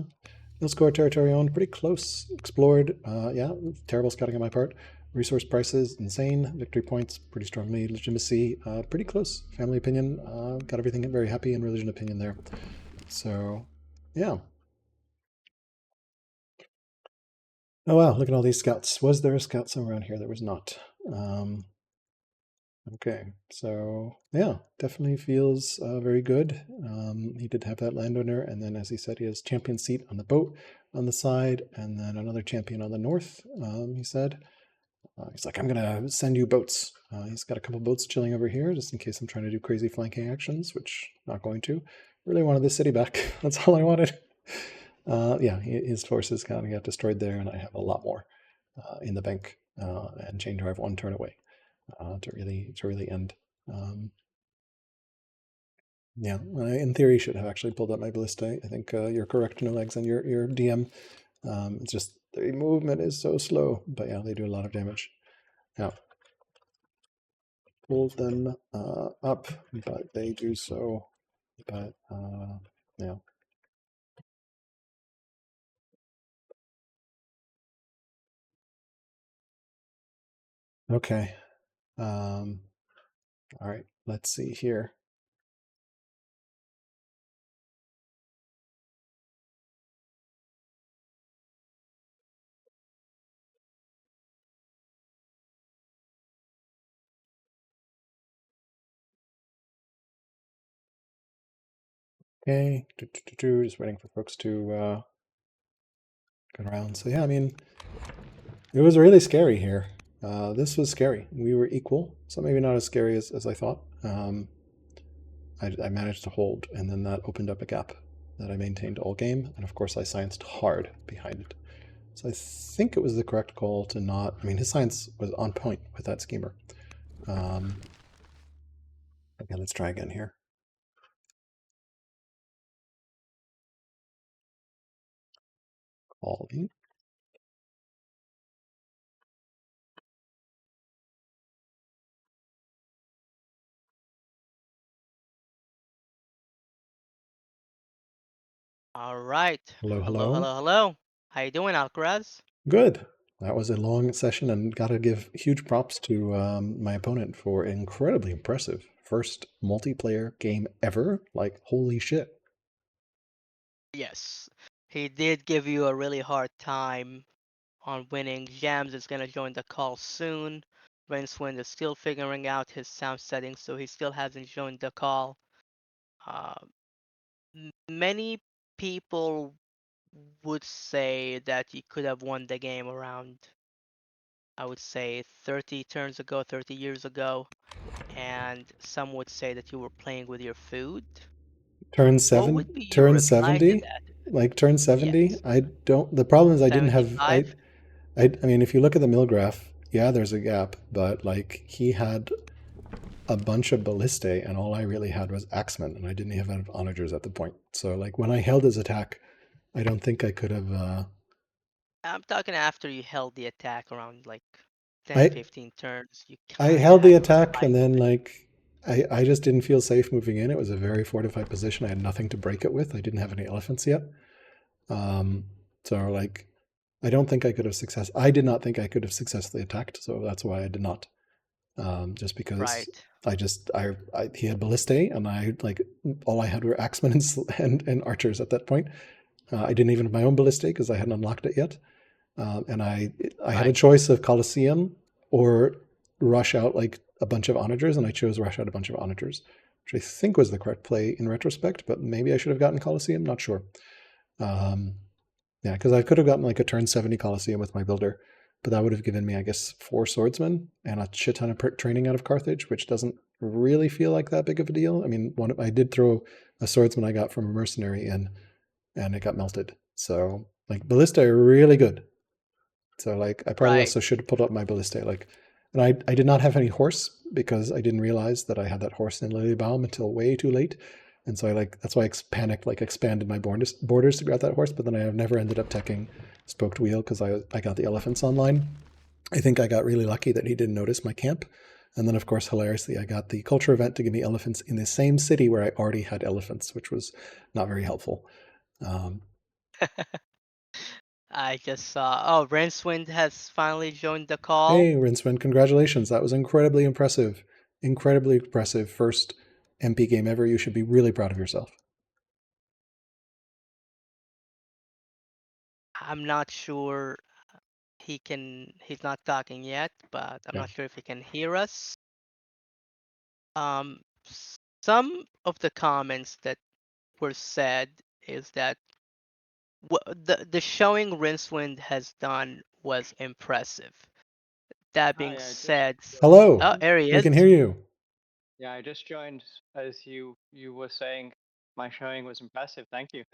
Mill score territory owned, pretty close, explored. Yeah, terrible scouting on my part. Resource prices, insane. Victory points, pretty strongly. Legitimacy, pretty close. Family opinion, got everything very happy, and religion opinion there. So, yeah. Oh wow, look at all these scouts. Was there a scout somewhere around here? There was not. Okay, so yeah, definitely feels very good. He did have that landowner, and then as he said, he has champion seat on the boat on the side, and then another champion on the north, he said. He's like, I'm gonna send you boats. He's got a couple boats chilling over here, just in case I'm trying to do crazy flanking actions, which I'm not going to. Really wanted the city back. That's all I wanted. Yeah, his forces kind of got destroyed there, and I have a lot more in the bank, and chain drive one turn away to really end. Yeah, I, in theory, should have actually pulled up my ballista. I think you're correct, no legs, and your DM. It's just the movement is so slow, but yeah, they do a lot of damage. Now, pull them up, but they do so. But yeah. Okay. All right. Let's see here. Okay. Just waiting for folks to get around. So yeah, I mean, it was really scary here. This was scary. We were equal, so maybe not as scary as I thought. I managed to hold, and then that opened up a gap that I maintained all game, and of course I scienced hard behind it. So I think it was the correct call to not. I mean, his science was on point with that schemer. Okay, let's try again here. Calling. All right. Hello, Hello, hello. hello, hello. How you doing, alcaras? Good. That was a long session, and gotta give huge props to my opponent for incredibly impressive first multiplayer game ever. Like, holy shit. Yes. He did give you a really hard time on winning. Jams is gonna join the call soon. Rincewind is still figuring out his sound settings, so he still hasn't joined the call. Uh, Many people would say that you could have won the game around, I would say, 30 turns ago, 30 years ago. And some would say that you were playing with your food. What would be your Turn reply to 70, that? like turn 70. Yes. I don't, the problem is I didn't have, 75? I mean, if you look at the mill graph, yeah, there's a gap, but like he had a bunch of ballistae, and all I really had was axemen, and I didn't even have onagers at the point. So like when I held his attack, I don't think I could have. I'm talking after you held the attack around like 10, I 15 turns. You I kind of held the had to attack, fight and then with it. like I just didn't feel safe moving in. It was a very fortified position. I had nothing to break it with. I didn't have any elephants yet. Um, so like I don't think I could have success. I did not think I could have successfully attacked. So that's why I did not. Just because Right. I he had ballistae, and I like all I had were axemen and archers at that point. I didn't even have my own ballistae because I hadn't unlocked it yet. And I had a Right. choice of Colosseum or rush out like a bunch of onagers, and I chose rush out a bunch of onagers, which I think was the correct play in retrospect. But maybe I should have gotten Colosseum. Not sure. Um, yeah, because I could have gotten like a turn 70 Colosseum with my builder, but that would have given me, I guess, 4 swordsmen and a shit ton of training out of Carthage, which doesn't really feel like that big of a deal. I mean, I did throw a swordsman I got from a mercenary in, and it got melted. So like ballista are really good. So like I probably Right. also should have pulled up my ballista. Like, and I did not have any horse because I didn't realize that I had that horse in Lilybaum until way too late. And so I like that's why I panicked, like expanded my borders to grab that horse. But then I have never ended up teching spoked wheel because I got the elephants online. I think I got really lucky that he didn't notice my camp. And then, of course, hilariously, I got the culture event to give me elephants in the same city where I already had elephants, which was not very helpful. Um, I just saw. Oh, Rincewind has finally joined the call. Hey, Rincewind, congratulations. That was incredibly impressive. Incredibly impressive. First MP game ever. You should be really proud of yourself. I'm not sure he's not talking yet, but I'm Yeah. not sure if he can hear us. Some of the comments that were said is that the showing Rincewind has done was impressive. That Hi, being I just said, Hello. oh, there he We is. can hear you. yeah, I just joined as you were saying my showing was impressive. Thank you.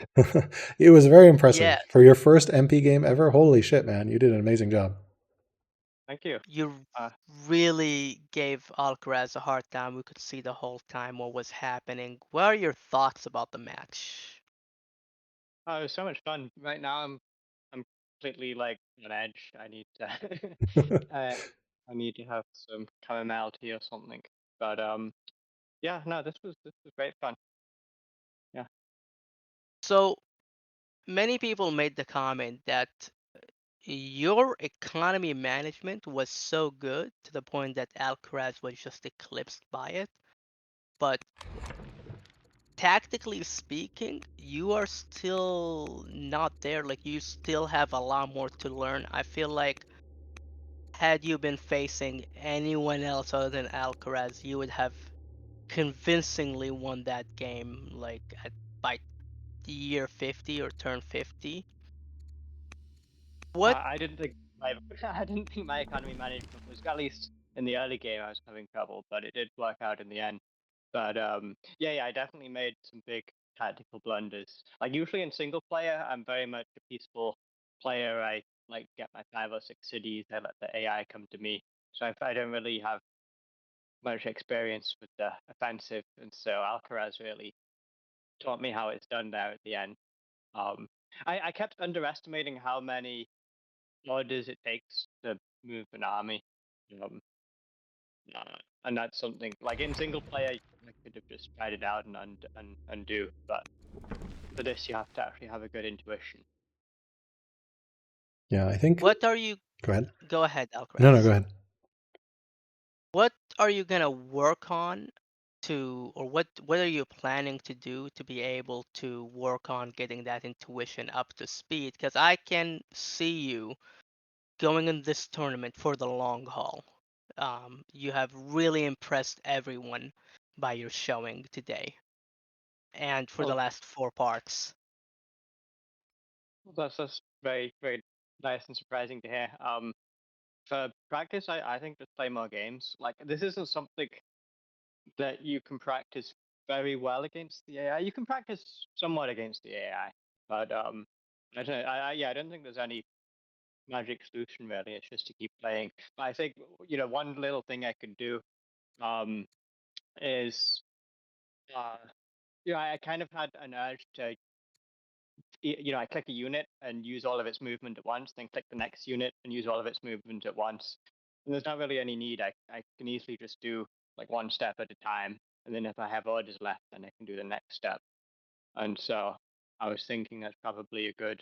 It was very Yeah, impressive. For your first MP game ever, holy shit, man. You did an amazing job. Thank you. you Uh, really gave Alcaraz a hard time. We could see the whole time what was happening. What are your thoughts about the match? oh, it was so much fun. Right now I'm completely like on edge. I need to uh, I need to have some chamomile tea or something. But yeah, no, this was great fun. Yeah. So many people made the comment that your economy management was so good to the point that Alcaraz was just eclipsed by it. But tactically speaking, you are still not there. Like you still have a lot more to learn. I feel like had you been facing anyone else other than Alcaraz, you would have convincingly won that game like by year 50 or turn 50. What I didn't think my I didn't think my economy management was, at least in the early game I was having trouble, but it did work out in the end. But yeah, I definitely made some big tactical blunders. Like usually in single player, I'm very much a peaceful player. I like get my 5 or 6 cities. I let the AI come to me. So I don't really have much experience with the offensive, and so Alcaraz really taught me how it's done there at the end. Um, I kept underestimating how many orders it takes to move an army. Um, and that's something like in single player, I could have just tried it out and undo, but for this, you have to actually have a good intuition. Yeah, I think. what are you Go ahead. go ahead, No, no, go Alcaraz. ahead. What are you gonna work on to, or what are you planning to do to be able to work on getting that intuition up to speed? Because I can see you going in this tournament for the long haul. You have really impressed everyone by your showing today and for the Well, last four parts. that's very nice and surprising to hear. For practice, I think just play more games. Like this isn't something that you can practice very well against the AI. You can practice somewhat against the AI, but I don't know. Yeah, I don't think there's any magic solution really. It's just to keep playing. But I think one little thing I could do um is uh I kind of had an urge to I click a unit and use all of its movement at once, then click the next unit and use all of its movement at once. And there's not really any need. I can easily just do like one step at a time. And then if I have orders left, then I can do the next step. And so I was thinking that's probably a good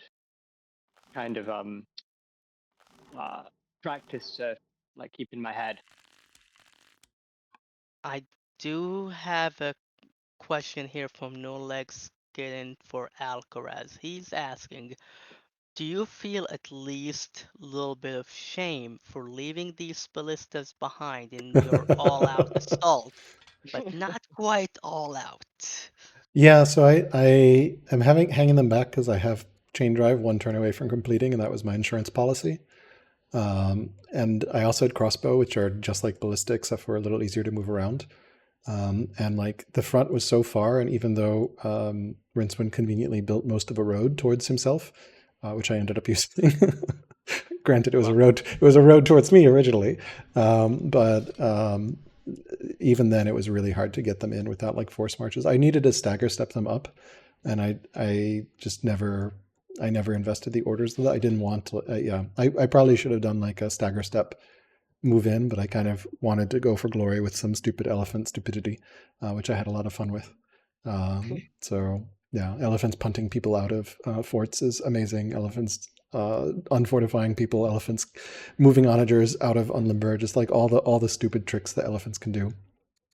kind of uh practice to like keep in my head. I do have a question here from No Legs Getting for Alcaraz. He's asking, do you feel at least a little bit of shame for leaving these ballistas behind in your all-out assault, but not quite all out? Yeah, so I am hanging them back because I have chain drive one turn away from completing, and that was my insurance policy. And I also had crossbow, which are just like ballista, except for a little easier to move around. And like the front was so far, and even though Rincewind conveniently built most of a road towards himself, which I ended up using. Granted, it was a Well, road. It was a road towards me originally, but even then, it was really hard to get them in without like force marches. I needed to stagger step them up, and I just never. I never invested the orders that I didn't want to. Yeah, I probably should have done like a stagger step move in, but I kind of wanted to go for glory with some stupid elephant stupidity, which I had a lot of fun with. So yeah, elephants punting people out of forts is amazing. Elephants unfortifying people, elephants, moving onagers out of Unlimber, just like all the stupid tricks that elephants can do.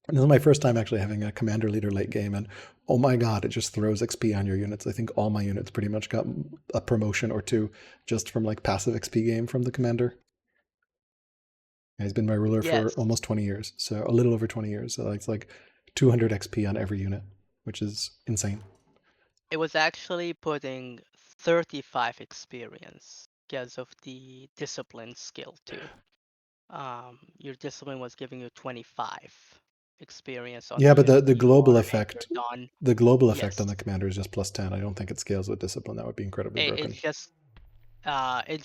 And this is my first time actually having a commander leader late game, and oh my god, it just throws XP on your units. I think all my units pretty much got a promotion or two just from like passive XP game from the commander. He's been my ruler for Yes, almost 20 years, so a little over 20 years. So it's like 200 XP on every unit, which is insane. it was actually putting 35 experience because of the discipline skill too. Your discipline was giving you 25 experience on Yeah, the but unit the you global are, and effect, you're done. the global effect Yes, on the commander is just plus 10. I don't think it scales with discipline. That would be incredibly broken. it's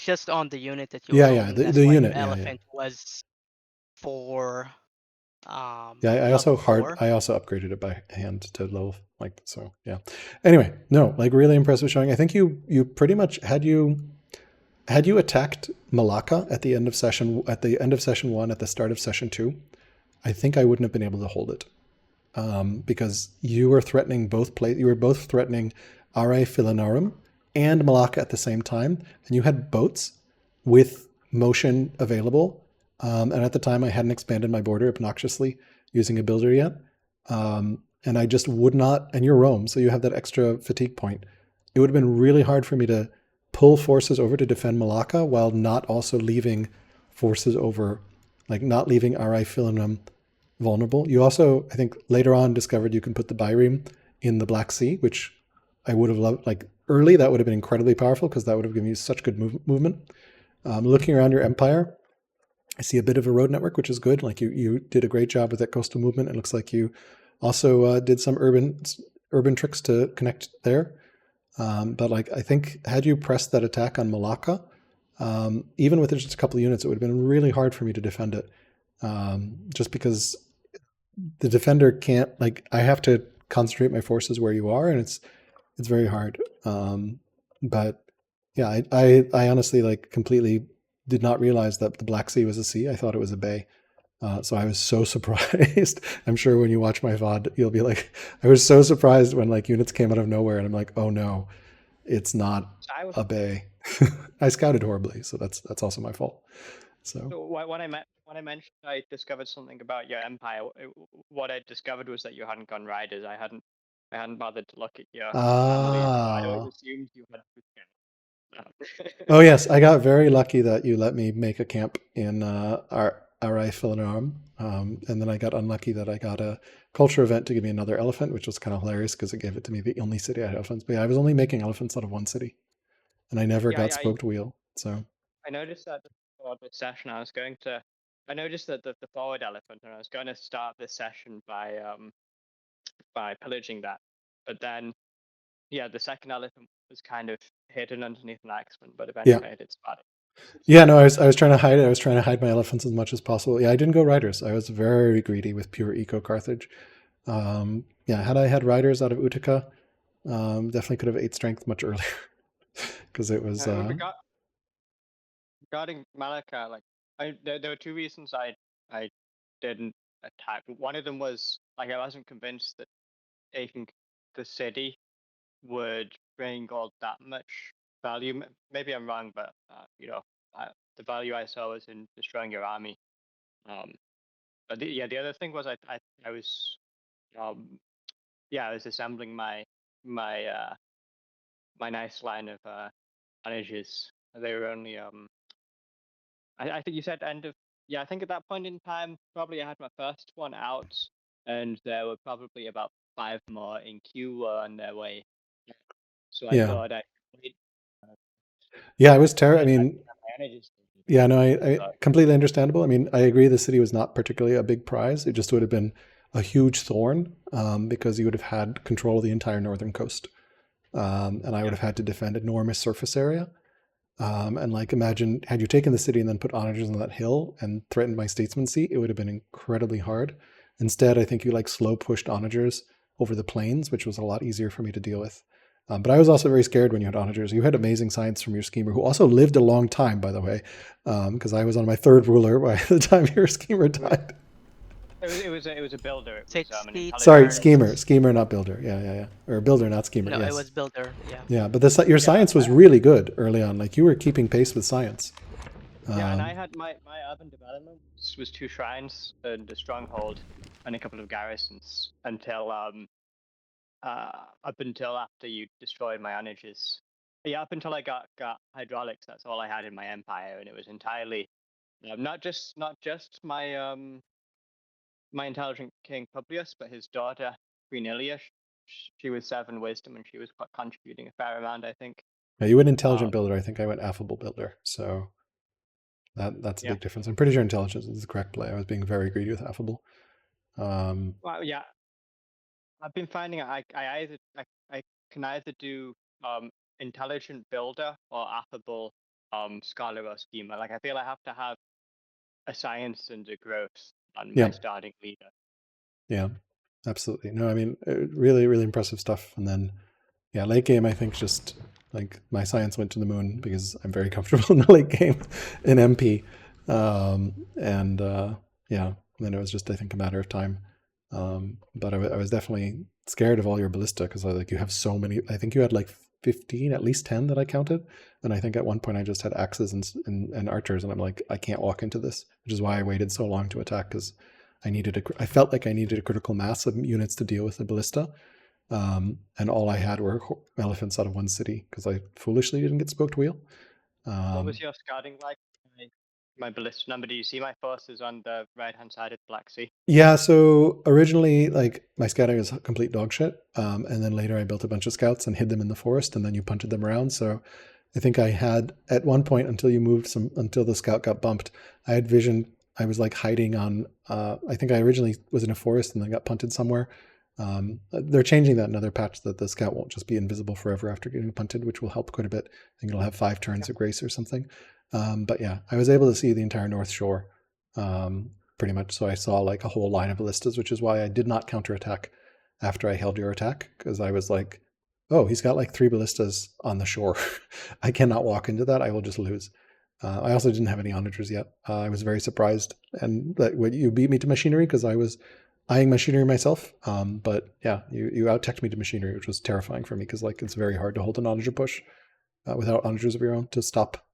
just on the unit that you were Yeah, rolling. That's the why your unit, yeah. elephant was 4, Yeah, level 4. I also upgraded it by hand to level, like, so yeah. Anyway, no, like really impressive showing. I think you pretty much had you attacked Malacca at the end of session 1, at the start of session 2, I think I wouldn't have been able to hold it. Because you were threatening you were both threatening Are Filinarum and Malacca at the same time, and you had boats with motion available. And at the time, I hadn't expanded my border obnoxiously using a builder yet, and I just would not. And you're Rome, so you have that extra fatigue point. It would have been really hard for me to pull forces over to defend Malacca while not also leaving forces over, like not leaving Are Filinarum vulnerable. You also, I think, later on discovered you can put the Byreme in the Black Sea, which I would have loved. Like early, that would have been incredibly powerful because that would have given you such good movement. Looking around your empire, I see a bit of a road network, which is good. Like you did a great job with that coastal movement. It looks like you also did some urban tricks to connect there. But like I think had you pressed that attack on Malacca, even with just a couple of units, it would have been really hard for me to defend it. Just because the defender can't, like, I have to concentrate my forces where you are, and it's very hard. But yeah, I honestly like completely did not realize that the Black Sea was a sea. I thought it was a bay. So I was so surprised. I'm sure when you watch my VOD, you'll be like, I was so surprised when like units came out of nowhere, and I'm like, oh no, it's not a bay. I scouted horribly, so that's also my fault. So when I mentioned I discovered something about your empire, what I discovered was that you hadn't gone riders. I hadn't bothered to look at your family, so I always assumed you had. Oh yes, I got very lucky that you let me make a camp in our Filinarum, and then I got unlucky that I got a culture event to give me another elephant, which was kind of hilarious because it gave it to me the only city I had elephants. But yeah, I was only making elephants out of one city, and I never got spoked wheel. So I noticed that before this session, I noticed that the forward elephant, and I was going to start this session by pillaging that, but then yeah, the second elephant was kind of hidden underneath an axeman, but eventually I did spot it. Yeah, no, I was trying to hide it. I was trying to hide my elephants as much as possible. Yeah, I didn't go riders. I was very greedy with pure eco Carthage. Yeah, had I had riders out of Utica, definitely could have 8 strength much earlier because it was. Regarding Malacca, like there were 2 reasons I didn't attack. One of them was like I wasn't convinced that taking the city would bring all that much value. Maybe I'm wrong, but the value I saw was in destroying your army. But the other thing was I was I was assembling my nice line of managers. They were only I think you said end of I think at that point in time probably I had my first one out, and there were probably about 5 more in queue on their way. So I thought I wait. Yeah, it was terrible. I mean, yeah, no, I completely understandable. I mean, I agree the city was not particularly a big prize. It just would have been a huge thorn because you would have had control of the entire northern coast. And I would have had to defend enormous surface area. And like, imagine had you taken the city and then put onagers on that hill and threatened my statesman seat, it would have been incredibly hard. Instead, I think you like slow pushed onagers over the plains, which was a lot easier for me to deal with. But I was also very scared when you had onagers. You had amazing science from your schemer, who also lived a long time, by the way, because I was on my 3rd ruler by the time your schemer died. It was a builder. It was an 60 Sorry, intelligent builder. schemer, turns. schemer, not builder. Yeah. Or builder, not schemer. No, it Yes. was builder. Yeah. Yeah, but this your Yeah, science was really good early on. Like you were keeping pace with science. yeah, and Um, I had my urban development was 2 shrines and a stronghold and a couple of garrisons up until after you destroyed my energies. Yeah, up until I got hydraulics, that's all I had in my empire, and it was entirely not just my intelligent king Publius, but his daughter Queen Ilia. She was 7 wisdom, and she was contributing a fair amount, I think. yeah, you went intelligent Um, builder. I think I went affable builder. So that's a yeah. big difference. I'm pretty sure intelligence is the correct play. I was being very greedy with affable. Well, yeah. I've been finding I can either do intelligent builder or affable scholar or schemer. Like I feel I have to have a science and a growth on my yeah, starting leader. yeah, absolutely. No, I mean, really, really impressive stuff. And then, yeah, late game, I think just like my science went to the moon because I'm very comfortable in the late game in MP. And yeah, then it was just, I think, a matter of time. But I was definitely scared of all your ballista because like you have so many. I think you had like 15, at least 10 that I counted. And I think at one point I just had axes and archers, and I'm like, I can't walk into this, which is why I waited so long to attack because I felt like I needed a critical mass of units to deal with the ballista. And all I had were elephants out of one city because I foolishly didn't get spoked wheel. What Um, was your scouting like? My ballista number. Do you see my forces on the right hand side of the Black Sea? Yeah, so originally, like my scouting is complete dog shit, and then later I built a bunch of scouts and hid them in the forest, and then you punted them around. So I think I had at one point until the scout got bumped, I had vision. I was like hiding on. I think I originally was in a forest and then got punted somewhere. They're changing that in another patch that the scout won't just be invisible forever after getting punted, which will help quite a bit. I think it'll have 5 turns of grace or something. But yeah, I was able to see the entire North Shore. Pretty much. So I saw like a whole line of ballistas, which is why I did not counterattack after I held your attack, because I was like, oh, he's got like 3 ballistas on the shore. I cannot walk into that. I will just lose. I also didn't have any onagers yet. I was very surprised, and that when you beat me to machinery because I was eyeing machinery myself. But yeah, you out teched me to machinery, which was terrifying for me because like it's very hard to hold an onager push without onagers of your own to stop.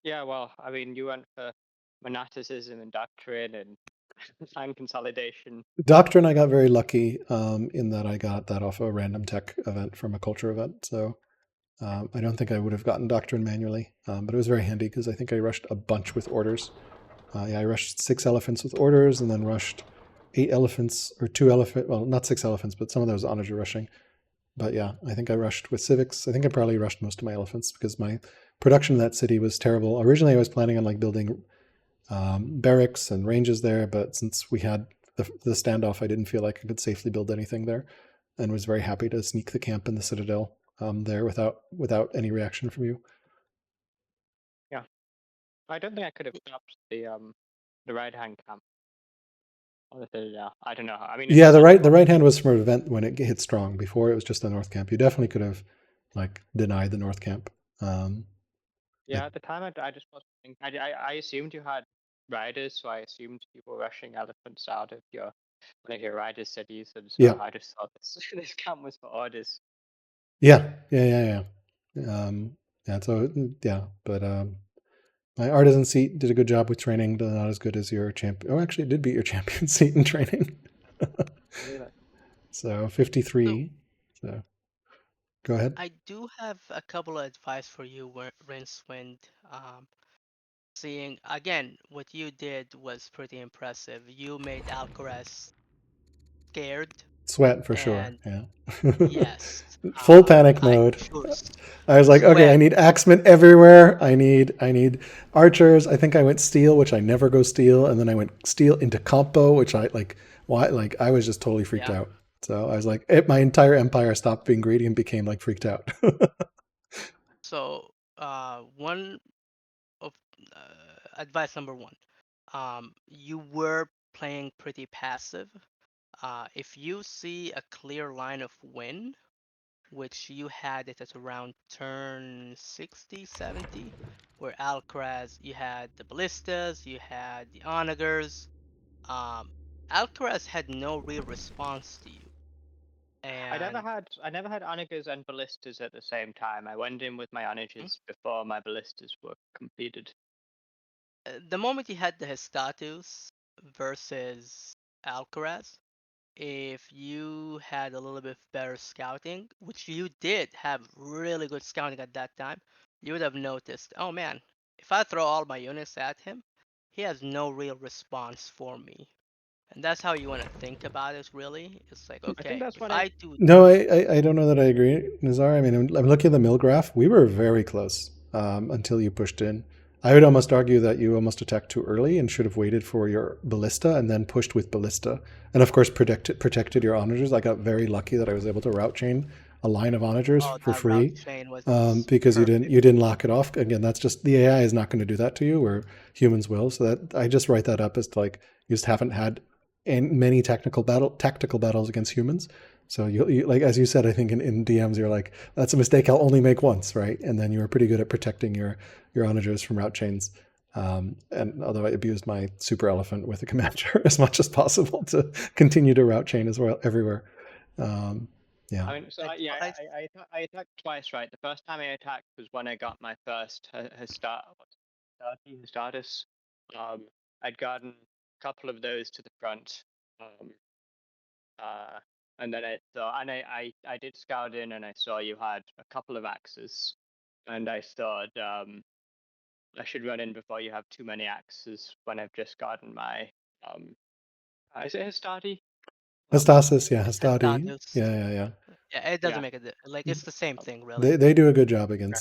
Yeah, well, I mean, you went for monasticism and doctrine and time consolidation. Doctrine, I got very lucky in that I got that off a random tech event from a culture event. So I don't think I would have gotten Doctrine manually, but it was very handy because I think I rushed a bunch with orders. Yeah, I rushed 6 elephants with orders and then rushed 8 elephants or 2 elephant. Well, not 6 elephants, but some of those onager rushing. But yeah, I think I rushed with civics. I think I probably rushed most of my elephants because my production in that city was terrible. Originally, I was planning on like building barracks and ranges there, but since we had the standoff, I didn't feel like I could safely build anything there, and was very happy to sneak the camp in the citadel there without any reaction from you. Yeah, I don't think I could have stopped the right hand camp. I don't know. I mean, it Yeah, depends the what. right hand was from an event when it hit strong. Before it was just the north camp. You definitely could have like denied the north camp. It, Yeah, at the time I just wasn't thinking. I assumed you had riders, so I assumed you were rushing elephants out of one of your riders cities, and yeah, so I just thought this camp was for orders. yeah. Yeah. So yeah, but my artisan seat did a good job with training, but not as good as your champion. Oh, actually, it did beat your champion seat in training. Really? So So 53. So go ahead. I do have a couple of advice for you, Rincewind. Seeing again, what you did was pretty impressive. You made alcaras scared, Sweat for sure. and Yeah. yes, Full panic I'm mode. sure I was like, okay, I sweat. need axemen everywhere. I need archers. I think I went steel, which I never go steel, and then I went steel into compo, which I like. Why? Like I was just totally freaked Yeah. out. So I was like, my entire empire stopped being greedy and became like freaked out. So one of advice number one, you were playing pretty passive. If you see a clear line of win, which you had it at around turn 60, 70, where Alcaraz, you had the ballistas, you had the onagers, Alcaraz had no real response to you, I never and had onagers and ballistas at the same time. I went in with my onagers before my ballistas were completed. the moment you had the Hestatus versus Alcaraz, if you had a little bit better scouting, which you did have really good scouting at that time, you would have noticed, oh man, if I throw all my units at him, he has no real response for me. And that's how you want to think about it, really. It's like, I think okay, that's if when I I do No, I don't know that I agree, Nazar. I mean, I'm looking at the mill graph. We were very close until you pushed in. I would almost argue that you almost attacked too early and should have waited for your ballista and then pushed with ballista. And of course, protected your onagers. I got very lucky that I was able to route chain a line of onagers oh, for that route free chain was because perfect. you didn't lock it off. Again, that's just the AI is not going to do that to you, where humans will. So that I just write that up as like you just haven't had many tactical battles against humans. So you like as you said, I think in DMs you're like that's a mistake I'll only make once, right? And then you were pretty good at protecting your onagers from route chains. And although I abused my super elephant with a commander as much as possible to continue to route chain as well everywhere. Yeah. I mean, so Advice. I attacked twice, right? The first time I attacked was when I got my first status. I'd gotten a couple of those to the front. Uh, and then I did scout in and I saw you had a couple of axes, and I thought I should run in before you have too many axes when I've just gotten my is it Hastati? Hastasis, yeah, It's Hastati. Hestatus. Yeah. Yeah, it doesn't Yeah. make a like it's the same thing, They really. they do a good job Okay.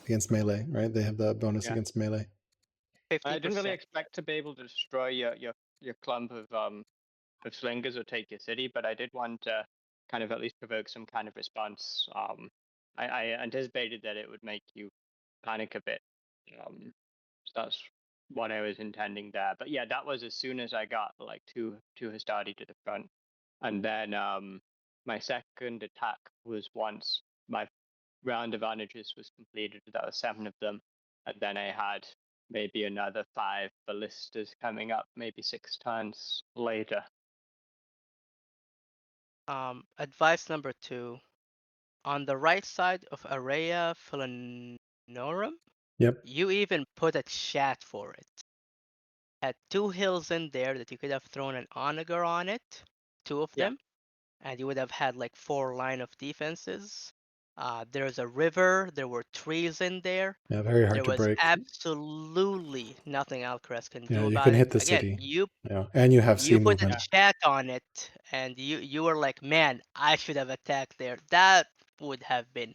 against melee, right? They have the bonus Yeah. against melee. I didn't really 50%. expect to be able to destroy your clump of slingers or take your city, but I did want to kind of at least provoke some kind of response. I anticipated that it would make you panic a bit. So that's what I was intending there. But yeah, that was as soon as I got like two Hastati to the front, and then my second attack was once my round of onages was completed. That was 7 of them, and then I had maybe another 5 ballistas coming up, maybe 6 turns later. Advice number 2. On the right side of Area Philanorum, Yep. you even put a chat for it. Had 2 hills in there that you could have thrown an onager on it, 2 of Yeah. them, and you would have had like 4 line of defenses. There's a river, there were trees in there. Yeah, very hard There to was break. absolutely nothing Alcaraz can Yeah, do you about can it. hit the Again, city. you Yeah, and you have sea you put a movement. Yeah. chat on it, and you were like, man, I should have attacked there. That would have been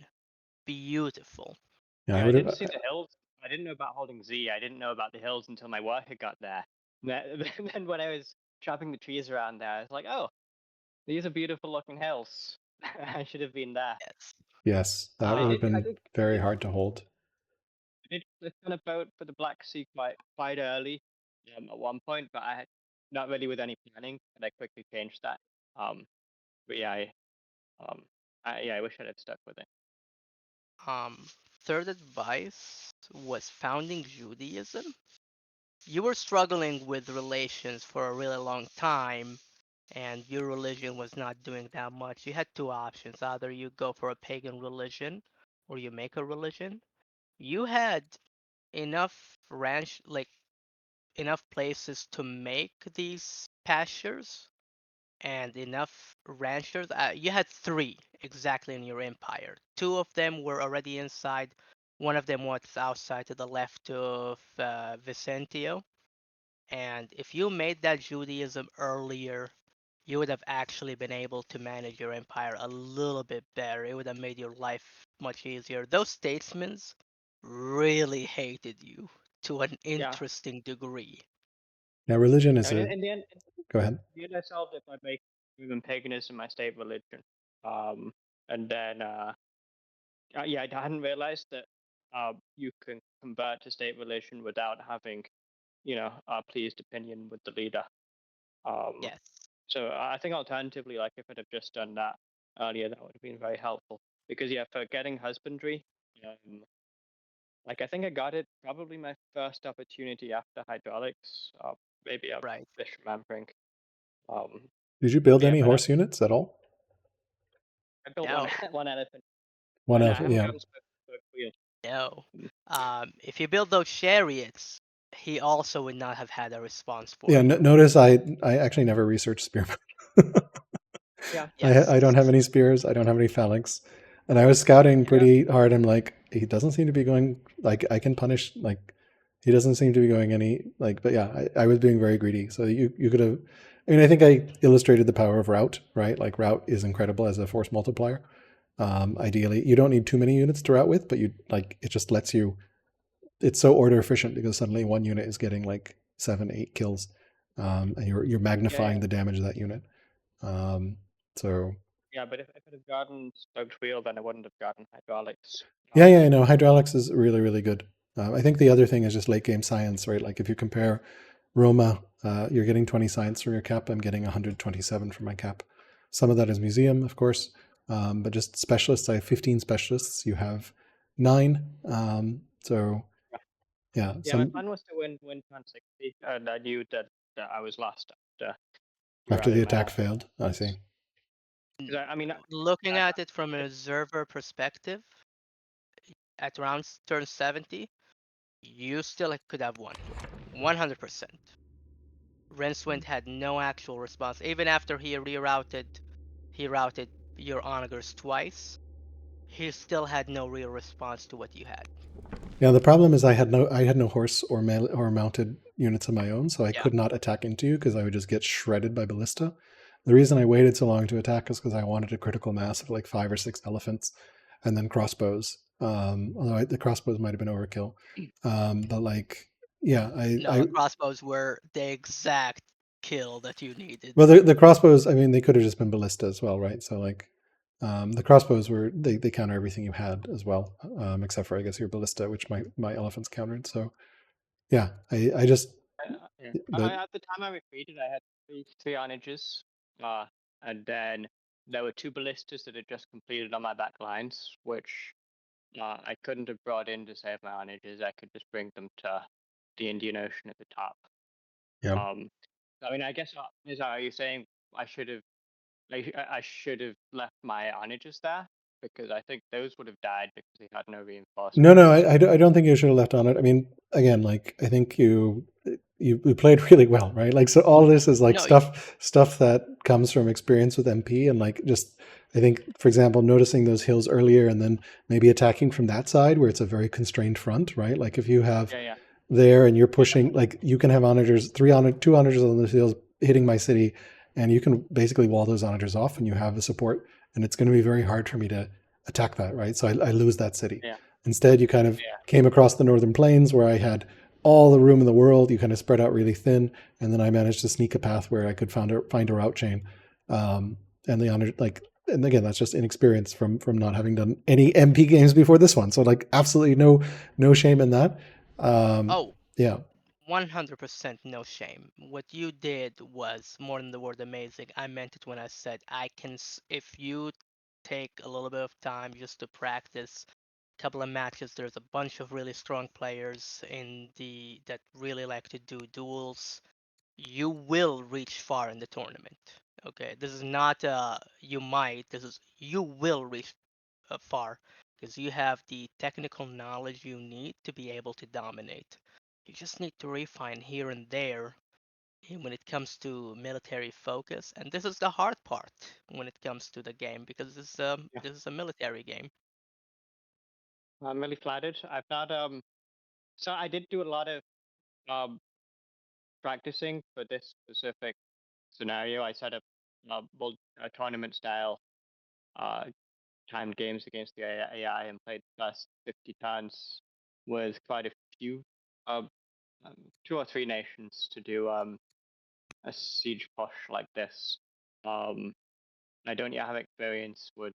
beautiful. Yeah, I Yeah, I would didn't have. see the hills. I didn't know about holding Z. I didn't know about the hills until my worker got there. Then when I was chopping the trees around there, I was like, oh, these are beautiful looking hills. I should have been there. Yes. Yes, that I would have did. I been did. I very did. hard to hold. I did click on a boat for the Black Sea quite early, at one point, but I had not really with any planning, and I quickly changed that. Um, but yeah, I wish I'd have stuck with it. Um, Third advice was founding Judaism. You were struggling with relations for a really long time, and your religion was not doing that much. You had 2 options. Either you go for a pagan religion or you make a religion. You had enough ranch, like enough places to make these pastures and enough ranchers. You had 3 exactly in your empire. 2 of them were already inside. One of them was outside to the left of Vicentio. And if you made that Judaism earlier, you would have actually been able to manage your empire a little bit better. It would have made your life much easier. Those statesmen really hated you to an Yeah, interesting degree. Now, religion I is mean, a. in the end, Go ahead. I solved it by making paganism my state religion. And then yeah, I hadn't realized that you can convert to state religion without having, a pleased opinion with the leader. Um, Yes. so I think alternatively, like if I'd have just done that earlier, that would have been very helpful. Because yeah, for getting husbandry, like I think I got it probably my first opportunity after hydraulics. maybe I'm Right. misremembering. Did you build Yeah, any but horse units at all? I built No, one elephant. One No, of I haven't yeah. gotten spoke wheel. no. Mm. If you build those chariots, he also would not have had a response for Yeah, you. notice I actually never researched spearmen. Yeah. I don't have Yes. any spears. I don't have any phalanx. And I was scouting Yeah. pretty hard. I'm like, he doesn't seem to be going, like, I can punish, like, he doesn't seem to be going any, like, but yeah, I was being very greedy. So you could have, I mean, I think I illustrated the power of route, right? Like, route is incredible as a force multiplier. Ideally, you don't need too many units to route with, but you, like, it just lets you, it's so order efficient because suddenly one unit is getting like 7, 8 kills. And you're Yeah, magnifying yeah. the damage of that unit. Um, so Yeah, but if I'd have gotten spoked wheel, then I wouldn't have gotten hydraulics. yeah, I know. Hydraulics is really, really good. I think the other thing is just late game science, right? Like if you compare Roma, you're getting 20 science from your cap. I'm getting 127 from my cap. Some of that is museum, of course, but just specialists. I have 15 specialists. You have 9. So yeah, Yeah, my some plan was to win turn 60, and I knew that I was lost after after the routing my attack failed. I elephants. see. Because I mean, Looking I, at it from an observer perspective, at around turn 70, you still could have won. 100%. Rincewind had no actual response. Even after he routed your onagers twice, he still had no real response to what you had. Yeah, the problem is I had no horse or or mounted units of my own, so I Yeah. could not attack into you because I would just get shredded by ballista. The reason I waited so long to attack is because I wanted a critical mass of like 5 or 6 elephants, and then crossbows. The crossbows might have been overkill, but like yeah, No, the crossbows were the exact kill that you needed. well the crossbows. I mean, they could have just been ballista as well, right? So like the crossbows were they counter everything you had as well, except for I guess your ballista, which my elephants countered. So yeah, I just yeah. but At the time I retreated, I had three onages, and then there were 2 ballistas that had just completed on my back lines, which I couldn't have brought in to save my onages. I could just bring them to the Indian Ocean at the top. yeah. I mean, I guess are you saying I should have I should have left my onages there, because I think those would have died because they had no No, reinforcements. no, I don't think you should have left on it. I mean, again, like I think you played really well, right? Like so, all this is like No, stuff that comes from experience with MP, and like just I think, for example, noticing those hills earlier, and then maybe attacking from that side where it's a very constrained front, right? Like if you have Yeah, yeah, there and you're pushing, like you can have onagers, 2 onagers on the field hitting my city, and you can basically wall those onagers off, and you have the support, and it's going to be very hard for me to attack that, right? So I lose that city. yeah, Instead, you kind of yeah, came across the northern plains where I had all the room in the world. You kind of spread out really thin, and then I managed to sneak a path where I could find a route chain. And the honor, like, and again, that's just inexperience from not having done any MP games before this one. So like, absolutely no shame in that. oh, Yeah, 100% no shame. What you did was more than the word amazing. I meant it when I said if you take a little bit of time just to practice a couple of matches, there's a bunch of really strong players that really like to do duels. You will reach far in the tournament. Okay, this is not you might. This is you will reach far because you have the technical knowledge you need to be able to dominate. You just need to refine here and there when it comes to military focus, and this is the hard part when it comes to the game because yeah. this is a military game. I'm really flattered. I've not so I did do a lot of um practicing for this specific scenario. I set up a tournament style uh timed games against the AI and played the first 50 turns with quite a few, uh, 2 or 3 nations to do a siege push like this. Um, I don't yet have experience with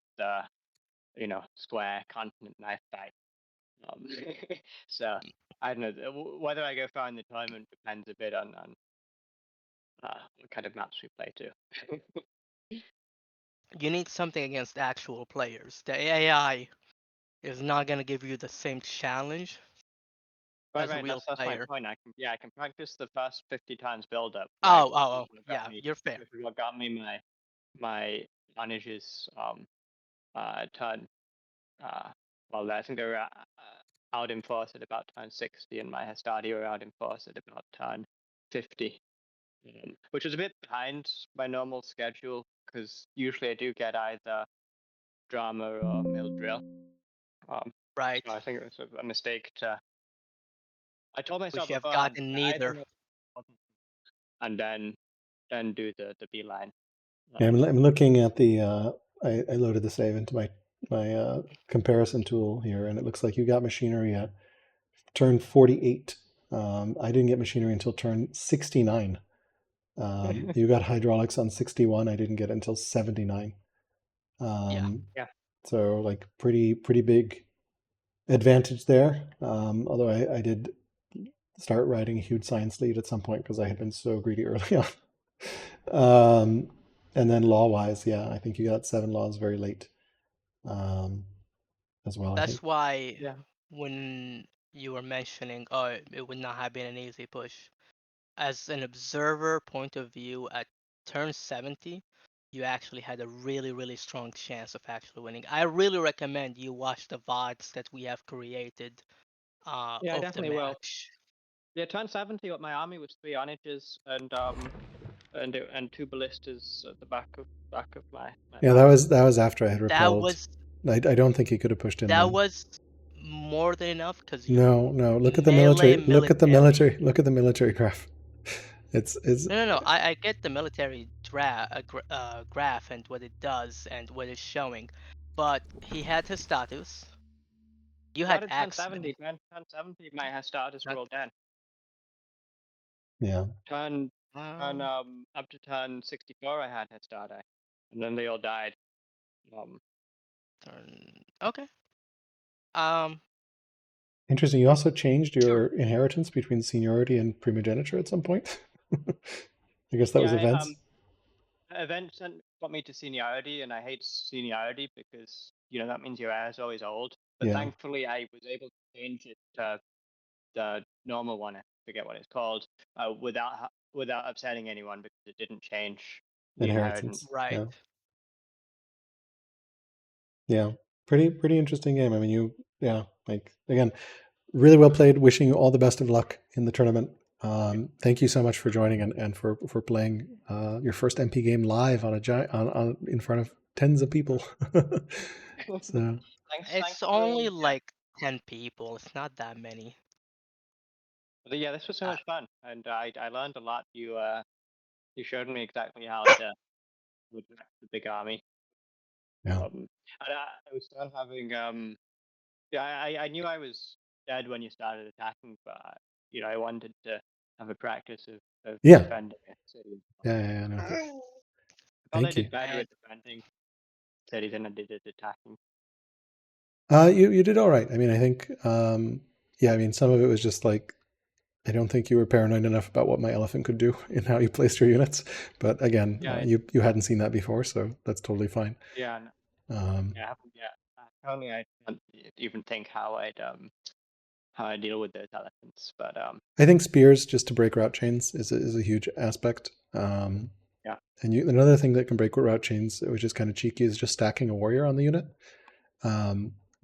square continent knife fight. Um, so I don't know whether I go far in the tournament depends a bit on what kind of maps we play too. You need something against actual players. The AI is not gonna give you the same challenge Right, as a right. real That's my player. point. I can practice the first 50 times build up, right? Oh, yeah, you're fair. This is what got me my managers turn. Well, I think they were out in force at about turn 60, and my Hastati were out in force at about turn 50, which is a bit behind my normal schedule because usually I do get either drama or mill drill. Right. So I think it was a mistake to. I told myself Which you have beforehand gotten to either neither. mill and then do the beeline. Yeah, I'm looking at the. I loaded the save into my comparison tool here, and it looks like you got machinery at turn 48. I didn't get machinery until turn 69. You got hydraulics on 61. I didn't get it until 79. Yeah. Yeah. So like pretty big advantage there. Although I did start writing a huge science lead at some point because I had been so greedy early on. And then law-wise, yeah, I think you got 7 laws very late as well, I That's think. why Yeah. when you were mentioning, oh, it would not have been an easy push. As an observer point of view, at turn 70, you actually had a really strong chance of actually winning. I really recommend you watch the VODs that we have created Yeah, I of the definitely will. match. Yeah, turn 70. What my army was 3 onages and 2 ballistas at the back of my Yeah, back. that was after I had That repelled. was I don't think he could have pushed in that then. was more than enough because you No. Look at the melee military. Look at the military. military. Look at the military graph. It's No. I get the military graph and what it does and what it's showing, but he had his status. You had Started turn axemen. 70. Turn 70. My Hastardus were That, all dead. yeah. Turn um, up to turn 64, I had Hastadi, and then they all died. okay. Um, Interesting. You also changed your inheritance between seniority and primogeniture at some point. I guess that was Yeah, events. events got me to seniority, and I hate seniority because that means your heir is always old. But Yeah. thankfully, I was able to change it to the normal one. I forget what it's called, without upsetting anyone because it didn't change the inheritance. Inheritance. right. Yeah. Yeah. Pretty interesting game. I mean, like again, really well played. Wishing you all the best of luck in the tournament. Thank you so much for joining and for playing your first MP game live on a on in front of tens of people. So Thanks It's for only like 10 people. It's not that many. but yeah, this was so Uh, much fun, and I learned a lot. You showed me exactly how to attack the big army. yeah, And I was still having yeah, I knew I was dead when you started attacking, but I wanted to have a practice of yeah, defending a city. yeah. No, I thought I thank you. did better and at defending cities than I did at attacking. You did all right. I mean, I think yeah. I mean, some of it was just like I don't think you were paranoid enough about what my elephant could do in how you placed your units. But again, Yeah, you hadn't seen that before, so that's totally fine. yeah, yeah. I haven't yet. Currently, I can't even think how I deal with those elephants, but I think spears just to break route chains is a huge aspect. yeah. And another thing that can break route chains, which is kind of cheeky, is just stacking a warrior on the unit.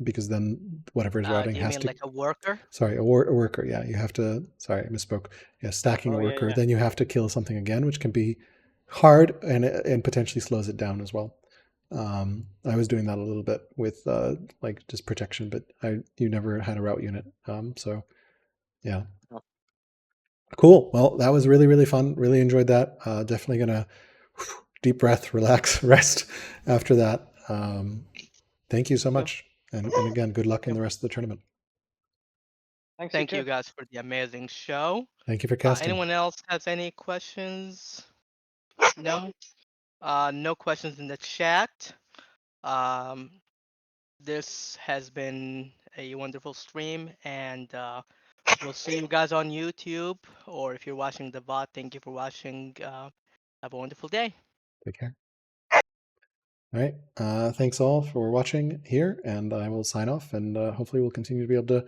Because then whatever is routing do you has mean to. like a worker? Sorry, a worker. Yeah, you have to. Sorry, I misspoke. Yeah, stacking a Oh yeah, worker. yeah. Then you have to kill something again, which can be hard and potentially slows it down as well. I was doing that a little bit with like just protection, but you never had a route unit. So yeah. Oh, Cool. Well, that was really fun. Really enjoyed that. Definitely gonna deep breath, relax, rest after that. Thank you so cool. much, and again, good luck in Yep. the rest of the tournament. Thanks, you Thank too. you guys for the amazing show. Thank you for casting. Anyone else has any questions? No? No questions in the chat. Um, this has been a wonderful stream, and we'll see you guys on YouTube, or if you're watching the VOD, thank you for watching. Have a wonderful day. Take care. All right. Thanks all for watching here, and I will sign off, and hopefully we'll continue to be able to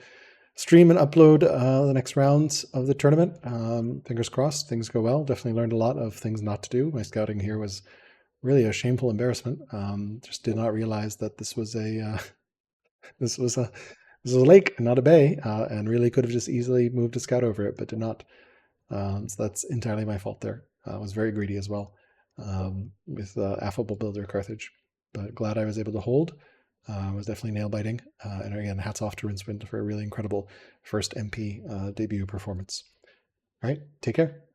stream and upload the next rounds of the tournament. Fingers crossed, things go well. Definitely learned a lot of things not to do. My scouting here was really a shameful embarrassment. Just did not realize that this was a this was a lake and not a bay, and really could have just easily moved a scout over it, but did not. So that's entirely my fault there. I was very greedy as well with Affable Builder Carthage, but glad I was able to hold. Was definitely nail biting, and again, hats off to Rincewind for a really incredible first MP debut performance. All right, take care.